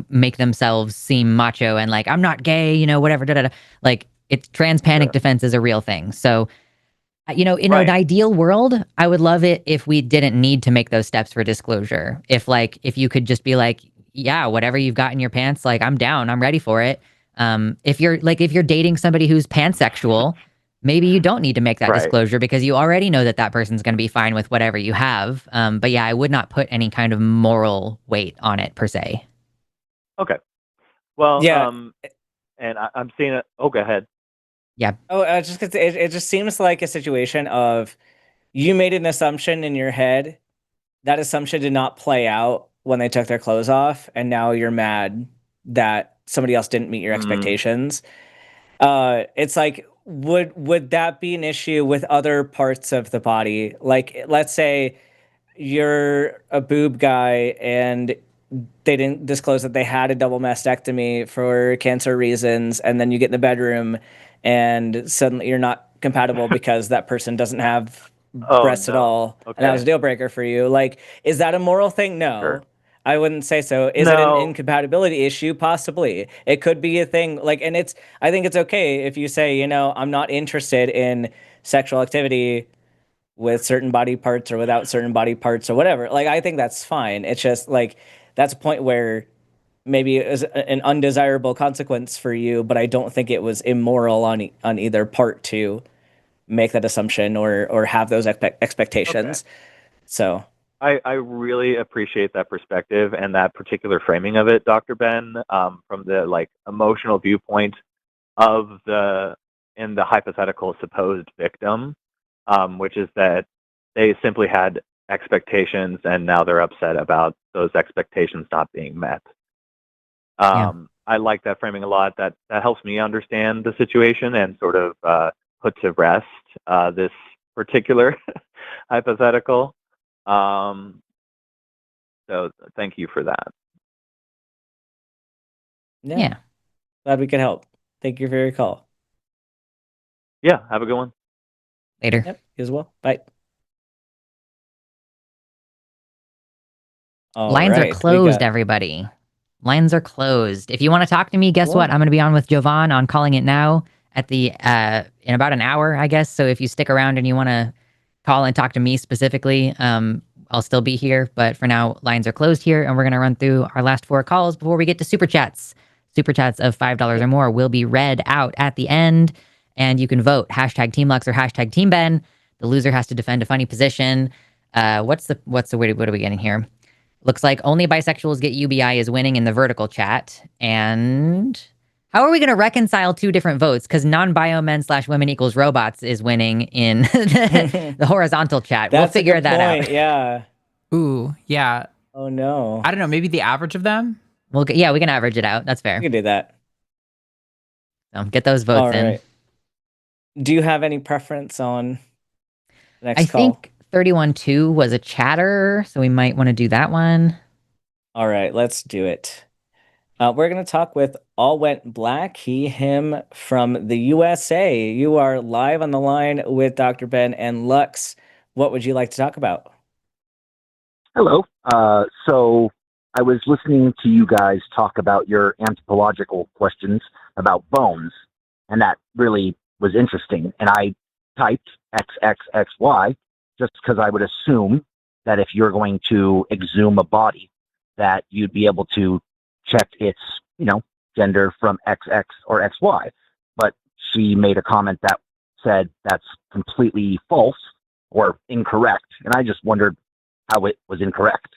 [SPEAKER 2] make themselves seem macho and like, I'm not gay, whatever. Like, it's trans panic defense is a real thing. So, in an ideal world, I would love it if we didn't need to make those steps for disclosure. If you could just be like, yeah, whatever you've got in your pants, like, I'm down, I'm ready for it. If you're dating somebody who's pansexual, maybe you don't need to make that disclosure because you already know that person's going to be fine with whatever you have. But yeah, I would not put any kind of moral weight on it per se.
[SPEAKER 9] Okay. Well, and I'm seeing it. Oh, go ahead.
[SPEAKER 2] Yeah.
[SPEAKER 1] Oh, just because it just seems like a situation of you made an assumption in your head. That assumption did not play out when they took their clothes off, and now you're mad that somebody else didn't meet your expectations. It's like, would that be an issue with other parts of the body? Like, let's say you're a boob guy and they didn't disclose that they had a double mastectomy for cancer reasons, and then you get in the bedroom and suddenly you're not compatible because that person doesn't have breasts at all. Okay. And that was a deal breaker for you. Like, is that a moral thing? No. Sure. I wouldn't say so. Is it an incompatibility issue? Possibly. It could be a thing. Like, and I think it's okay if you say, I'm not interested in sexual activity with certain body parts or without certain body parts or whatever. Like, I think that's fine. It's just like, that's a point where maybe it was an undesirable consequence for you, but I don't think it was immoral on either part to make that assumption or have those expectations. Okay. So
[SPEAKER 9] I really appreciate that perspective and that particular framing of it, Dr. Ben, from the emotional viewpoint of the hypothetical supposed victim, which is that they simply had expectations and now they're upset about those expectations not being met. I like that framing a lot. That helps me understand the situation and sort of put to rest this particular hypothetical. So thank you for that.
[SPEAKER 1] Yeah. Glad we could help. Thank you for your call.
[SPEAKER 9] Yeah, have a good one.
[SPEAKER 2] Later.
[SPEAKER 1] Yep, you as well. Bye.
[SPEAKER 2] Lines are closed, everybody. Lines are closed. If you want to talk to me, guess what? I'm going to be on with Jovan on Calling It Now at the in about an hour, I guess. So if you stick around and you want to call and talk to me specifically, I'll still be here. But for now, lines are closed here, and we're going to run through our last 4 calls before we get to super chats. Super chats of $5 or more will be read out at the end, and you can vote #TeamLux or #TeamBen. The loser has to defend a funny position. What are we getting here? Looks like only bisexuals get UBI is winning in the vertical chat. And how are we going to reconcile 2 different votes? Because non-bio men / women equals robots is winning in the horizontal chat. We'll figure that out.
[SPEAKER 1] Yeah.
[SPEAKER 4] Ooh, yeah.
[SPEAKER 1] Oh no.
[SPEAKER 4] I don't know. Maybe the average of them.
[SPEAKER 2] We can average it out. That's fair.
[SPEAKER 1] We can do that.
[SPEAKER 2] So get those votes in.
[SPEAKER 1] Right. Do you have any preference on the next call?
[SPEAKER 2] I think 31-2 was a chatter, so we might want to do that one.
[SPEAKER 1] All right, let's do it. We're going to talk with All Went Black, he, him from the USA. You are live on the line with Dr. Ben and Lux. What would you like to talk about?
[SPEAKER 10] Hello. So I was listening to you guys talk about your anthropological questions about bones, and that really was interesting. And I typed XXXY just because I would assume that if you're going to exhume a body, that you'd be able to check its, gender from XX or XY. But she made a comment that said that's completely false or incorrect. And I just wondered how it was incorrect.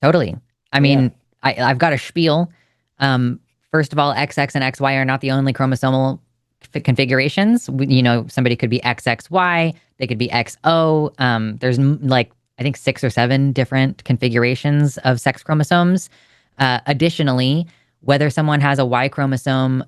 [SPEAKER 2] Totally. I mean, I've got a spiel. First of all, XX and XY are not the only chromosomal configurations. Somebody could be XXY, they could be XO. There's I think 6 or 7 different configurations of sex chromosomes. Additionally, whether someone has a Y chromosome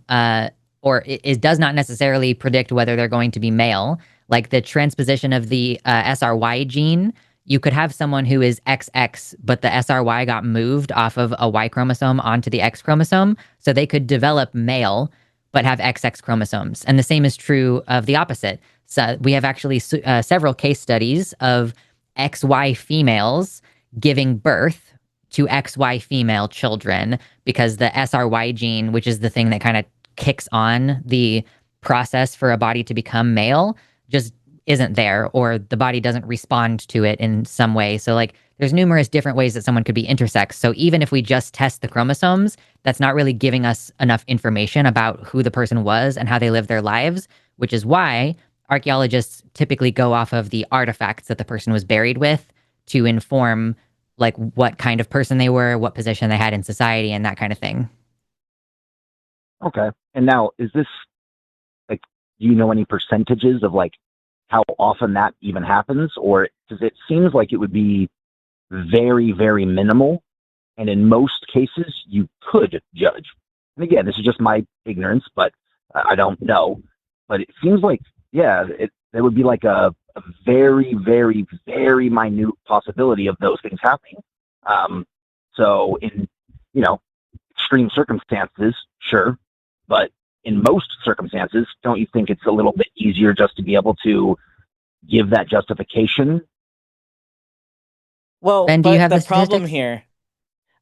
[SPEAKER 2] or it does not necessarily predict whether they're going to be male. Like the transposition of the SRY gene, you could have someone who is XX, but the SRY got moved off of a Y chromosome onto the X chromosome, so they could develop male but have XX chromosomes. And the same is true of the opposite. So we have actually several case studies of XY females giving birth to XY female children because the SRY gene, which is the thing that kind of kicks on the process for a body to become male, just isn't there, or the body doesn't respond to it in some way. So there's numerous different ways that someone could be intersex. So even if we just test the chromosomes, that's not really giving us enough information about who the person was and how they lived their lives, which is why archaeologists typically go off of the artifacts that the person was buried with to inform what kind of person they were, what position they had in society, and that kind of thing.
[SPEAKER 10] Okay. And now, is this, do you know any percentages of how often that even happens? Or, because it seems like it would be very, very minimal. And in most cases, you could judge. And again, this is just my ignorance, but I don't know. But it seems like, there would be a very, very, very minute possibility of those things happening. So in, extreme circumstances, sure. But in most circumstances, don't you think it's a little bit easier just to be able to give that justification?
[SPEAKER 1] Well,
[SPEAKER 2] Ben, do you have
[SPEAKER 1] the
[SPEAKER 2] the
[SPEAKER 1] problem here?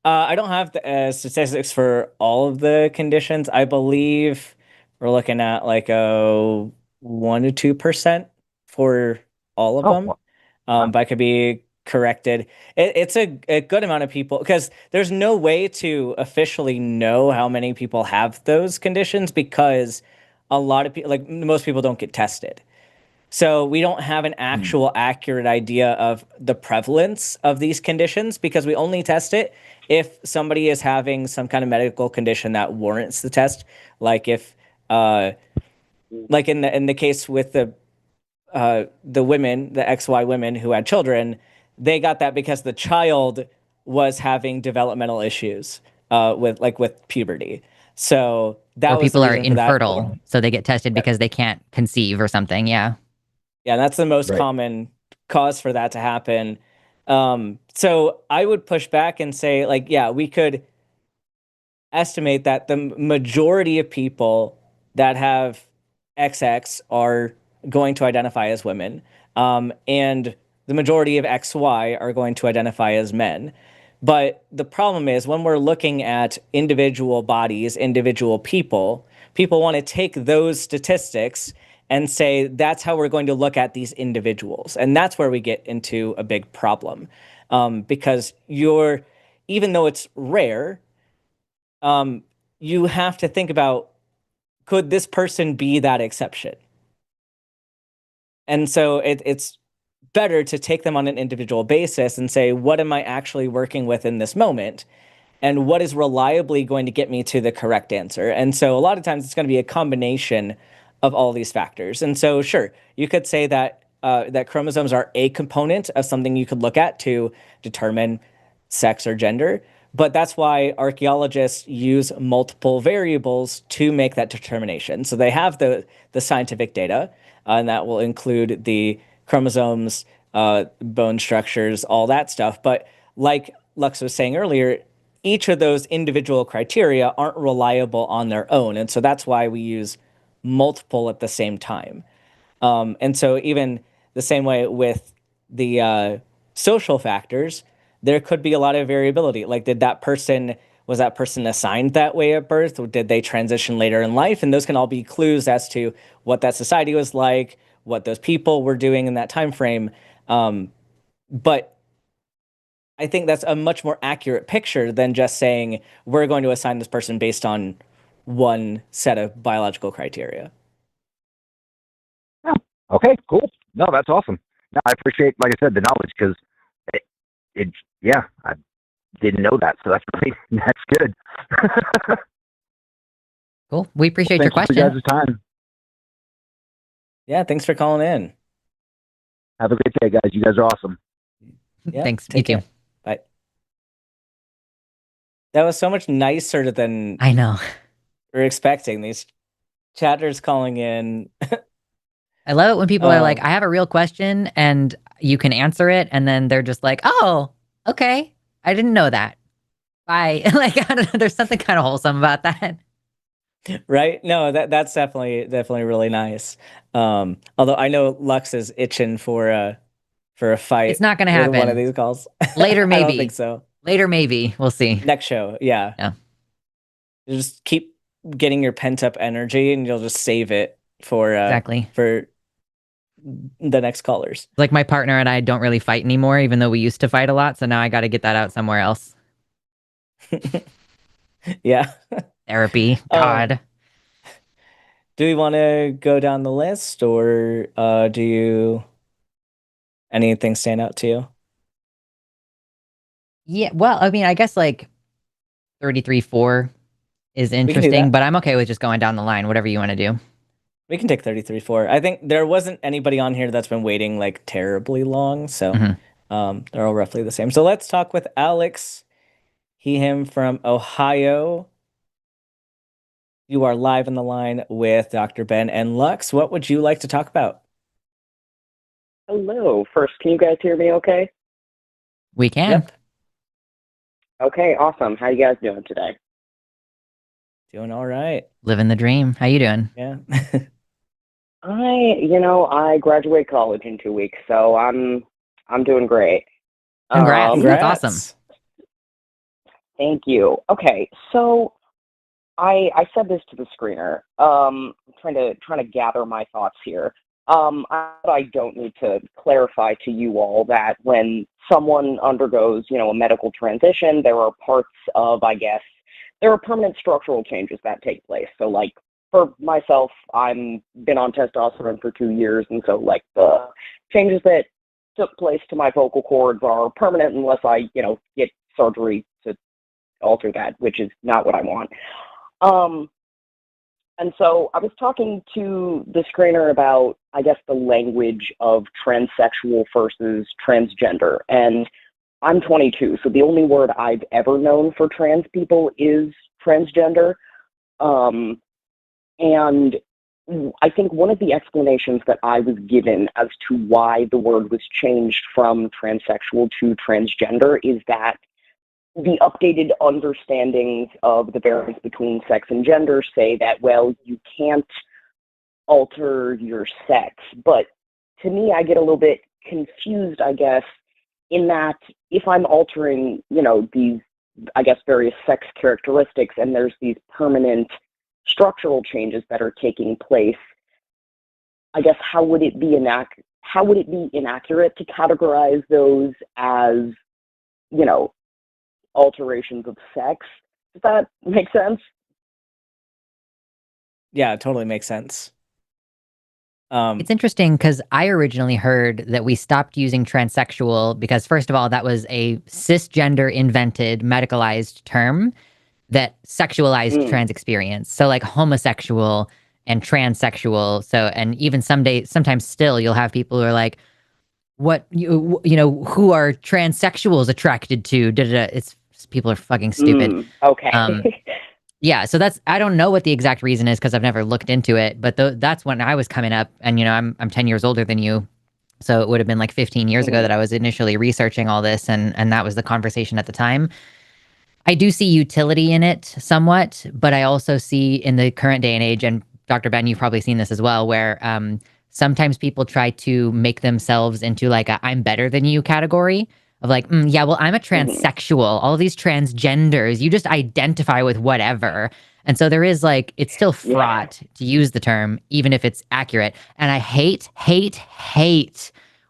[SPEAKER 1] I don't have the statistics for all of the conditions. I believe we're looking at a 1 to 2% for all of them. But I could be corrected. It's a good amount of people, because there's no way to officially know how many people have those conditions, because a lot of people, most people, don't get tested. So we don't have an actual accurate idea of the prevalence of these conditions, because we only test it if somebody is having some kind of medical condition that warrants the test. If in the case with the women, the XY women who had children, they got that because the child was having developmental issues. with puberty. So
[SPEAKER 2] Or
[SPEAKER 1] that was the
[SPEAKER 2] people are
[SPEAKER 1] reason for that.
[SPEAKER 2] infertile, so they get tested because they can't conceive or something. Yeah.
[SPEAKER 1] Yeah, that's the most
[SPEAKER 10] Right.
[SPEAKER 1] common cause for that to happen. So I would push back and say, like, yeah, we could estimate that the majority of people that have XX are going to identify as women, and the majority of XY are going to identify as men. But the problem is when we're looking at individual bodies, individual people, people want to take those statistics and say that's how we're going to look at these individuals. And that's where we get into a big problem. Because even though it's rare, you have to think about, could this person be that exception? And so it's better to take them on an individual basis and say, what am I actually working with in this moment? And what is reliably going to get me to the correct answer? And so a lot of times it's going to be a combination of all these factors. And so, sure, you could say that that chromosomes are a component of something you could look at to determine sex or gender. But that's why archaeologists use multiple variables to make that determination. So they have the scientific data, and that will include the chromosomes, bone structures, all that stuff. But like Lux was saying earlier, each of those individual criteria aren't reliable on their own. And so that's why we use multiple at the same time. And so even the same way with the social factors, there could be a lot of variability. Like, was that person assigned that way at birth, or did they transition later in life? And those can all be clues as to what that society was like, what those people were doing in that time frame. But I think that's a much more accurate picture than just saying we're going to assign this person based on one set of biological criteria.
[SPEAKER 10] Yeah. Okay, cool. No, that's awesome. No, I appreciate, like I said, the knowledge, because yeah, I didn't know that, so that's good.
[SPEAKER 2] Cool. We appreciate your
[SPEAKER 10] Thank you
[SPEAKER 2] question.
[SPEAKER 10] for guys' time.
[SPEAKER 1] Yeah, thanks for calling in.
[SPEAKER 10] Have a great day, guys. You guys are awesome.
[SPEAKER 1] Yeah,
[SPEAKER 2] Thanks. You
[SPEAKER 1] take
[SPEAKER 2] too.
[SPEAKER 1] care. Bye. That was so much nicer than
[SPEAKER 2] I know.
[SPEAKER 1] we were expecting. These chatters calling in.
[SPEAKER 2] I love it when people are like, I have a real question and you can answer it. And then they're just like, oh, okay. I didn't know that. Bye. Like, I don't know. There's something kind of wholesome about that.
[SPEAKER 1] Right? No, that's definitely really nice. Although I know Lux is itching for a fight.
[SPEAKER 2] It's not going to
[SPEAKER 1] with
[SPEAKER 2] happen.
[SPEAKER 1] one of these calls.
[SPEAKER 2] Later, maybe.
[SPEAKER 1] I don't think so.
[SPEAKER 2] Later, maybe. We'll see.
[SPEAKER 1] Next show. Yeah.
[SPEAKER 2] Yeah.
[SPEAKER 1] You just keep getting your pent up energy and you'll just save it for
[SPEAKER 2] Exactly.
[SPEAKER 1] for the next callers.
[SPEAKER 2] Like, my partner and I don't really fight anymore, even though we used to fight a lot. So now I got to get that out somewhere else.
[SPEAKER 1] Yeah.
[SPEAKER 2] Therapy. God.
[SPEAKER 1] Do we want to go down the list, or do you anything stand out to you?
[SPEAKER 2] Yeah. Well, I mean, I guess like 33-4 is interesting, but I'm okay with just going down the line, whatever you want to do.
[SPEAKER 1] We can take 33-4. I think there wasn't anybody on here that's been waiting like terribly long, so they're all roughly the same. So let's talk with Alex, him from Ohio. You are live on the line with Dr. Ben and Lux. What would you like to talk about?
[SPEAKER 11] Hello. First, can you guys hear me okay?
[SPEAKER 2] We can.
[SPEAKER 1] Yep.
[SPEAKER 11] Okay, awesome. How you guys doing today?
[SPEAKER 1] Doing all right.
[SPEAKER 2] Living the dream. How you doing?
[SPEAKER 1] Yeah.
[SPEAKER 11] I graduate college in 2 weeks, so I'm doing great.
[SPEAKER 2] Congrats. That's awesome.
[SPEAKER 11] Thank you. Okay, so I said this to the screener. Trying to gather my thoughts here. I don't need to clarify to you all that when someone undergoes, a medical transition, there are parts of, there are permanent structural changes that take place. So, like, for myself, I'm been on testosterone for 2 years, and so, like, the changes that took place to my vocal cords are permanent unless I, get surgery to alter that, which is not what I want. And so I was talking to the screener about, the language of transsexual versus transgender. And I'm 22, so the only word I've ever known for trans people is transgender. And I think one of the explanations that I was given as to why the word was changed from transsexual to transgender is that the updated understandings of the variance between sex and gender say that, well, you can't alter your sex. But to me, I get a little bit confused, I guess, in that if I'm altering, these, I guess, various sex characteristics and there's these permanent structural changes that are taking place, I guess how would it be inaccurate to categorize those as, alterations of sex? Does that make sense?
[SPEAKER 1] Yeah, it totally makes sense.
[SPEAKER 2] It's interesting because I originally heard that we stopped using transsexual because, first of all, that was a cisgender invented medicalized term that sexualized trans experience. So like homosexual and transsexual. So, and even sometimes still you'll have people who are like, what, who are transsexuals attracted to? Da, da, da. It's people are fucking stupid.
[SPEAKER 11] Okay.
[SPEAKER 2] Yeah, so I don't know what the exact reason is because I've never looked into it, but that's when I was coming up, and I'm 10 years older than you, so it would have been like 15 years ago that I was initially researching all this, and that was the conversation at the time. I do see utility in it somewhat, but I also see in the current day and age, and Dr. Ben, you've probably seen this as well, where sometimes people try to make themselves into like a I'm better than you category of like, yeah, well, I'm a transsexual. All these transgenders, you just identify with whatever. And so there is like, it's still fraught to use the term, even if it's accurate. And I hate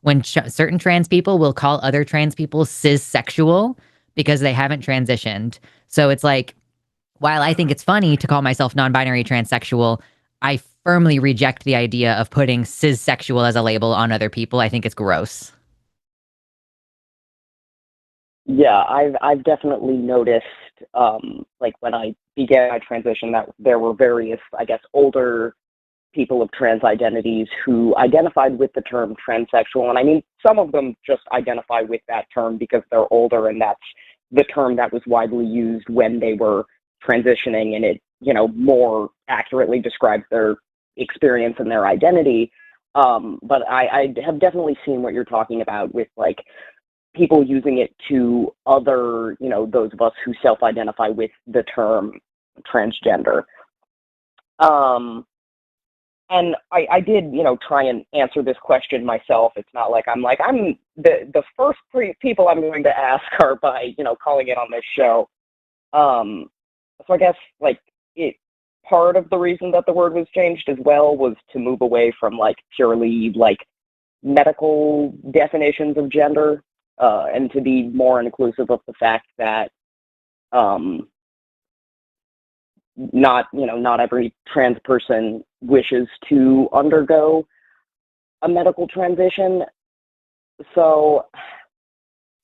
[SPEAKER 2] when certain trans people will call other trans people cissexual because they haven't transitioned. So it's like, while I think it's funny to call myself non-binary transsexual, I firmly reject the idea of putting cissexual as a label on other people. I think it's gross.
[SPEAKER 11] Yeah, I've definitely noticed, like when I began my transition, that there were various, I guess, older people of trans identities who identified with the term transsexual. And I mean, some of them just identify with that term because they're older and that's the term that was widely used when they were transitioning, and it, more accurately describes their experience and their identity. But I have definitely seen what you're talking about with like people using it to other, those of us who self-identify with the term transgender. And I did, try and answer this question myself. It's not like I'm the first people I'm going to ask are by, calling it on this show. So I guess like part of the reason that the word was changed as well was to move away from like purely like medical definitions of gender, and to be more inclusive of the fact that not every trans person wishes to undergo a medical transition. So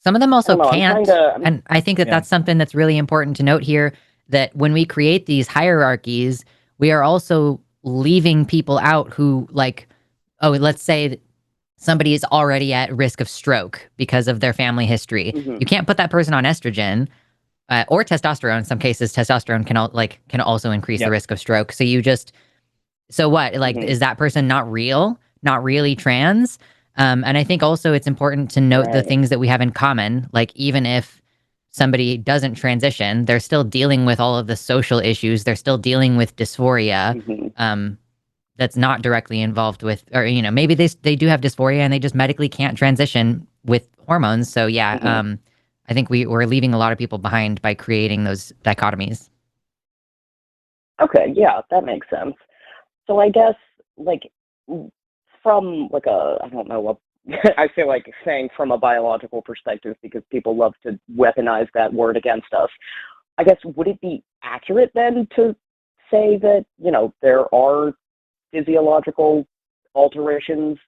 [SPEAKER 2] some of them also can't.
[SPEAKER 11] And
[SPEAKER 2] I think that that's something that's really important to note here, that when we create these hierarchies, we are also leaving people out who, like, let's say somebody is already at risk of stroke because of their family history. You can't put that person on estrogen or testosterone. In some cases, testosterone can also increase the risk of stroke. So what? Like, is that person not real? Not really trans? And I think also it's important to note the things that we have in common. Like, even if somebody doesn't transition, they're still dealing with all of the social issues. They're still dealing with dysphoria. That's not directly involved with, or maybe they do have dysphoria and they just medically can't transition with hormones. So I think we're leaving a lot of people behind by creating those dichotomies.
[SPEAKER 11] Okay, yeah, that makes sense. So I guess like from like I don't know, I feel like saying from a biological perspective, because people love to weaponize that word against us. I guess, would it be accurate then to say that, there are physiological alterations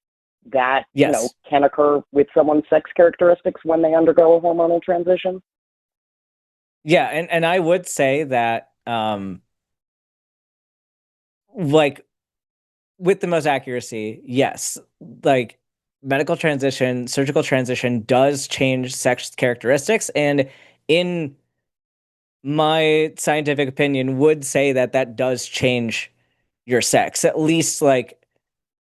[SPEAKER 11] that, can occur with someone's sex characteristics when they undergo a hormonal transition?
[SPEAKER 1] Yeah, and I would say that, like, with the most accuracy, yes. Like, medical transition, surgical transition does change sex characteristics, and in my scientific opinion would say that that does change your sex, at least like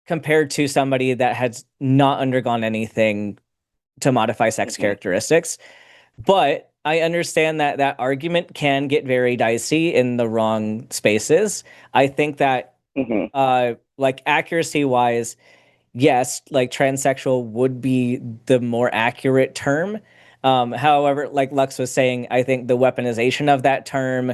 [SPEAKER 1] compared to somebody that has not undergone anything to modify sex characteristics. But I understand that that argument can get very dicey in the wrong spaces. I think that like accuracy wise, yes, like transsexual would be the more accurate term. However, like Lux was saying, I think the weaponization of that term,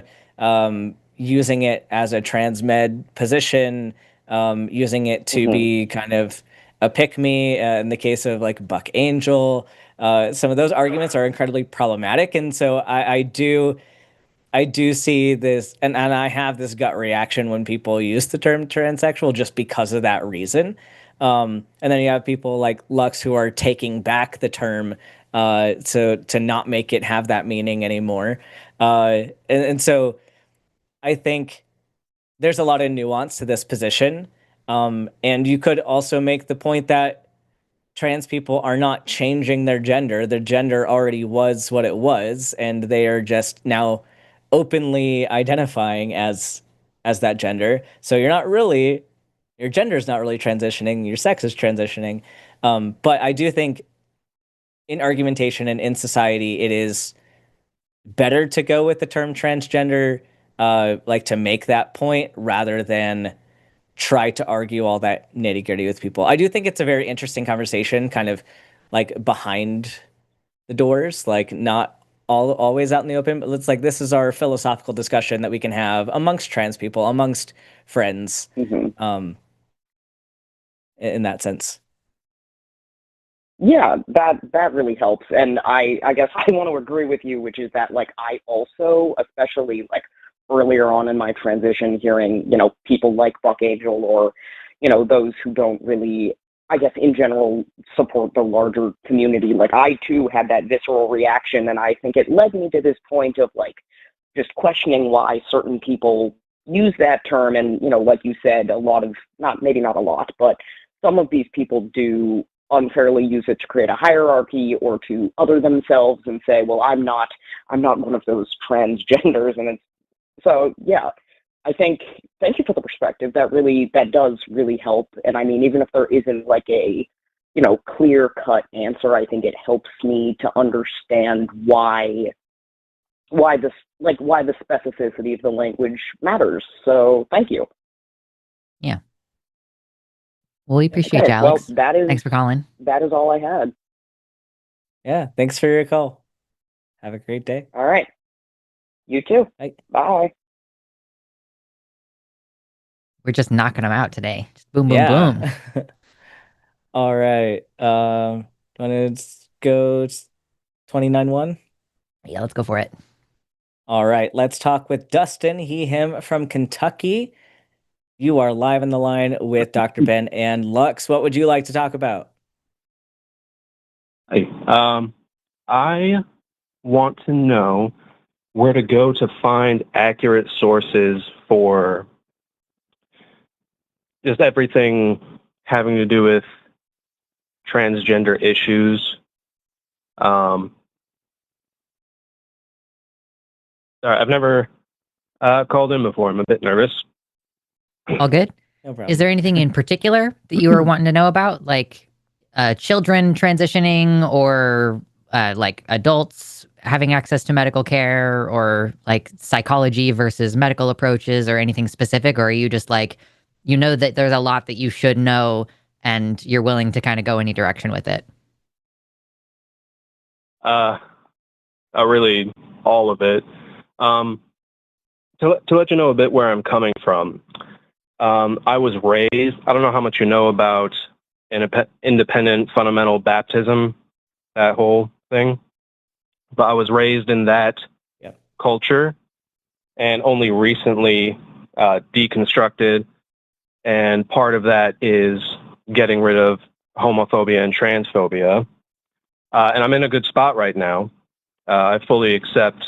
[SPEAKER 1] using it as a transmed position, using it to be kind of a pick me, in the case of like Buck Angel, some of those arguments are incredibly problematic. And so I do see this, and I have this gut reaction when people use the term transsexual just because of that reason. And then you have people like Lux who are taking back the term to not make it have that meaning anymore. And so I think there's a lot of nuance to this position. And you could also make the point that trans people are not changing their gender. Their gender already was what it was, and they are just now openly identifying as that gender. So your gender is not really transitioning, your sex is transitioning. But I do think in argumentation and in society, it is better to go with the term transgender, like to make that point rather than try to argue all that nitty gritty with people. I do think it's a very interesting conversation, kind of like behind the doors, like not always out in the open, but it's like this is our philosophical discussion that we can have amongst trans people, amongst friends, in that sense.
[SPEAKER 11] Yeah, that really helps. And I guess I want to agree with you, which is that like I also, especially like earlier on in my transition, hearing, you know, people like Buck Angel or, you know, those who don't really, I guess in general, support the larger community. Like I too had that visceral reaction, and I think it led me to this point of like just questioning why certain people use that term. And, you know, like you said, a lot of, maybe not a lot, but some of these people do unfairly use it to create a hierarchy or to other themselves and say, well, I'm not one of those transgenders. And it's, so yeah, I think, thank you for the perspective. That does really help. And I mean, even if there isn't like a, you know, clear cut answer, I think it helps me to understand why the specificity of the language matters. So thank you.
[SPEAKER 2] Yeah. Well, we appreciate you, Alex.
[SPEAKER 11] Well,
[SPEAKER 2] thanks for calling.
[SPEAKER 11] That is all I had.
[SPEAKER 1] Yeah, thanks for your call. Have a great day.
[SPEAKER 11] All right. You too.
[SPEAKER 1] Bye.
[SPEAKER 11] Bye.
[SPEAKER 2] We're just knocking them out today. Just boom, boom, boom.
[SPEAKER 1] All right. Want to go 29-1?
[SPEAKER 2] Yeah, let's go for it.
[SPEAKER 1] All right. Let's talk with Dustin, him from Kentucky. You are live on the line with Dr. Ben and Lux. What would you like to talk about?
[SPEAKER 12] Hey, I want to know where to go to find accurate sources for just everything having to do with transgender issues. Sorry, I've never called in before. I'm a bit nervous.
[SPEAKER 2] All good?
[SPEAKER 1] No problem.
[SPEAKER 2] Is there anything in particular that you were wanting to know about? Like children transitioning or like adults having access to medical care or like psychology versus medical approaches or anything specific? Or are you just like, you know that there's a lot that you should know and you're willing to kind of go any direction with it?
[SPEAKER 12] Really all of it. To let you know a bit where I'm coming from, I was raised, I don't know how much you know about independent fundamental baptism, that whole thing, but I was raised in that culture and only recently deconstructed. And part of that is getting rid of homophobia and transphobia. And I'm in a good spot right now. I fully accept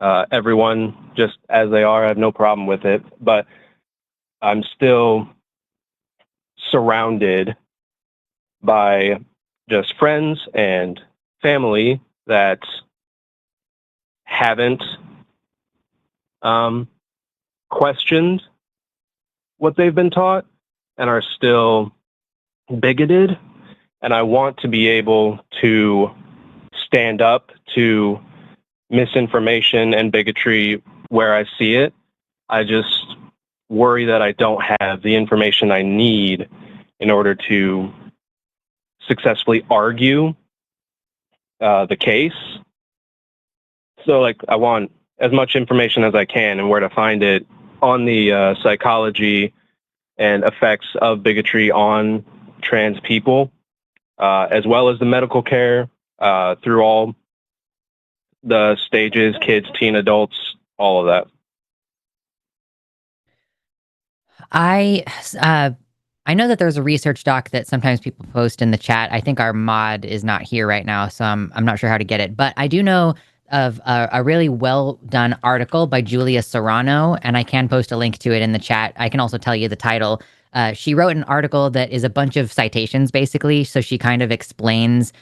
[SPEAKER 12] everyone just as they are. I have no problem with it, but I'm still surrounded by just friends and family that haven't questioned what they've been taught and are still bigoted. And I want to be able to stand up to misinformation and bigotry where I see it. I just worry that I don't have the information I need in order to successfully argue the case. So, like, I want as much information as I can and where to find it on the psychology and effects of bigotry on trans people, as well as the medical care through all the stages, kids, teen, adults, all of that.
[SPEAKER 2] I know that there's a research doc that sometimes people post in the chat. I think our mod is not here right now, so I'm not sure how to get it. But I do know of a really well done article by Julia Serrano, and I can post a link to it in the chat. I can also tell you the title. She wrote an article that is a bunch of citations, basically. So she kind of explains,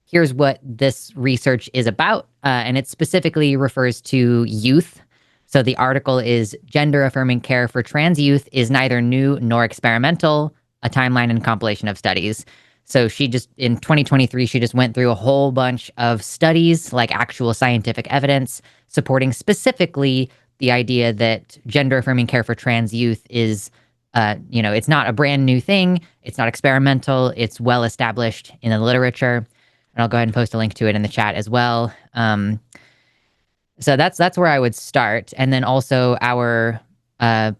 [SPEAKER 2] here's what this research is about, and it specifically refers to youth. So the article is Gender Affirming Care for Trans Youth is Neither New Nor Experimental, a Timeline and Compilation of Studies. So she just, in 2023, she just went through a whole bunch of studies, like actual scientific evidence, supporting specifically the idea that gender affirming care for trans youth is, it's not a brand new thing. It's not experimental. It's well established in the literature. And I'll go ahead and post a link to it in the chat as well. So that's where I would start. And then also our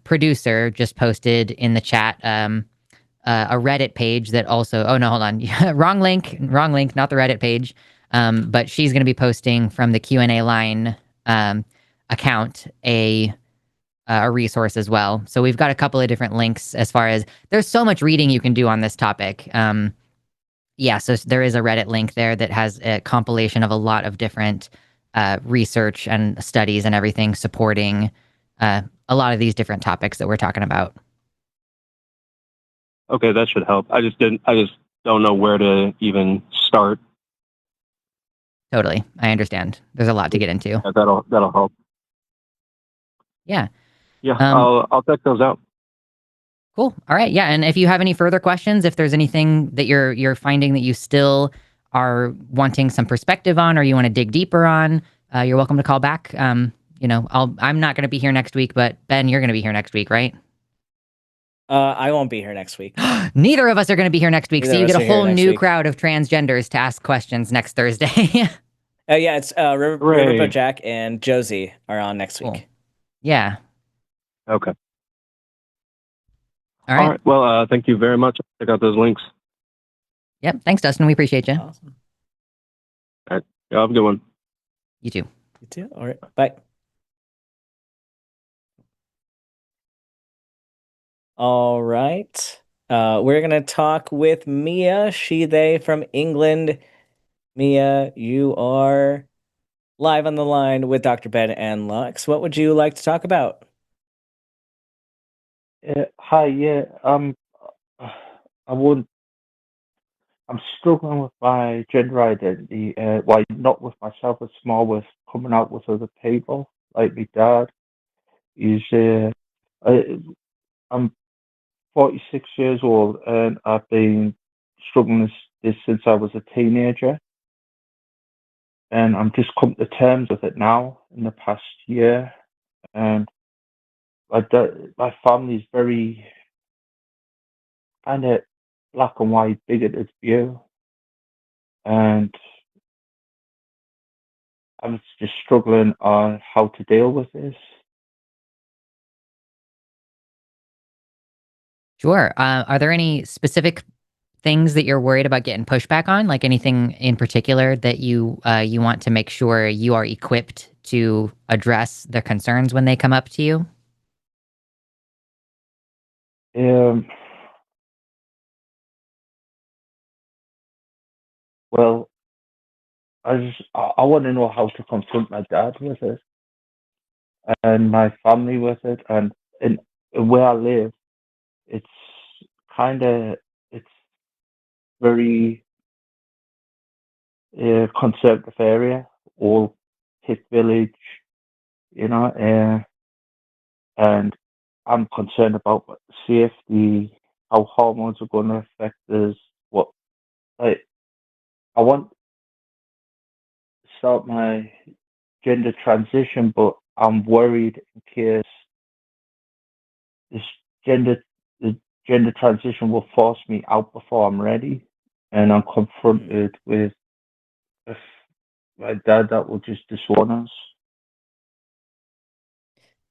[SPEAKER 2] producer just posted in the chat a Reddit page that also, oh no, hold on. wrong link, not the Reddit page. But she's going to be posting from the Q&A line account a resource as well. So we've got a couple of different links as far as, there's so much reading you can do on this topic. So there is a Reddit link there that has a compilation of a lot of different research and studies and everything supporting a lot of these different topics that we're talking about.
[SPEAKER 12] Okay, that should help. I just don't know where to even start.
[SPEAKER 2] Totally. I understand. There's a lot to get into.
[SPEAKER 12] Yeah, that'll help.
[SPEAKER 2] Yeah.
[SPEAKER 12] Yeah, I'll check those out.
[SPEAKER 2] Cool. All right. Yeah. And if you have any further questions, if there's anything that you're finding that you still are wanting some perspective on, or you want to dig deeper on, you're welcome to call back. I'm not going to be here next week, but Ben, you're going to be here next week, right?
[SPEAKER 1] I won't be here next week.
[SPEAKER 2] Neither of us are going to be here next week. So you get a whole new crowd of transgenders to ask questions next Thursday.
[SPEAKER 1] Yeah, it's Riverboat Jack and Josie are on next week.
[SPEAKER 2] Cool. Yeah.
[SPEAKER 12] Okay.
[SPEAKER 2] All right.
[SPEAKER 12] Well, thank you very much. Check out those links.
[SPEAKER 2] Yep. Thanks, Dustin. We appreciate you.
[SPEAKER 1] Awesome.
[SPEAKER 12] All right. Yeah, have a good one.
[SPEAKER 2] You too.
[SPEAKER 1] You too. All right. Bye. All right. We're going to talk with Mia, she, they from England. Mia, you are live on the line with Dr. Ben and Lux. What would you like to talk about?
[SPEAKER 13] Hi, yeah. I'm struggling with my gender identity. Not with myself, it's more with coming out with other people. Like my dad. I'm 46 years old, and I've been struggling with this since I was a teenager. And I'm just come to terms with it now in the past year. And my family's very kind of black and white, bigoted view. And I'm just struggling on how to deal with this.
[SPEAKER 2] Sure. Are there any specific things that you're worried about getting pushback on? Like anything in particular that you want to make sure you are equipped to address their concerns when they come up to you?
[SPEAKER 13] Well, I want to know how to confront my dad with it and my family with it, and where I live, it's kind of very conservative area, all hick village, you know, and I'm concerned about safety, how hormones are going to affect us. What I want to start my gender transition, but I'm worried in case this gender the gender transition will force me out before I'm ready, and I'm confronted with if my dad that will just disown us.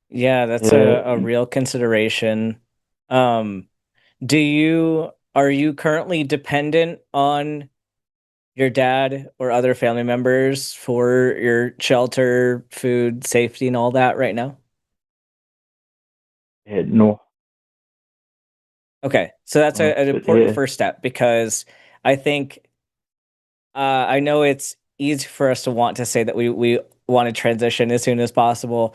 [SPEAKER 1] Yeah, that's a real consideration. Um, are you currently dependent on your dad or other family members for your shelter, food, safety, and all that right now?
[SPEAKER 13] No.
[SPEAKER 1] Okay, so that's an important first step, because I think I know it's easy for us to want to say that we want to transition as soon as possible.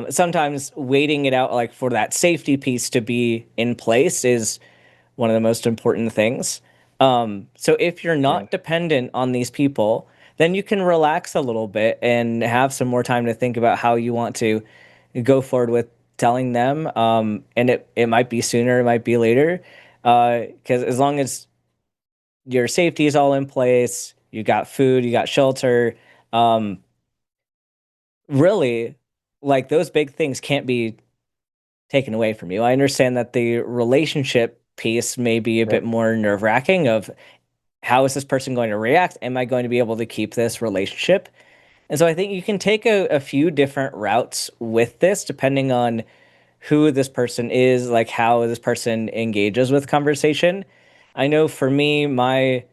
[SPEAKER 1] Sometimes waiting it out, like for that safety piece to be in place, is one of the most important things. So if you're not dependent on these people, then you can relax a little bit and have some more time to think about how you want to go forward with telling them. And it might be sooner, it might be later. Because as long as your safety is all in place, you got food, you got shelter, really, like, those big things can't be taken away from you. I understand that the relationship piece may be a bit more nerve-wracking of how is this person going to react? Am I going to be able to keep this relationship? And so I think you can take a few different routes with this, depending on who this person is, like how this person engages with conversation. I know for me, my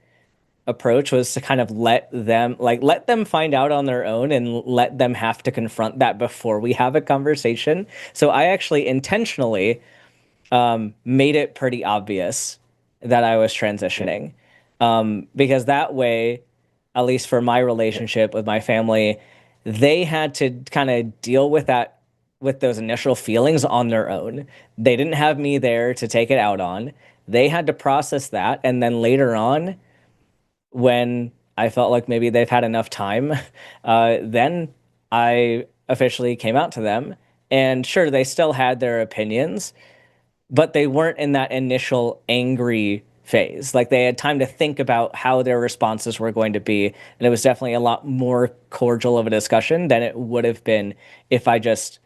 [SPEAKER 1] approach was to kind of let them find out on their own and let them have to confront that before we have a conversation. So I actually intentionally made it pretty obvious that I was transitioning, because that way, at least for my relationship with my family, they had to kind of deal with that, with those initial feelings on their own. They didn't have me there to take it out on. They had to process that, and then later on, when I felt like maybe they've had enough time, then I officially came out to them. And sure, they still had their opinions, but they weren't in that initial angry phase. Like, they had time to think about how their responses were going to be. And it was definitely a lot more cordial of a discussion than it would have been if I just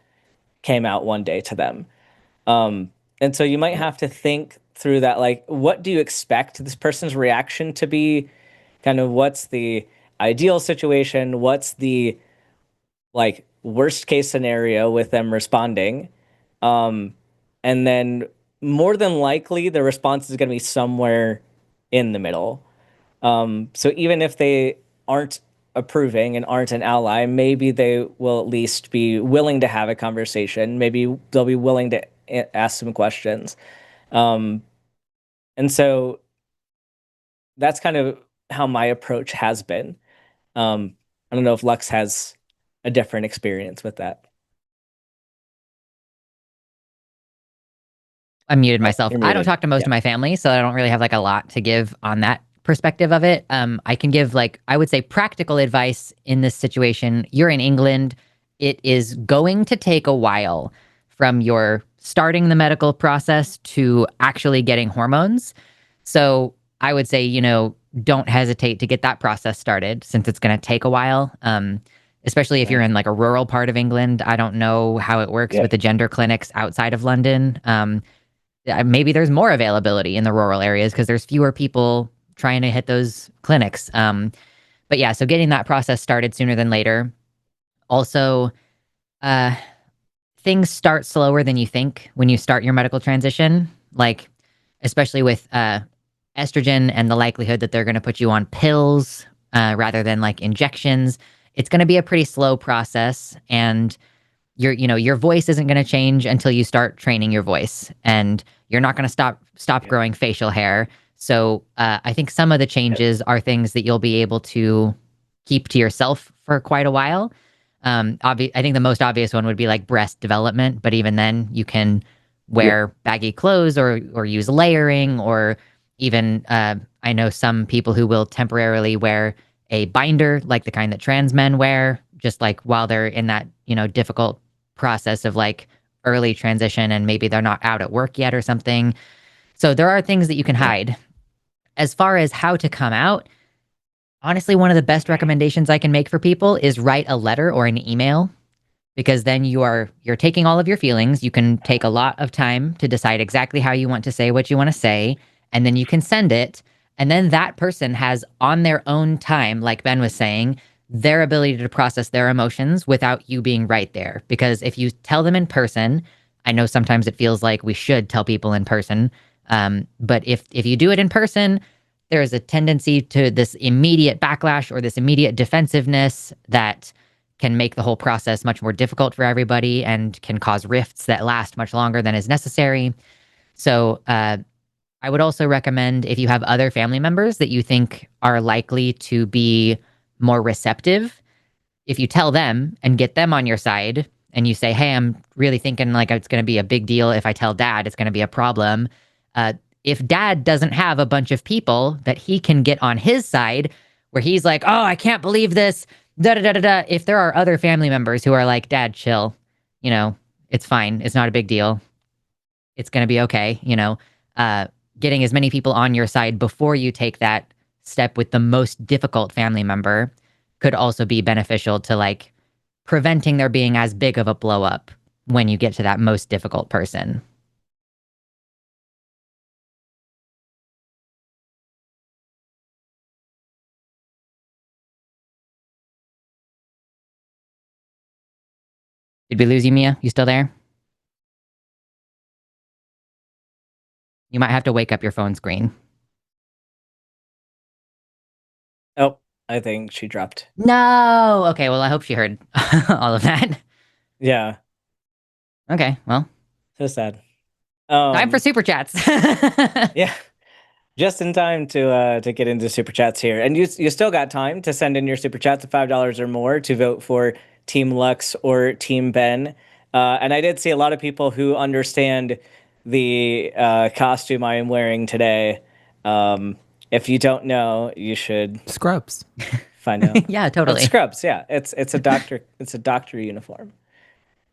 [SPEAKER 1] came out one day to them. And so you might have to think through that, like, what do you expect this person's reaction to be? Kind of what's the ideal situation? What's the, like, worst case scenario with them responding? And then more than likely the response is going to be somewhere in the middle. So even if they aren't approving and aren't an ally, maybe they will at least be willing to have a conversation. Maybe they'll be willing to ask some questions. And so that's kind of how my approach has been. I don't know if Lux has a different experience with that.
[SPEAKER 2] I muted myself.
[SPEAKER 1] You're
[SPEAKER 2] I don't
[SPEAKER 1] muted.
[SPEAKER 2] talk to most of my family, so I don't really have like a lot to give on that perspective of it. I can give, like, I would say, practical advice in this situation. You're in England. It is going to take a while from your starting the medical process to actually getting hormones. So I would say, don't hesitate to get that process started, since it's going to take a while. Especially if you're in like a rural part of England. I don't know how it works with the gender clinics outside of London. Maybe there's more availability in the rural areas because there's fewer people trying to hit those clinics. But yeah, so getting that process started sooner than later. Also, things start slower than you think when you start your medical transition, like especially with estrogen and the likelihood that they're going to put you on pills rather than like injections. It's going to be a pretty slow process, and your voice isn't going to change until you start training your voice, and you're not going to stop growing facial hair. So I think some of the changes are things that you'll be able to keep to yourself for quite a while. I think the most obvious one would be like breast development, but even then you can wear baggy clothes or use layering or even I know some people who will temporarily wear a binder, like the kind that trans men wear, just like while they're in that, difficult process of like early transition and maybe they're not out at work yet or something. So there are things that you can hide. As far as how to come out, honestly, one of the best recommendations I can make for people is write a letter or an email, because then you're taking all of your feelings. You can take a lot of time to decide exactly how you want to say what you want to say, and then you can send it. And then that person has, on their own time, like Ben was saying, their ability to process their emotions without you being right there. Because if you tell them in person, I know sometimes it feels like we should tell people in person, but if you do it in person, there is a tendency to this immediate backlash or this immediate defensiveness that can make the whole process much more difficult for everybody and can cause rifts that last much longer than is necessary. So I would also recommend, if you have other family members that you think are likely to be more receptive, if you tell them and get them on your side and you say, hey, I'm really thinking like it's going to be a big deal if I tell dad, it's going to be a problem. If dad doesn't have a bunch of people that he can get on his side where he's like, oh, I can't believe this, da da da da da. If there are other family members who are like, dad, chill, it's fine. It's not a big deal. It's going to be okay. Getting as many people on your side before you take that step with the most difficult family member could also be beneficial to like preventing there being as big of a blow up when you get to that most difficult person. Did we lose you, Mia? You still there? You might have to wake up your phone screen.
[SPEAKER 1] Oh, I think she dropped.
[SPEAKER 2] No! Okay, well, I hope she heard all of that.
[SPEAKER 1] Yeah.
[SPEAKER 2] Okay, well.
[SPEAKER 1] So sad.
[SPEAKER 2] Time for super chats.
[SPEAKER 1] Yeah. Just in time to get into super chats here. And you still got time to send in your super chats of $5 or more to vote for Team Lux or Team Ben. And I did see a lot of people who understand the costume I am wearing today. If you don't know, you should
[SPEAKER 4] Scrubs.
[SPEAKER 1] find out.
[SPEAKER 2] Yeah, totally.
[SPEAKER 1] It's Scrubs, yeah. It's a doctor uniform.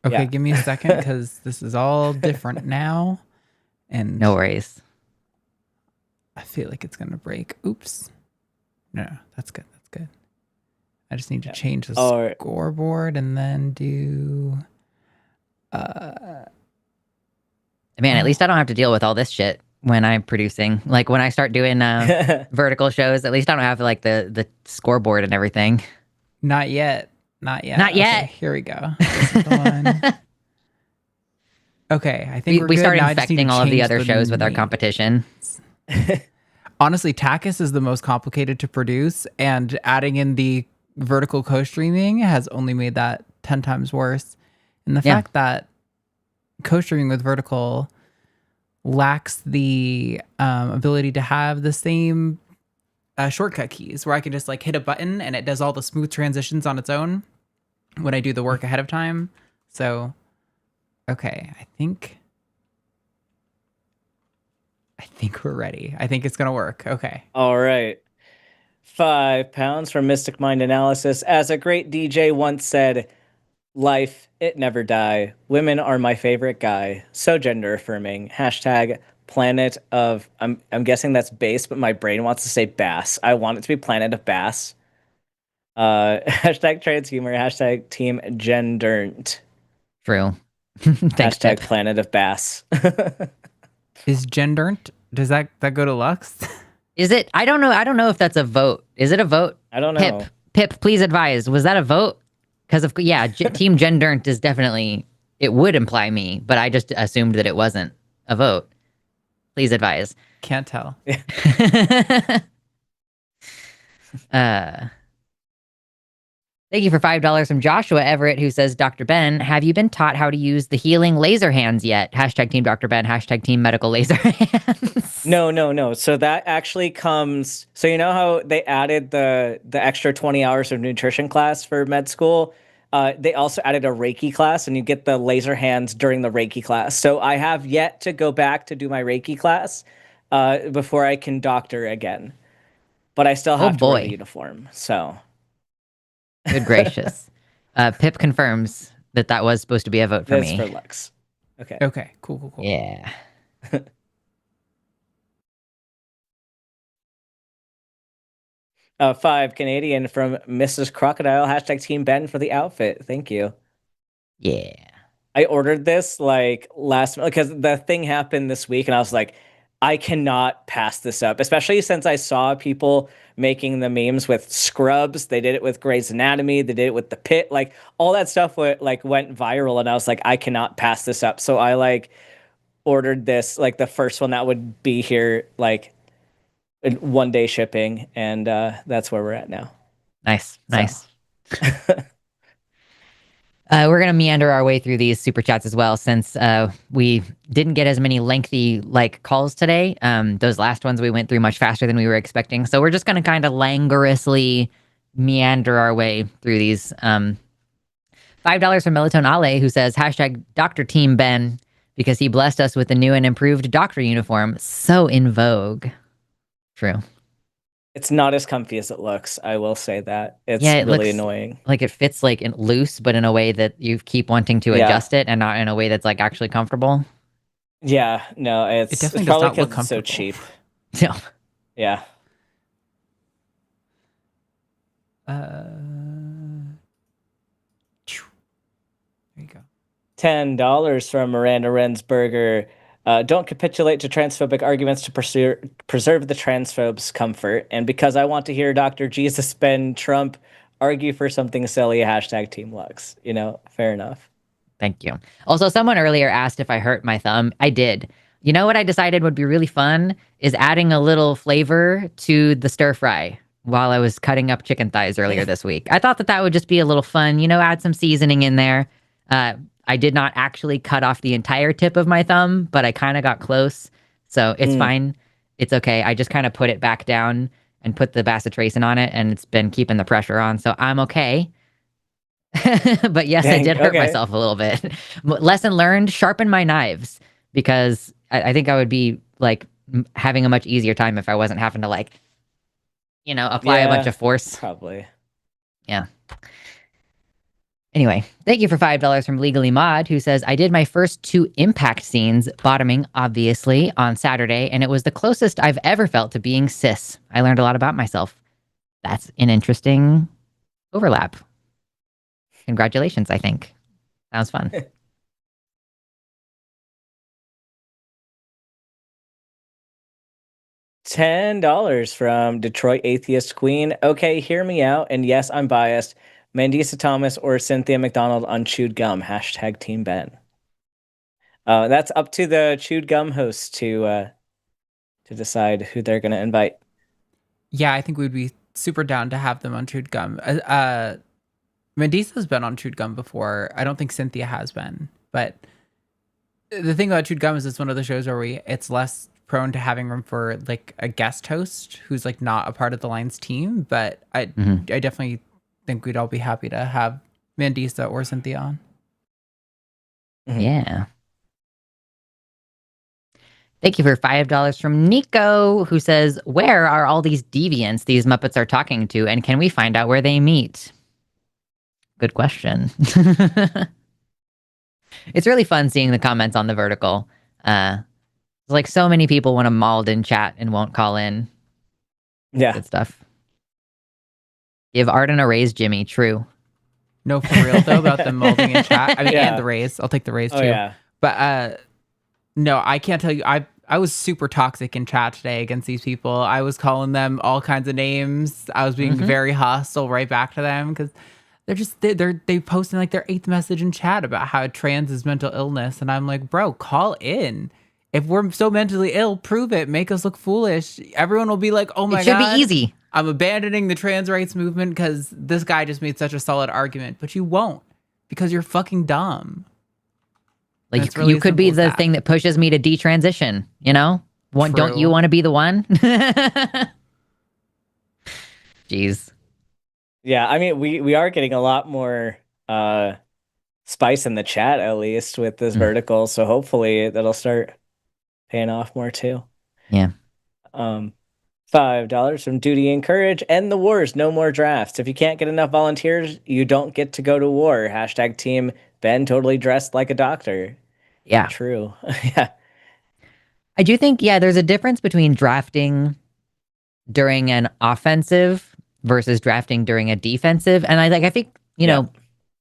[SPEAKER 4] Okay,
[SPEAKER 1] Yeah.
[SPEAKER 4] give me a second because this is all different now. And
[SPEAKER 2] no worries.
[SPEAKER 4] I feel like it's gonna break. Oops. No, that's good. That's good. I just need to change the scoreboard and then do.
[SPEAKER 2] Man, at least I don't have to deal with all this shit when I'm producing. Like when I start doing vertical shows, at least I don't have like the scoreboard and everything.
[SPEAKER 4] Not yet. Not yet.
[SPEAKER 2] Not yet.
[SPEAKER 4] Okay, here we go. This is the one. Okay, I think
[SPEAKER 2] we
[SPEAKER 4] good.
[SPEAKER 2] start
[SPEAKER 4] Now
[SPEAKER 2] infecting all of the other shows with our competition.
[SPEAKER 4] Honestly, TACIS is the most complicated to produce, and adding in the vertical co-streaming has only made that 10 times worse. And the fact that co-streaming with vertical lacks the ability to have the same shortcut keys where I can just like hit a button and it does all the smooth transitions on its own when I do the work ahead of time. So, okay, I think we're ready. I think it's going to work. Okay.
[SPEAKER 1] All right. £5 from Mystic Mind Analysis. As a great DJ once said, life, it never die. Women are my favorite guy. So gender affirming. Hashtag planet of, I'm guessing that's bass, but my brain wants to say bass. I want it to be planet of bass. Hashtag trans humor. Hashtag team gendernt.
[SPEAKER 2] True. Thanks,
[SPEAKER 1] hashtag
[SPEAKER 2] Pip.
[SPEAKER 1] planet of bass.
[SPEAKER 4] Is gendernt? Does that go to Lux?
[SPEAKER 2] Is it? I don't know. I don't know if that's a vote. Is it a vote?
[SPEAKER 1] I don't know.
[SPEAKER 2] Pip, please advise. Was that a vote? Because team gendernt is definitely, it would imply me, but I just assumed that it wasn't a vote. Please advise.
[SPEAKER 4] Can't tell.
[SPEAKER 2] Thank you for $5 from Joshua Everett, who says, Dr. Ben, have you been taught how to use the healing laser hands yet? Hashtag Team Dr. Ben, hashtag Team Medical Laser Hands.
[SPEAKER 1] No. So that actually comes, so you know how they added the extra 20 hours of nutrition class for med school? They also added a Reiki class, and you get the laser hands during the Reiki class. So I have yet to go back to do my Reiki class. before I can doctor again. But I still have to wear the uniform, so.
[SPEAKER 2] Good gracious. Pip confirms that was supposed to be a vote for
[SPEAKER 1] That's
[SPEAKER 2] me.
[SPEAKER 1] for Lux. Okay.
[SPEAKER 4] Okay, cool.
[SPEAKER 2] Yeah.
[SPEAKER 1] 5 Canadian from Mrs. Crocodile. Hashtag Team Ben for the outfit. Thank you.
[SPEAKER 2] Yeah.
[SPEAKER 1] I ordered this like last because the thing happened this week, and I was like, I cannot pass this up, especially since I saw people making the memes with Scrubs. They did it with Grey's Anatomy. They did it with The Pit. Like all that stuff went viral, and I was like, I cannot pass this up. So I like ordered this, like the first one that would be here, like in 1-day shipping, and that's where we're at now.
[SPEAKER 2] Nice. We're going to meander our way through these super chats as well, since we didn't get as many lengthy calls today. Those last ones we went through much faster than we were expecting. So we're just going to kind of languorously meander our way through these. $5 from Melatonin Ale, who says, hashtag Dr. Team Ben, because he blessed us with the new and improved doctor uniform. So in vogue. True.
[SPEAKER 1] It's not as comfy as it looks. I will say that. It's
[SPEAKER 2] it
[SPEAKER 1] really
[SPEAKER 2] looks
[SPEAKER 1] annoying.
[SPEAKER 2] Like it fits loose, but in a way that you keep wanting to adjust it, and not in a way that's actually comfortable.
[SPEAKER 1] Yeah, no, it's
[SPEAKER 4] definitely
[SPEAKER 1] probably
[SPEAKER 4] does not look
[SPEAKER 1] because it's so
[SPEAKER 4] comfortable.
[SPEAKER 1] cheap.
[SPEAKER 2] Yeah.
[SPEAKER 1] Yeah.
[SPEAKER 4] There you go.
[SPEAKER 1] $10 from Miranda Rensberger. Don't capitulate to transphobic arguments to preserve the transphobes' comfort. And because I want to hear Dr. Jesus Ben Trump argue for something silly, hashtag Team Lux. Fair enough.
[SPEAKER 2] Thank you. Also, someone earlier asked if I hurt my thumb. I did. You know what I decided would be really fun is adding a little flavor to the stir fry while I was cutting up chicken thighs earlier this week. I thought that would just be a little fun, add some seasoning in there. I did not actually cut off the entire tip of my thumb, but I kind of got close. So it's fine. It's okay. I just kind of put it back down and put the bacitracin on it, and it's been keeping the pressure on. So I'm okay. But yes, I did hurt myself a little bit. Lesson learned, sharpen my knives, because I think I would be having a much easier time if I wasn't having to apply a bunch of force.
[SPEAKER 1] Probably.
[SPEAKER 2] Yeah. Anyway, thank you for $5 from Legally Mod, who says, I did my first 2 impact scenes, bottoming, obviously, on Saturday, and it was the closest I've ever felt to being cis. I learned a lot about myself. That's an interesting overlap. Congratulations, I think. Sounds fun.
[SPEAKER 1] $10 from Detroit Atheist Queen. Okay, hear me out. And yes, I'm biased. Mandisa Thomas or Cynthia McDonald on chewed gum. Hashtag Team Ben. That's up to the chewed gum hosts to decide who they're going to invite.
[SPEAKER 4] Yeah, I think we'd be super down to have them on chewed gum. Mandisa's been on chewed gum before. I don't think Cynthia has been. But the thing about chewed gum is it's one of the shows where it's less prone to having room for a guest host who's not a part of the Lions team. But I definitely think we'd all be happy to have Mandisa or Cynthia on.
[SPEAKER 2] Yeah. Thank you for $5 from Nico, who says, where are all these deviants these Muppets are talking to, and can we find out where they meet? Good question. It's really fun seeing the comments on the vertical. So many people want to mauled in chat and won't call in.
[SPEAKER 1] Yeah.
[SPEAKER 2] Good stuff. Give Arden a raise, Jimmy. True.
[SPEAKER 4] No, for real, though, about them molding in chat. I mean, and the raise. I'll take the raise, too.
[SPEAKER 1] Yeah.
[SPEAKER 4] But, no, I can't tell you. I was super toxic in chat today against these people. I was calling them all kinds of names. I was being very hostile right back to them because they posting their 8th message in chat about how trans is mental illness. And I'm like, bro, call in. If we're so mentally ill, prove it. Make us look foolish. Everyone will be like, oh my God.
[SPEAKER 2] It should be easy.
[SPEAKER 4] I'm abandoning the trans rights movement because this guy just made such a solid argument. But you won't because you're fucking dumb.
[SPEAKER 2] You could be the thing that pushes me to detransition, Don't you want to be the one? Jeez.
[SPEAKER 1] Yeah, I mean, we are getting a lot more spice in the chat, at least, with this vertical. So hopefully that'll start paying off more, too.
[SPEAKER 2] Yeah.
[SPEAKER 1] $5 from Duty and Courage. End the wars, no more drafts. If you can't get enough volunteers, you don't get to go to war. Hashtag team Ben totally dressed like a doctor.
[SPEAKER 2] Yeah.
[SPEAKER 1] True. Yeah.
[SPEAKER 2] I do think, there's a difference between drafting during an offensive versus drafting during a defensive. And I think, you know,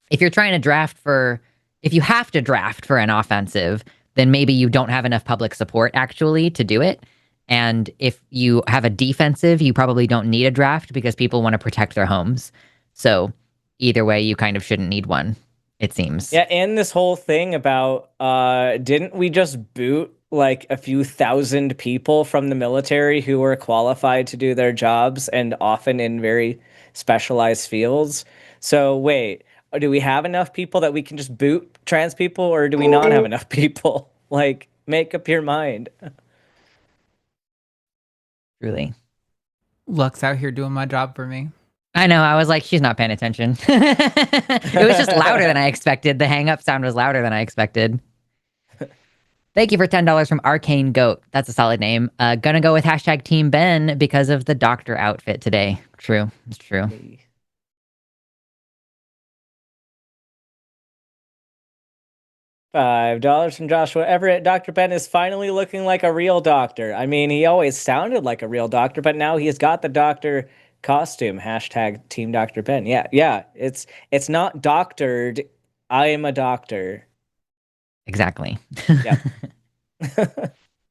[SPEAKER 2] if you're trying to if you have to draft for an offensive, then maybe you don't have enough public support actually to do it. And if you have a defensive, you probably don't need a draft because people want to protect their homes. So either way, you kind of shouldn't need one, it seems.
[SPEAKER 1] Yeah, and this whole thing about didn't we just boot like a few thousand people from the military who were qualified to do their jobs and often in very specialized fields? So wait, do we have enough people that we can just boot trans people, or do we not have enough people? Like, make up your mind.
[SPEAKER 2] Really.
[SPEAKER 4] Lux out here doing my job for me.
[SPEAKER 2] I know. I was like, she's not paying attention. It was just louder than I expected. The hang up sound was louder than I expected. Thank you for $10 from Arcane Goat. That's a solid name. Gonna go with hashtag Team Ben because of the doctor outfit today. True. It's true.
[SPEAKER 1] $5 from Joshua Everett. Dr. Ben is finally looking like a real doctor. I mean, he always sounded like a real doctor, but now he's got the doctor costume. Hashtag Team Dr. Ben. Yeah. It's not doctored. I am a doctor.
[SPEAKER 2] Exactly.
[SPEAKER 1] Yeah.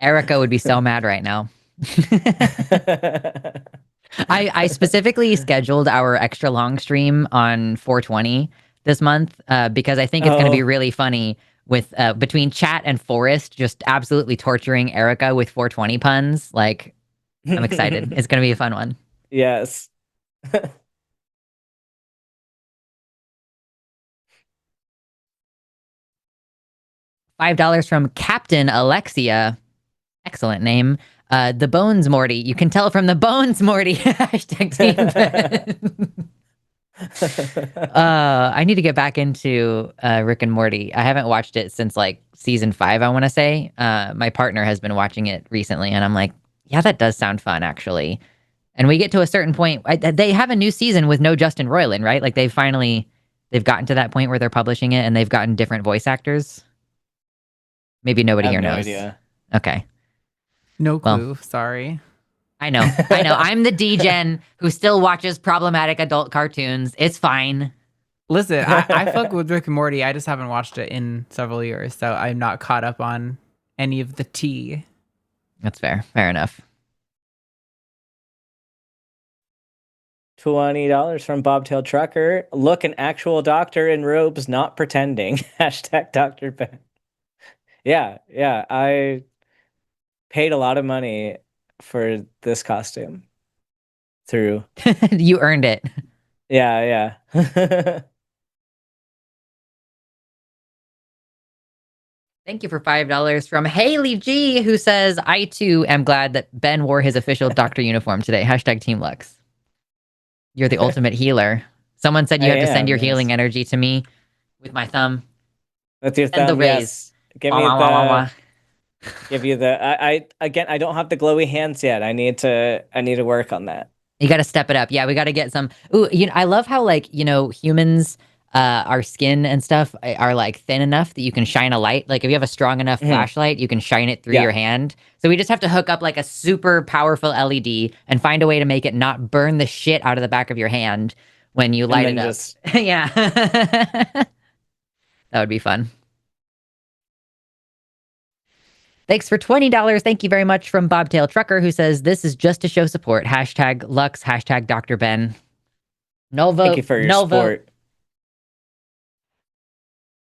[SPEAKER 2] Erica would be so mad right now. I specifically scheduled our extra long stream on 420 this month because I think it's going to be really funny with between Chat and Forrest just absolutely torturing Erica with 420 puns. Like, I'm excited. It's going to be a fun one.
[SPEAKER 1] Yes.
[SPEAKER 2] $5 from Captain Alexia. Excellent name. The Bones Morty. You can tell from the Bones Morty. Hashtag Team I need to get back into Rick and Morty. I haven't watched it since like season 5, I want to say. My partner has been watching it recently, and I'm like, yeah, that does sound fun, actually. And we get to a certain point. They have a new season with no Justin Roiland, right? Like they've gotten to that point where they're publishing it, and they've gotten different voice actors. Maybe nobody here knows.
[SPEAKER 1] Idea.
[SPEAKER 2] Okay.
[SPEAKER 4] No clue. Sorry.
[SPEAKER 2] I know. I'm the D-gen who still watches problematic adult cartoons. It's fine.
[SPEAKER 4] Listen, I fuck with Rick and Morty. I just haven't watched it in several years, so I'm not caught up on any of the tea.
[SPEAKER 2] That's fair. Fair enough.
[SPEAKER 1] $20 from Bobtail Trucker. Look, an actual doctor in robes, not pretending. Hashtag Dr. Ben. Yeah. I paid a lot of money for this costume. Through.
[SPEAKER 2] You earned it.
[SPEAKER 1] Yeah.
[SPEAKER 2] Thank you for $5 from Haley G, who says, I too am glad that Ben wore his official doctor uniform today. Hashtag Team Lux. You're the ultimate healer. Someone said you have to send your healing energy to me with my thumb.
[SPEAKER 1] With your thumb,
[SPEAKER 2] the rays.
[SPEAKER 1] Yes. Give me the... Give you the... I don't have the glowy hands yet. I need to work on that.
[SPEAKER 2] You got to step it up. Yeah, we got to get some... Ooh, I love how, humans... our skin and stuff are like thin enough that you can shine a light. Like if you have a strong enough flashlight, you can shine it through your hand. So we just have to hook up like a super powerful LED and find a way to make it not burn the shit out of the back of your hand when you light it up. Yeah. That would be fun. Thanks for $20. Thank you very much from Bobtail Trucker, who says, this is just to show support. Hashtag Lux, hashtag Dr. Ben. No vote.
[SPEAKER 1] Thank you for your support.
[SPEAKER 2] Vote.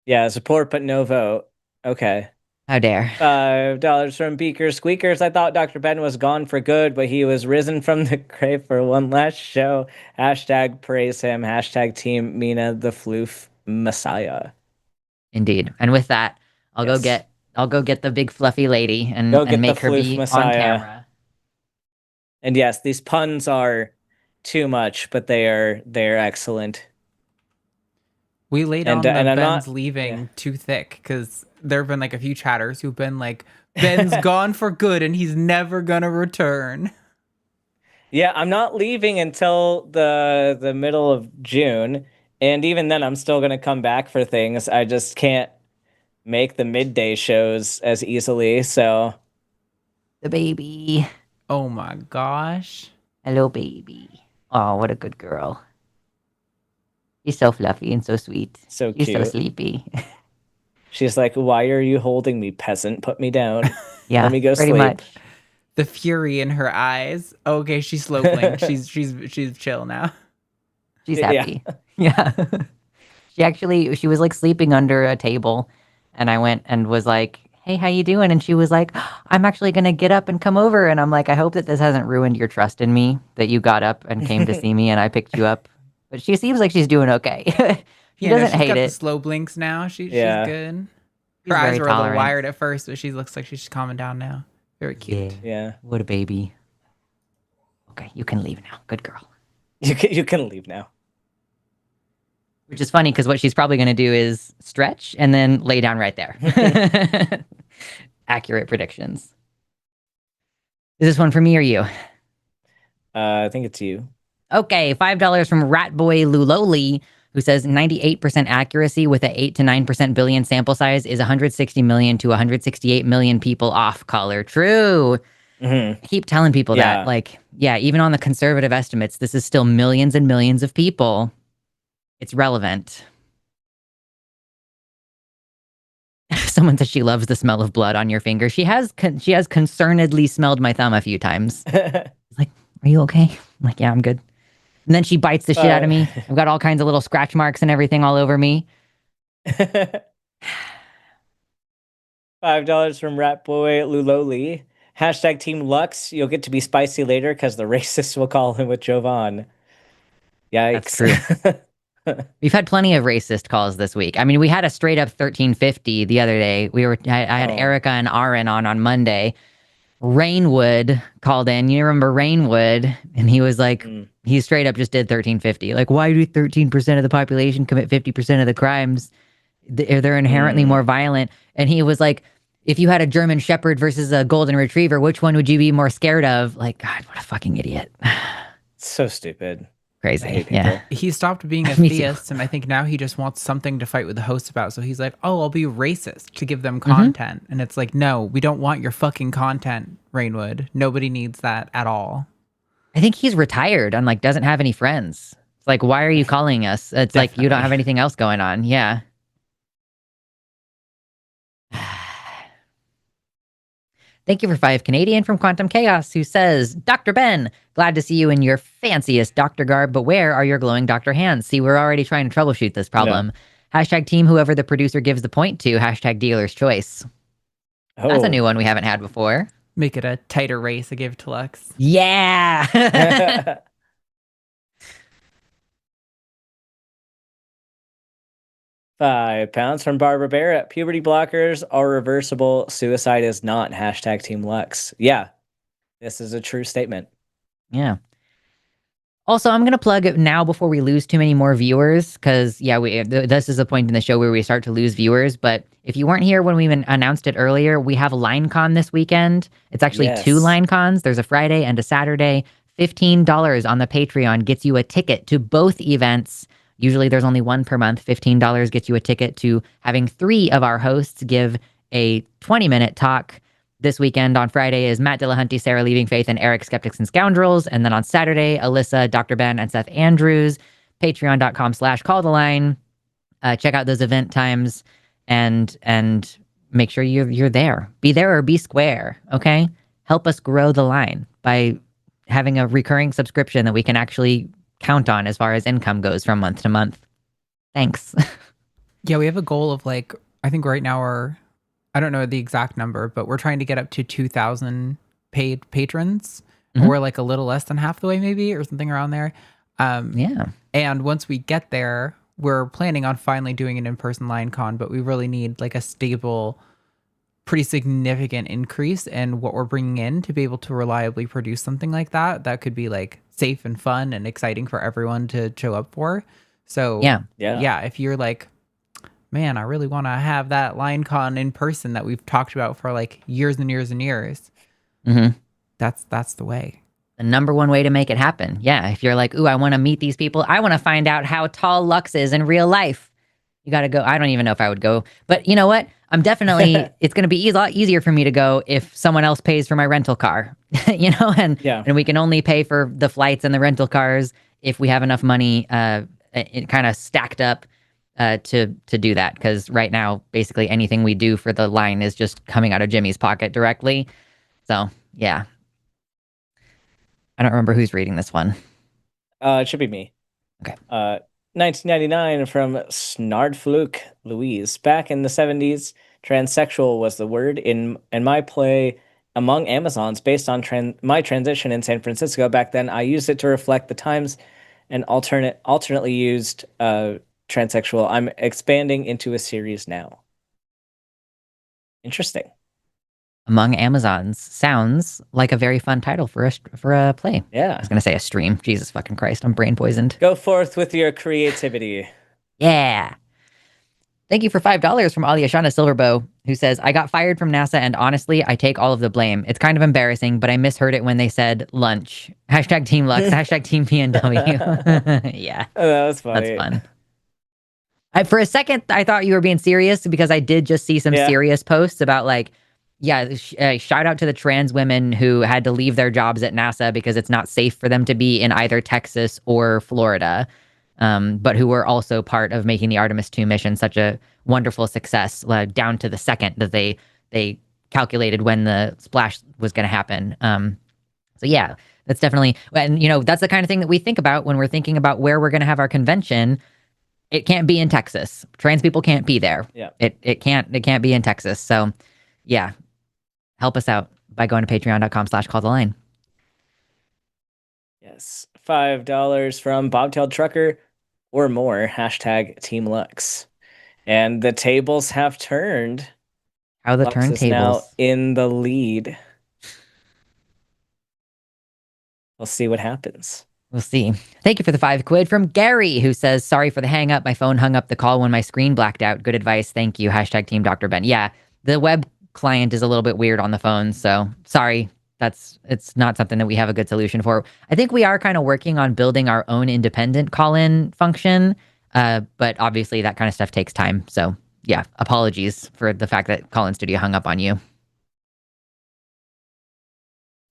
[SPEAKER 1] Yeah, support, but no vote. Okay.
[SPEAKER 2] How dare.
[SPEAKER 1] $5 from Beaker Squeakers. I thought Dr. Ben was gone for good, but he was risen from the grave for one last show. Hashtag praise him. Hashtag Team Mina the Floof Messiah.
[SPEAKER 2] Indeed. And with that, I'll go get the big fluffy lady and make her be Messiah on camera.
[SPEAKER 1] And yes, these puns are too much, but they're excellent.
[SPEAKER 4] We laid on the Ben's leaving too thick because there have been like a few chatters who've been like, Ben's gone for good and he's never gonna return.
[SPEAKER 1] Yeah, I'm not leaving until the middle of June, and even then I'm still gonna come back for things. I just can't make the midday shows as easily, so
[SPEAKER 2] The baby.
[SPEAKER 4] Oh my gosh.
[SPEAKER 2] Hello, baby. Oh, what a good girl. She's so fluffy and so sweet.
[SPEAKER 1] so
[SPEAKER 2] She's so
[SPEAKER 1] cute.
[SPEAKER 2] sleepy.
[SPEAKER 1] She's like, "Why are you holding me, peasant? Put me down.
[SPEAKER 2] Yeah,
[SPEAKER 1] Let me go
[SPEAKER 2] pretty
[SPEAKER 1] sleep."
[SPEAKER 2] much.
[SPEAKER 4] The fury in her eyes. Okay, she's slow playing. she's chill now.
[SPEAKER 2] She's
[SPEAKER 1] Yeah.
[SPEAKER 2] happy. Yeah. She was like sleeping under a table, and I went and was like, "Hey, how you doing?" And she was like, "I'm actually going to get up and come over." And I'm like, "I hope that this hasn't ruined your trust in me, that you got up and came to see me and I picked you up." But she seems like she's doing okay. She
[SPEAKER 4] No,
[SPEAKER 2] doesn't
[SPEAKER 4] she's
[SPEAKER 2] hate
[SPEAKER 4] got the
[SPEAKER 2] it.
[SPEAKER 4] slow blinks now. She's
[SPEAKER 1] Yeah.
[SPEAKER 4] good.
[SPEAKER 2] She's
[SPEAKER 4] Her eyes
[SPEAKER 2] very
[SPEAKER 4] were a little
[SPEAKER 2] tolerant.
[SPEAKER 4] wired at first, but she looks like she's calming down now. Very cute.
[SPEAKER 1] Yeah.
[SPEAKER 2] What a baby. Okay, you can leave now. Good girl.
[SPEAKER 1] You can leave now.
[SPEAKER 2] Which is funny because what she's probably going to do is stretch and then lay down right there. Accurate predictions. Is this one for me or you?
[SPEAKER 1] I think it's you.
[SPEAKER 2] Okay, $5 from Ratboy Luloli, who says 98% accuracy with a 8 to 9% billion sample size is 160 million to 168 million people off color. True. I keep telling people that. Like, yeah, even on the conservative estimates, this is still millions and millions of people. It's relevant. Someone says she loves the smell of blood on your finger. She has concernedly smelled my thumb a few times. Like, are you okay? I'm like, yeah, I'm good. And then she bites the shit out of me. I've got all kinds of little scratch marks and everything all over me.
[SPEAKER 1] $5 from Ratboy Luloli. Hashtag Team Lux. You'll get to be spicy later because the racists will call him with Jovan. Yikes.
[SPEAKER 2] That's true. We've had plenty of racist calls this week. I mean, we had a straight up 1350 the other day. I had Erica and Aaron on Monday. Rainwood called in. You remember Rainwood? And he was like, he straight up just did 1350. Like, why do 13% of the population commit 50% of the crimes? They're inherently more violent. And he was like, if you had a German Shepherd versus a Golden Retriever, which one would you be more scared of? Like, God, what a fucking idiot.
[SPEAKER 1] So stupid.
[SPEAKER 2] Crazy. Yeah.
[SPEAKER 4] He stopped being a
[SPEAKER 2] Me too.
[SPEAKER 4] theist, and I think now he just wants something to fight with the host about. So he's like, oh, I'll be racist to give them content. And it's like, no, we don't want your fucking content, Rainwood. Nobody needs that at all.
[SPEAKER 2] I think he's retired and like doesn't have any friends. It's like, why are you calling us? It's like you don't have anything else going on. Yeah. Thank you for 5 Canadian from Quantum Chaos, who says, Dr. Ben, glad to see you in your fanciest doctor garb, but where are your glowing doctor hands? See, we're already trying to troubleshoot this problem.
[SPEAKER 1] No.
[SPEAKER 2] Hashtag team whoever the producer gives the point to. Hashtag dealer's choice. That's a new one we haven't had before.
[SPEAKER 4] Make it a tighter race. I give it to Lux.
[SPEAKER 2] Yeah.
[SPEAKER 1] £5 from Barbara Barrett. Puberty blockers are reversible. Suicide is not. Hashtag Team Lux. Yeah, this is a true statement.
[SPEAKER 2] Yeah. Also, I'm going to plug it now before we lose too many more viewers, because, yeah, this is a point in the show where we start to lose viewers. But if you weren't here when we announced it earlier, we have LineCon this weekend. It's actually 2 LineCons. There's a Friday and a Saturday. $15 on the Patreon gets you a ticket to both events. Usually there's only one per month. $15 gets you a ticket to having 3 of our hosts give a 20-minute talk. This weekend on Friday is Matt Dillahunty, Sarah Leaving Faith, and Eric Skeptics and Scoundrels. And then on Saturday, Alyssa, Dr. Ben, and Seth Andrews. Patreon.com/calltheline. Check out those event times and make sure you're there. Be there or be square, okay? Help us grow the line by having a recurring subscription that we can actually count on as far as income goes from month to month. Thanks.
[SPEAKER 4] Yeah, we have a goal of like, I think right now I don't know the exact number, but we're trying to get up to 2,000 paid patrons. Mm-hmm. We're like a little less than half the way maybe, or something around there.
[SPEAKER 2] Yeah.
[SPEAKER 4] And once we get there, we're planning on finally doing an in-person LineCon, but we really need like a stable, pretty significant increase in what we're bringing in to be able to reliably produce something like that. That could be like safe and fun and exciting for everyone to show up for. So yeah, if you're like man, I really want to have that line con in person that we've talked about for like years and years and years.
[SPEAKER 2] Mm-hmm.
[SPEAKER 4] That's the way.
[SPEAKER 2] The number one way to make it happen. Yeah, if you're like, ooh, I want to meet these people. I want to find out how tall Lux is in real life. You got to go. I don't even know if I would go. But you know what? I'm definitely, it's going to be a lot easier for me to go if someone else pays for my rental car, and we can only pay for the flights and the rental cars if we have enough money it kind of stacked up to do that. Because right now, basically anything we do for the line is just coming out of Jimmy's pocket directly. So, yeah. I don't remember who's reading this one.
[SPEAKER 1] It should be me.
[SPEAKER 2] Okay.
[SPEAKER 1] 1999 from Snardfluke Louise. Back in the 70s, transsexual was the word in my play Among Amazons based on my transition in San Francisco. Back then, I used it to reflect the times and alternately used transsexual. I'm expanding into a series now. Interesting.
[SPEAKER 2] Among Amazons sounds like a very fun title for a play.
[SPEAKER 1] Yeah.
[SPEAKER 2] I was gonna say a stream. Jesus fucking Christ, I'm brain poisoned.
[SPEAKER 1] Go forth with your creativity.
[SPEAKER 2] Yeah. Thank you for $5 from Aliashana Silverbow, who says, I got fired from NASA and honestly, I take all of the blame. It's kind of embarrassing, but I misheard it when they said lunch. Hashtag Team Lux, hashtag Team PNW. Yeah.
[SPEAKER 1] Oh, that was funny.
[SPEAKER 2] That's fun. For a second, I thought you were being serious because I did just see some serious posts about like, shout out to the trans women who had to leave their jobs at NASA because it's not safe for them to be in either Texas or Florida, but who were also part of making the Artemis 2 mission such a wonderful success, down to the second that they calculated when the splash was going to happen. So yeah, that's definitely, and that's the kind of thing that we think about when we're thinking about where we're going to have our convention. It can't be in Texas. Trans people can't be there.
[SPEAKER 1] Yeah.
[SPEAKER 2] It can't be in Texas. So yeah. Help us out by going to patreon.com/calltheline.
[SPEAKER 1] Yes. $5 from Bobtailed Trucker or more. Hashtag Team Lux. And the tables have turned.
[SPEAKER 2] How the
[SPEAKER 1] Lux
[SPEAKER 2] turntables?
[SPEAKER 1] Is now in the lead. We'll see what happens.
[SPEAKER 2] We'll see. Thank you for the £5 from Gary, who says, sorry for the hang up. My phone hung up the call when my screen blacked out. Good advice. Thank you. Hashtag Team Dr. Ben. Yeah, the web client is a little bit weird on the phone, so sorry. It's not something that we have a good solution for. I think we are kind of working on building our own independent call-in function, but obviously that kind of stuff takes time. So yeah, apologies for the fact that Call-In Studio hung up on you.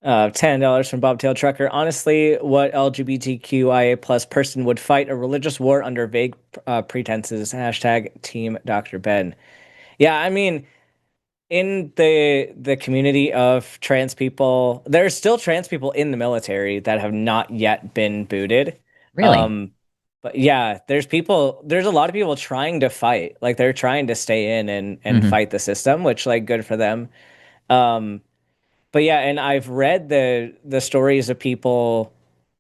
[SPEAKER 1] $10 from Bobtail Trucker. Honestly, what LGBTQIA plus person would fight a religious war under vague pretenses? Hashtag Team Dr. Ben. Yeah, I mean, in the community of trans people, there's still trans people in the military that have not yet been booted.
[SPEAKER 2] Really?
[SPEAKER 1] But yeah, there's a lot of people trying to fight. Like they're trying to stay in and fight the system, which like good for them. But yeah, and I've read the stories of people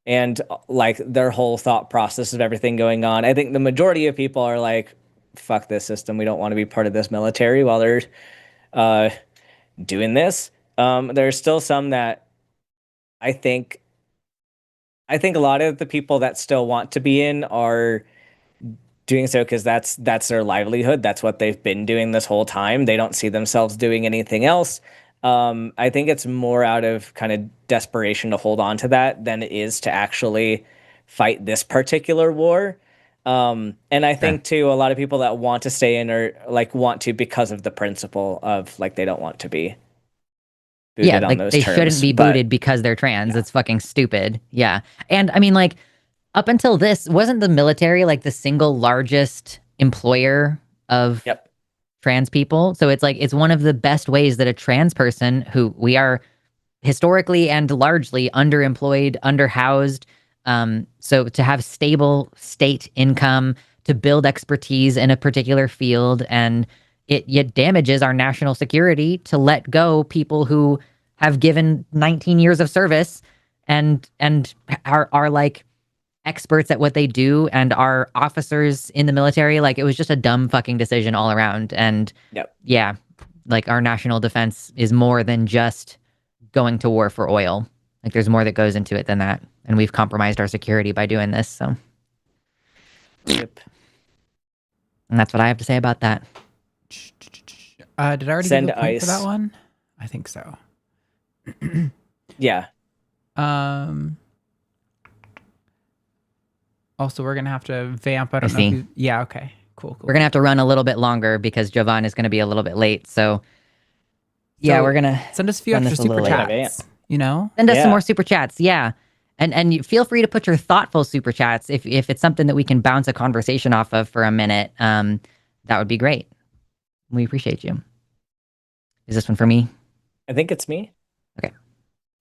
[SPEAKER 1] and like their whole thought process of everything going on. I think the majority of people are like, fuck this system. We don't want to be part of this military while they're doing this. There's still some that I think a lot of the people that still want to be in are doing so because that's their livelihood. That's what they've been doing this whole time. They don't see themselves doing anything else. I think it's more out of kind of desperation to hold on to that than it is to actually fight this particular war. And I think too, a lot of people that want to stay in are like want to because of the principle of like they don't want to be booted on those
[SPEAKER 2] they
[SPEAKER 1] terms,
[SPEAKER 2] shouldn't be booted because they're trans. It's fucking stupid. Yeah. And I mean, like, up until this, wasn't the military like the single largest employer of trans people? So it's like, it's one of the best ways that a trans person who we are historically and largely underemployed, underhoused, so to have stable state income, to build expertise in a particular field, and it damages our national security to let go people who have given 19 years of service and are like experts at what they do and are officers in the military. Like, it was just a dumb fucking decision all around. And yeah, like our national defense is more than just going to war for oil. Like there's more that goes into it than that. And we've compromised our security by doing this. So.
[SPEAKER 1] Yep.
[SPEAKER 2] And that's what I have to say about that.
[SPEAKER 4] Did I already
[SPEAKER 1] Send
[SPEAKER 4] give a point
[SPEAKER 1] ice.
[SPEAKER 4] for that one? I think so.
[SPEAKER 1] Yeah.
[SPEAKER 4] Also, we're gonna have to vamp. I don't know.
[SPEAKER 2] see.
[SPEAKER 4] If you, yeah. Okay. Cool.
[SPEAKER 2] We're gonna have to run a little bit longer because Jovan is gonna be a little bit late. So yeah,
[SPEAKER 4] So,
[SPEAKER 2] we're gonna
[SPEAKER 4] send us a few
[SPEAKER 2] run
[SPEAKER 4] extra
[SPEAKER 2] this a little
[SPEAKER 4] super
[SPEAKER 2] late.
[SPEAKER 4] chats. You know,
[SPEAKER 2] Send us some
[SPEAKER 1] Yeah.
[SPEAKER 2] more super chats. Yeah. And you feel free to put your thoughtful super chats if it's something that we can bounce a conversation off of for a minute. That would be great. We appreciate you. Is this one for me?
[SPEAKER 1] I think it's me.
[SPEAKER 2] Okay.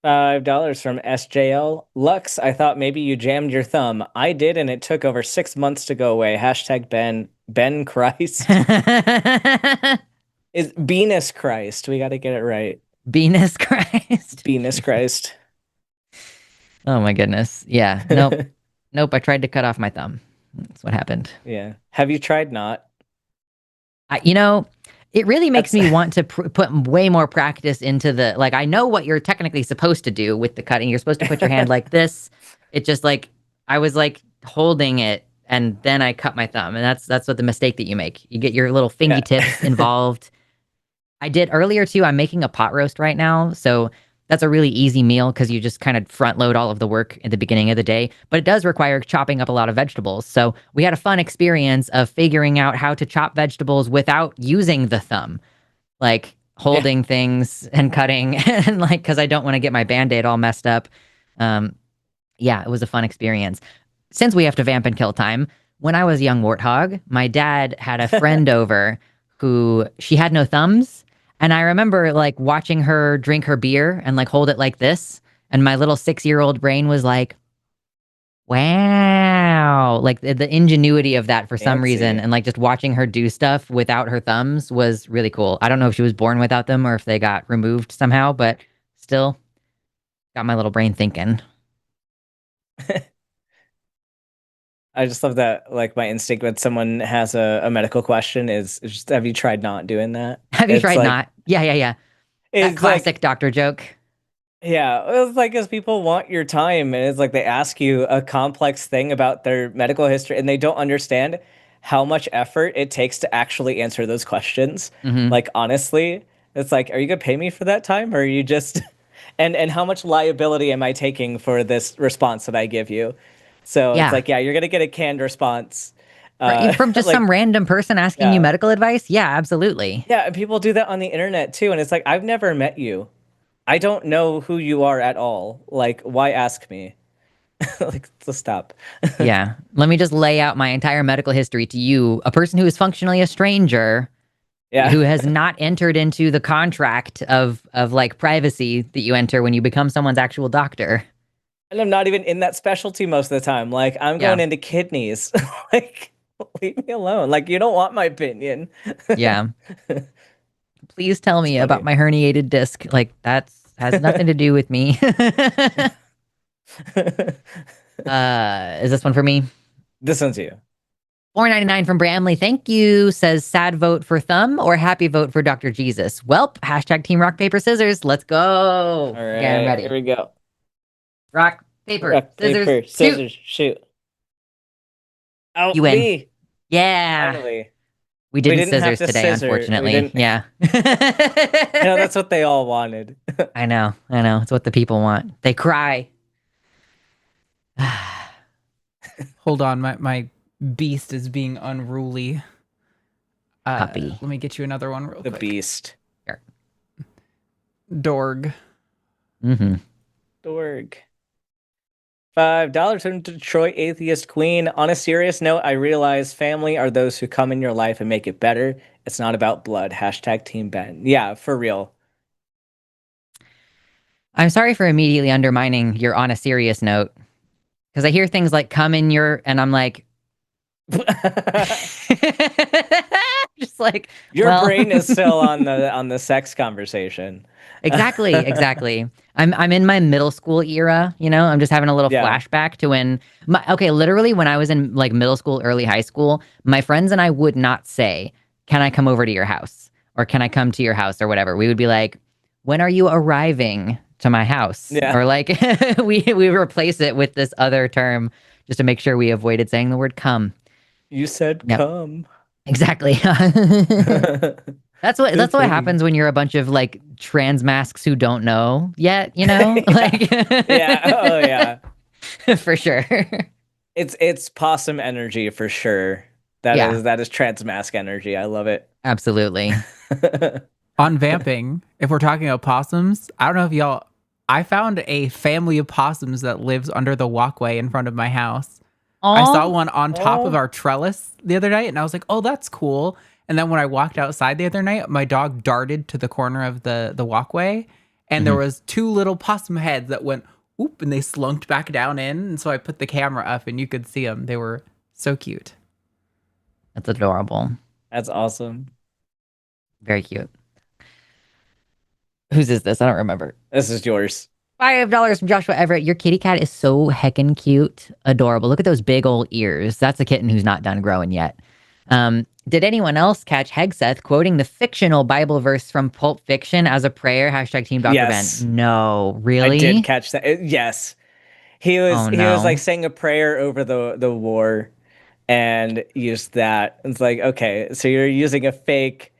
[SPEAKER 1] $5 from SJL. Lux, I thought maybe you jammed your thumb. I did, and it took over 6 months to go away. Hashtag Ben Christ. Is Venus Christ. We got to get it right.
[SPEAKER 2] Venus Christ.
[SPEAKER 1] Venus Christ.
[SPEAKER 2] Oh my goodness. Yeah. Nope. Nope. I tried to cut off my thumb. That's what happened.
[SPEAKER 1] Yeah. Have you tried not?
[SPEAKER 2] It really makes me want to put way more practice into the, like, I know what you're technically supposed to do with the cutting. You're supposed to put your hand like this. It just like, I was like holding it and then I cut my thumb. And that's what the mistake that you make. You get your little fingertips involved. I did earlier too. I'm making a pot roast right now. So that's a really easy meal because you just kind of front load all of the work at the beginning of the day. But it does require chopping up a lot of vegetables. So we had a fun experience of figuring out how to chop vegetables without using the thumb. Like holding things and cutting and like, because I don't want to get my Band-Aid all messed up. Yeah, it was a fun experience. Since we have to vamp and kill time, when I was a young warthog, my dad had a friend over who she had no thumbs. And I remember like watching her drink her beer and like hold it like this. And my little 6-year-old brain was like, wow. Like the ingenuity of that for some reason. And like just watching her do stuff without her thumbs was really cool. I don't know if she was born without them or if they got removed somehow, but still got my little brain thinking.
[SPEAKER 1] I just love that, like, my instinct when someone has a medical question is just, have you tried not doing that?
[SPEAKER 2] Have you
[SPEAKER 1] It's
[SPEAKER 2] tried
[SPEAKER 1] like,
[SPEAKER 2] not? Yeah. That
[SPEAKER 1] It's
[SPEAKER 2] classic doctor joke.
[SPEAKER 1] Yeah, it's like, as people want your time, and it's like they ask you a complex thing about their medical history, and they don't understand how much effort it takes to actually answer those questions.
[SPEAKER 2] Mhm.
[SPEAKER 1] Like, honestly, it's like, are you gonna pay me for that time, or are you just and how much liability am I taking for this response that I give you? So
[SPEAKER 2] Yeah.
[SPEAKER 1] it's like, yeah, you're gonna get a canned response.
[SPEAKER 2] From just
[SPEAKER 1] like,
[SPEAKER 2] some random person asking you
[SPEAKER 1] yeah.
[SPEAKER 2] medical advice? Yeah, absolutely.
[SPEAKER 1] Yeah, and people do that on the internet too, and it's like, I've never met you. I don't know who you are at all. Like, why ask me? Like, let's stop.
[SPEAKER 2] Yeah. Let me just lay out my entire medical history to you, a person who is functionally a stranger, who has not entered into the contract of like privacy that you enter when you become someone's actual doctor.
[SPEAKER 1] And I'm not even in that specialty most of the time. Like, I'm going into kidneys. Like, leave me alone. Like, you don't want my opinion.
[SPEAKER 2] Yeah. Please tell me about my herniated disc. Like, has nothing to do with me. Is this one for me?
[SPEAKER 1] This one's you.
[SPEAKER 2] $4.99 from Bramley. Thank you. Says sad vote for thumb or happy vote for Dr. Jesus. Welp. Hashtag team rock, paper, scissors. Let's go.
[SPEAKER 1] All right.
[SPEAKER 2] Okay, I'm ready.
[SPEAKER 1] Here we go.
[SPEAKER 2] Rock, paper,
[SPEAKER 1] Rock,
[SPEAKER 2] scissors,
[SPEAKER 1] paper, scissors, shoot. Oh,
[SPEAKER 2] You win.
[SPEAKER 1] me.
[SPEAKER 2] Yeah.
[SPEAKER 1] Finally.
[SPEAKER 2] We didn't
[SPEAKER 1] have
[SPEAKER 2] scissors
[SPEAKER 1] to
[SPEAKER 2] today,
[SPEAKER 1] scissor.
[SPEAKER 2] unfortunately. Yeah.
[SPEAKER 1] I know, that's what they all wanted.
[SPEAKER 2] I know. It's what the people want. They cry.
[SPEAKER 4] Hold on, my beast is being unruly.
[SPEAKER 2] Puppy.
[SPEAKER 4] Let me get you another one real quick.
[SPEAKER 1] The beast.
[SPEAKER 2] Here.
[SPEAKER 4] Dorg.
[SPEAKER 2] Mm-hmm.
[SPEAKER 1] Dorg. $5 from Detroit Atheist Queen. On a serious note, I realize family are those who come in your life and make it better. It's not about blood. Hashtag Team Ben. Yeah, for real.
[SPEAKER 2] I'm sorry for immediately undermining your on a serious note. Because I hear things like come in your, and I'm like, just like
[SPEAKER 1] your brain is still on the sex conversation.
[SPEAKER 2] Exactly. I'm in my middle school era, I'm just having a little flashback to when literally when I was in like middle school, early high school, my friends and I would not say, can I come over to your house? Or can I come to your house or whatever? We would be like, when are you arriving to my house?
[SPEAKER 1] Yeah.
[SPEAKER 2] Or like we replace it with this other term just to make sure we avoided saying the word come.
[SPEAKER 1] You said come.
[SPEAKER 2] Exactly. That's what happens when you're a bunch of like trans masks who don't know yet, you know?
[SPEAKER 1] Yeah.
[SPEAKER 2] Like
[SPEAKER 1] Yeah. Oh yeah.
[SPEAKER 2] for sure.
[SPEAKER 1] It's possum energy for sure.
[SPEAKER 2] Yeah.
[SPEAKER 1] That is trans mask energy. I love it.
[SPEAKER 2] Absolutely.
[SPEAKER 4] On vamping, if we're talking about possums, I don't know if y'all, I found a family of possums that lives under the walkway in front of my house. I saw
[SPEAKER 2] Aw.
[SPEAKER 4] one on top of
[SPEAKER 1] Oh.
[SPEAKER 4] our trellis the other night, and I was like, oh, that's cool. And then when I walked outside the other night, my dog darted to the corner of the walkway, and there was two little possum heads that went whoop, and they slunked back down in. And so I put the camera up, and you could see them. They were so cute.
[SPEAKER 2] That's adorable.
[SPEAKER 1] That's awesome.
[SPEAKER 2] Very cute. Whose is this? I don't remember.
[SPEAKER 1] This is yours.
[SPEAKER 2] $5 from Joshua Everett. Your kitty cat is so heckin' cute. Adorable. Look at those big old ears. That's a kitten who's not done growing yet. Did anyone else catch Hegseth quoting the fictional Bible verse from Pulp Fiction as a prayer? Hashtag Team Dr.
[SPEAKER 1] Yes.
[SPEAKER 2] Ben. No, really?
[SPEAKER 1] I did catch that. Yes. He was
[SPEAKER 2] Oh,
[SPEAKER 1] he was
[SPEAKER 2] no.
[SPEAKER 1] like saying a prayer over the war and used that. It's like, okay, so you're using a fake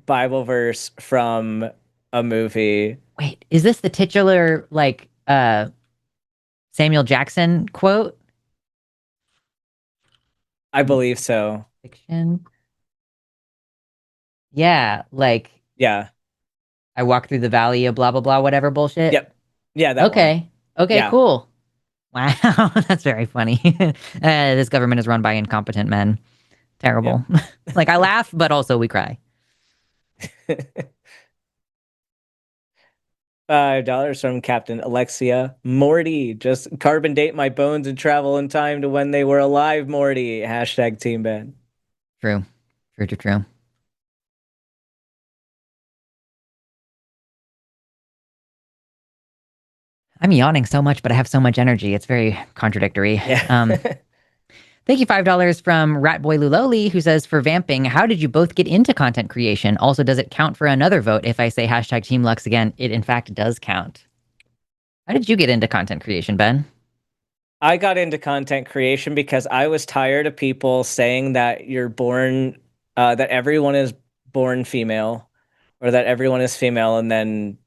[SPEAKER 1] Bible verse from a movie.
[SPEAKER 2] Wait, is this the titular like Samuel Jackson quote?
[SPEAKER 1] I believe so.
[SPEAKER 2] Fiction. Yeah, like
[SPEAKER 1] Yeah.
[SPEAKER 2] I walk through the valley of blah blah blah whatever bullshit.
[SPEAKER 1] Yep. Yeah, that
[SPEAKER 2] Okay. Okay,
[SPEAKER 1] Yeah.
[SPEAKER 2] cool. Wow, that's very funny. This government is run by incompetent men. Terrible. Like I laugh, but also we cry.
[SPEAKER 1] $5 from Captain Alexia. Morty, just carbon date my bones and travel in time to when they were alive, Morty. Hashtag Team Ben.
[SPEAKER 2] True. True. I'm yawning so much, but I have so much energy. It's very contradictory.
[SPEAKER 1] Yeah.
[SPEAKER 2] Thank you, $5 from Ratboy Luloli, who says, for vamping, how did you both get into content creation? Also, does it count for another vote if I say hashtag Team Lux again? It, in fact, does count. How did you get into content creation, Ben?
[SPEAKER 1] I got into content creation because I was tired of people saying that you're born, that everyone is born female, or that everyone is female, and then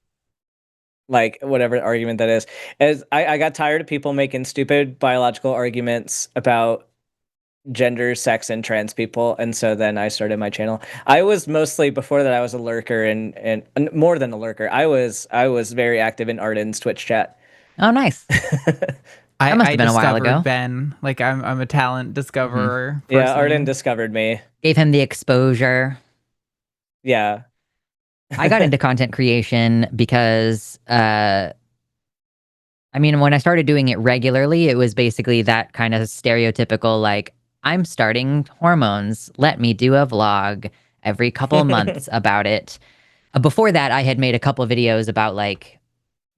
[SPEAKER 1] like whatever argument that is. As I got tired of people making stupid biological arguments about gender, sex, and trans people, and so then I started my channel. I was mostly before that I was a lurker and more than a lurker. I was very active in Arden's Twitch chat.
[SPEAKER 2] Oh, nice. That must have been a while ago.
[SPEAKER 4] Ben, like I'm a talent discoverer.
[SPEAKER 1] Yeah, Arden discovered me.
[SPEAKER 2] Gave him the exposure.
[SPEAKER 1] Yeah.
[SPEAKER 2] I got into content creation because, I mean, when I started doing it regularly, it was basically that kind of stereotypical, like, I'm starting hormones. Let me do a vlog every couple of months about it. Before that, I had made a couple of videos about, like,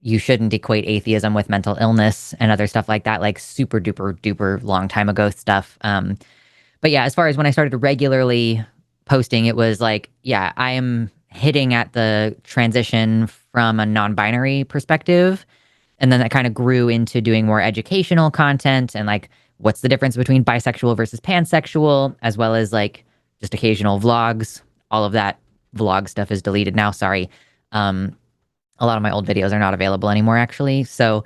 [SPEAKER 2] you shouldn't equate atheism with mental illness and other stuff like that, like super duper long time ago stuff. But yeah, as far as when I started regularly posting, it was like, yeah, I am hitting at the transition from a non-binary perspective. And then that kind of grew into doing more educational content and like, what's the difference between bisexual versus pansexual, as well as like just occasional vlogs. All of that vlog stuff is deleted now. Sorry. A lot of my old videos are not available anymore, actually. So,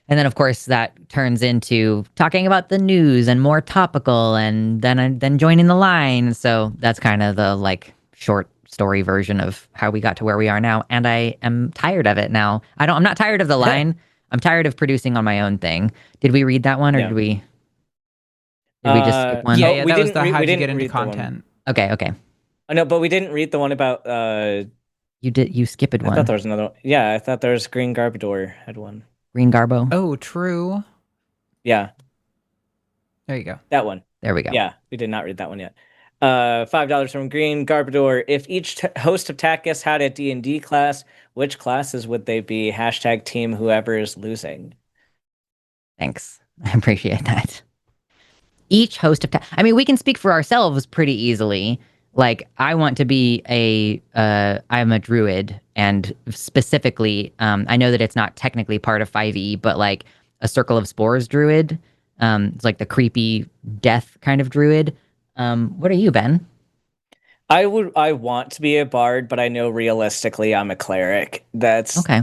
[SPEAKER 2] and then of course that turns into talking about the news and more topical, and then joining the line. So that's kind of the like short story version of how we got to where we are now. And I am tired of it now. I'm not tired of the line. I'm tired of producing on my own thing. Did we read that one, or did we just skip one?
[SPEAKER 4] Yeah, that was the how'd you get into content.
[SPEAKER 2] Okay.
[SPEAKER 1] I know, but we didn't read the one about
[SPEAKER 2] You skipped one.
[SPEAKER 1] I thought there was another one. Yeah, I thought there was Green Garbador had one.
[SPEAKER 2] Green Garbo.
[SPEAKER 4] Oh, true.
[SPEAKER 1] Yeah.
[SPEAKER 4] There you go.
[SPEAKER 1] That one.
[SPEAKER 2] There we go.
[SPEAKER 1] Yeah, we did not read that one yet. $5 from Green Garbador. If each host of TACIS had a D&D class, which classes would they be? Hashtag team whoever is losing.
[SPEAKER 2] Thanks. I appreciate that. Each host of I mean, we can speak for ourselves pretty easily. Like, I want to be I'm a druid, and specifically, I know that it's not technically part of 5e, but like a Circle of Spores druid. It's like the creepy death kind of druid. What are you, Ben?
[SPEAKER 1] I want to be a bard, but I know realistically I'm a cleric. That's
[SPEAKER 2] Okay.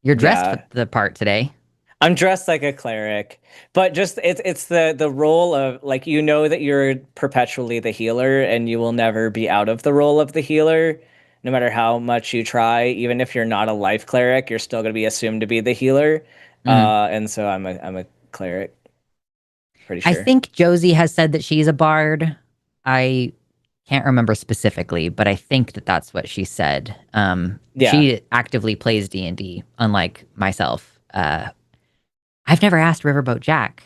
[SPEAKER 2] You're dressed
[SPEAKER 1] yeah.
[SPEAKER 2] for the part today.
[SPEAKER 1] I'm dressed like a cleric, but just it's the role of like that you're perpetually the healer and you will never be out of the role of the healer, no matter how much you try. Even if you're not a life cleric, you're still going to be assumed to be the healer. And so I'm a cleric, pretty
[SPEAKER 2] I
[SPEAKER 1] sure.
[SPEAKER 2] think Josie has said that she's a bard. I can't remember specifically, but I think that that's what she said. She actively plays D&D, unlike myself. I've never asked Riverboat Jack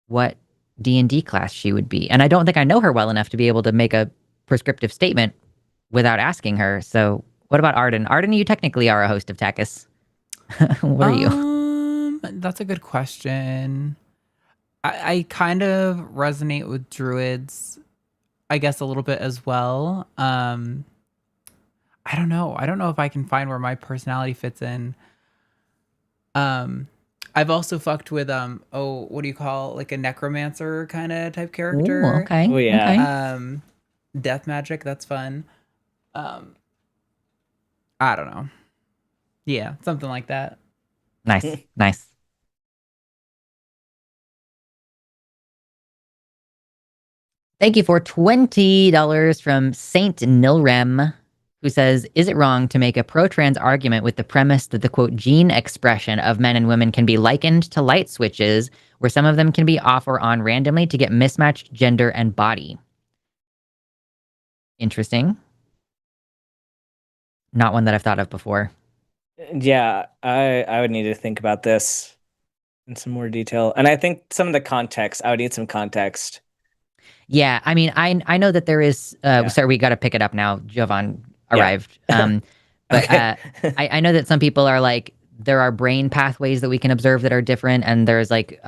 [SPEAKER 2] what D&D class she would be, and I don't think I know her well enough to be able to make a prescriptive statement without asking her. So, what about Arden? Arden, you technically are a host of TACIS. What are you?
[SPEAKER 4] That's a good question. I kind of resonate with druids, I guess, a little bit as well. I don't know. I don't know if I can find where my personality fits in. I've also fucked with what do you call, like, a necromancer kind of type character?
[SPEAKER 2] Ooh, okay.
[SPEAKER 1] Oh yeah.
[SPEAKER 2] Okay.
[SPEAKER 4] Death magic, that's fun. I don't know. Yeah, something like that.
[SPEAKER 2] Nice. Nice. Thank you for $20 from Saint Nilrem, who says, is it wrong to make a pro-trans argument with the premise that the, quote, gene expression of men and women can be likened to light switches, where some of them can be off or on randomly to get mismatched gender and body? Interesting. Not one that I've thought of before.
[SPEAKER 1] Yeah, I would need to think about this in some more detail. And I think some of the context, I would need some context.
[SPEAKER 2] Yeah, I mean, I know that there is. Sorry, we got to pick it up now. Jovan arrived. But I know that some people are like, there are brain pathways that we can observe that are different, and there's like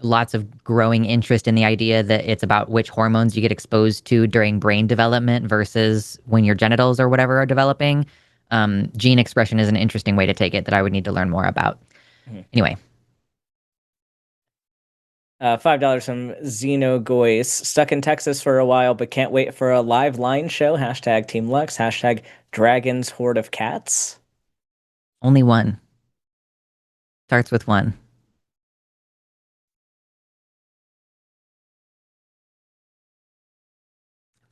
[SPEAKER 2] lots of growing interest in the idea that it's about which hormones you get exposed to during brain development versus when your genitals or whatever are developing. Gene expression is an interesting way to take it that I would need to learn more about. Anyway.
[SPEAKER 1] $5 from Zeno Goyce. Stuck in Texas for a while, but can't wait for a live line show. Hashtag Team Lux. Hashtag Dragons Horde of Cats.
[SPEAKER 2] Only one. Starts with one.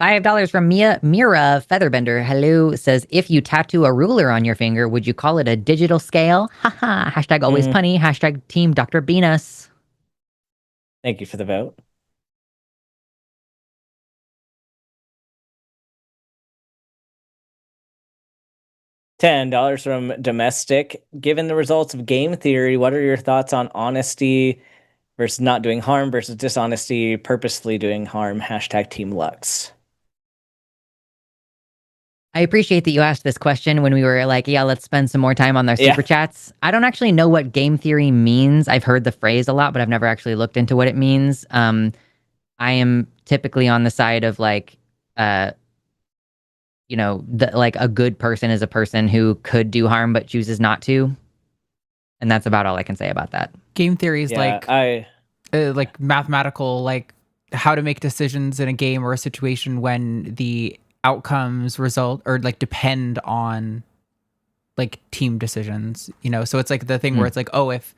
[SPEAKER 2] $5 from Mira Featherbender. Hello, says, if you tattoo a ruler on your finger, would you call it a digital scale? Haha. Hashtag always punny. Hashtag Team Dr. Venus.
[SPEAKER 1] Thank you for the vote. $10 from Domestic. Given the results of game theory, what are your thoughts on honesty versus not doing harm versus dishonesty, purposefully doing harm? Hashtag Team Lux.
[SPEAKER 2] I appreciate that you asked this question when we were like, yeah, let's spend some more time on their super chats. I don't actually know what game theory means. I've heard the phrase a lot, but I've never actually looked into what it means. I am typically on the side of like, like a good person is a person who could do harm but chooses not to. And that's about all I can say about that.
[SPEAKER 4] Game theory is like mathematical, like how to make decisions in a game or a situation when the outcomes result or like depend on like team decisions, so it's like the thing where it's like, oh, if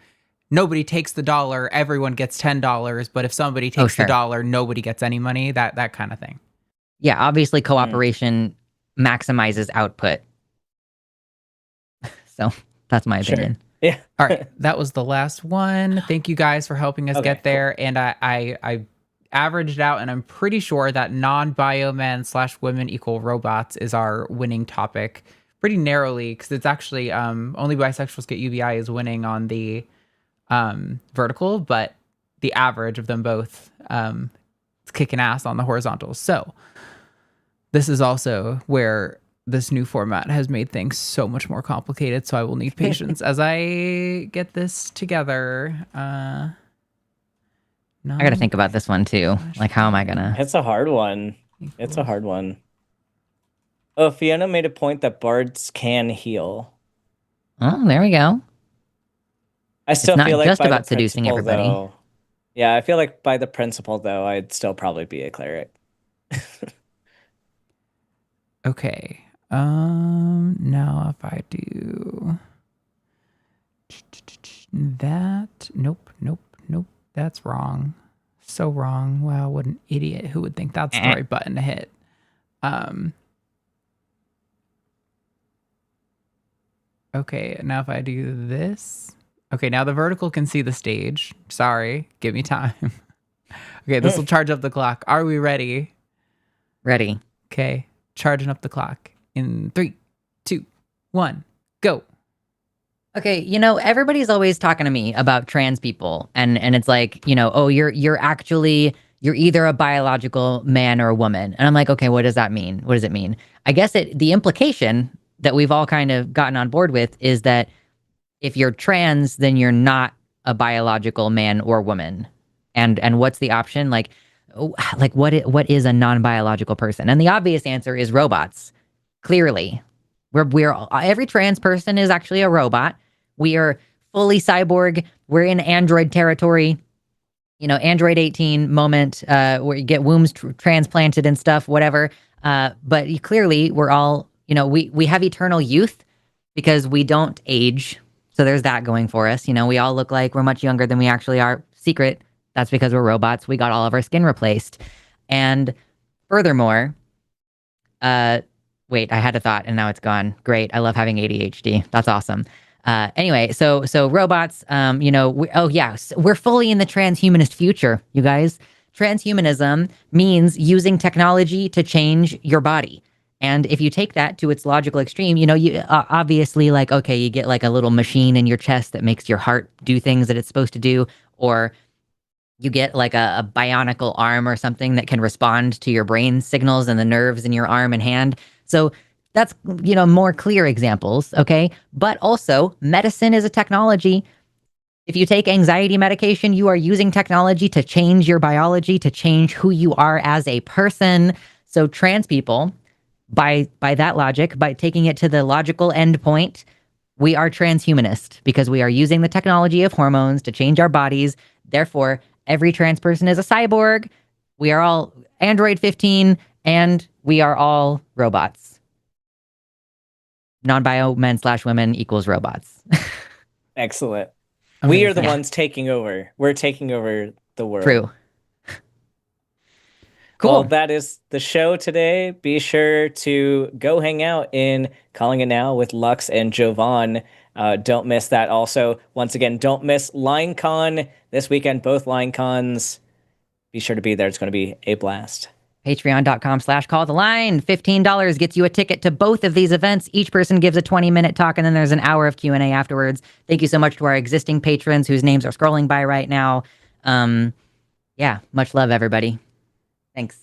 [SPEAKER 4] nobody takes the dollar, everyone gets $10, but if somebody takes the dollar, nobody gets any money, that kind of thing.
[SPEAKER 2] Yeah, obviously cooperation maximizes output. So that's my opinion.
[SPEAKER 1] Yeah.
[SPEAKER 4] All right, that was the last one. Thank you guys for helping us get there. Cool. And I averaged out, and I'm pretty sure that non-biomen/women equal robots is our winning topic pretty narrowly, because it's actually only bisexuals get UBI is winning on the vertical, but the average of them both it's kicking ass on the horizontals. So this is also where this new format has made things so much more complicated, so I will need patience as I get this together.
[SPEAKER 2] I got to think about this one too. Like, how am I gonna?
[SPEAKER 1] It's a hard one. It's a hard one. Oh, Fiona made a point that bards can heal.
[SPEAKER 2] Oh, there we go.
[SPEAKER 1] I still feel like
[SPEAKER 2] it's not just
[SPEAKER 1] by
[SPEAKER 2] about
[SPEAKER 1] the
[SPEAKER 2] seducing everybody.
[SPEAKER 1] Though, Yeah, I feel like by the principle, though, I'd still probably be a cleric.
[SPEAKER 4] Okay. Now if I do that, nope. That's wrong. So wrong. Wow, what an idiot. Who would think that's the right button to hit? Okay, now if I do this. Okay, now the vertical can see the stage. Sorry, give me time. Okay, this will charge up the clock. Are we ready?
[SPEAKER 2] Ready.
[SPEAKER 4] Okay, charging up the clock in 3, 2, 1, go.
[SPEAKER 2] Okay, everybody's always talking to me about trans people, and it's like, oh, you're either a biological man or a woman, and I'm like, okay, what does that mean? What does it mean? I guess the implication that we've all kind of gotten on board with is that if you're trans, then you're not a biological man or woman, and what's the option? Like what is a non-biological person? And the obvious answer is robots. Clearly, we're every trans person is actually a robot. We are fully cyborg. We're in android territory. Android 18 moment where you get wombs transplanted and stuff, whatever. But clearly, we're all, we have eternal youth because we don't age. So there's that going for us. We all look like we're much younger than we actually are. Secret. That's because we're robots. We got all of our skin replaced. And furthermore, wait, I had a thought and now it's gone. Great. I love having ADHD. That's awesome. Anyway, so robots, we're fully in the transhumanist future, you guys. Transhumanism means using technology to change your body. And if you take that to its logical extreme, you obviously okay, you get like a little machine in your chest that makes your heart do things that it's supposed to do, or you get like a bionicle arm or something that can respond to your brain signals and the nerves in your arm and hand. So that's, more clear examples, okay? But also, medicine is a technology. If you take anxiety medication, you are using technology to change your biology, to change who you are as a person. So trans people, by that logic, by taking it to the logical end point, we are transhumanist because we are using the technology of hormones to change our bodies. Therefore, every trans person is a cyborg. We are all Android 15, and we are all robots. Non-bio men/women equals robots.
[SPEAKER 1] Excellent.
[SPEAKER 4] Okay,
[SPEAKER 1] We are the ones taking over. We're taking over the world.
[SPEAKER 2] True. Cool.
[SPEAKER 1] Well, that is the show today. Be sure to go hang out in Calling It Now with Lux and Jovan. Don't miss that. Also, once again, don't miss LineCon this weekend. Both LineCons. Be sure to be there. It's going to be a blast.
[SPEAKER 2] Patreon.com/calltheline. $15 gets you a ticket to both of these events. Each person gives a 20-minute talk, and then there's an hour of Q&A afterwards. Thank you so much to our existing patrons whose names are scrolling by right now. Yeah, much love, everybody. Thanks.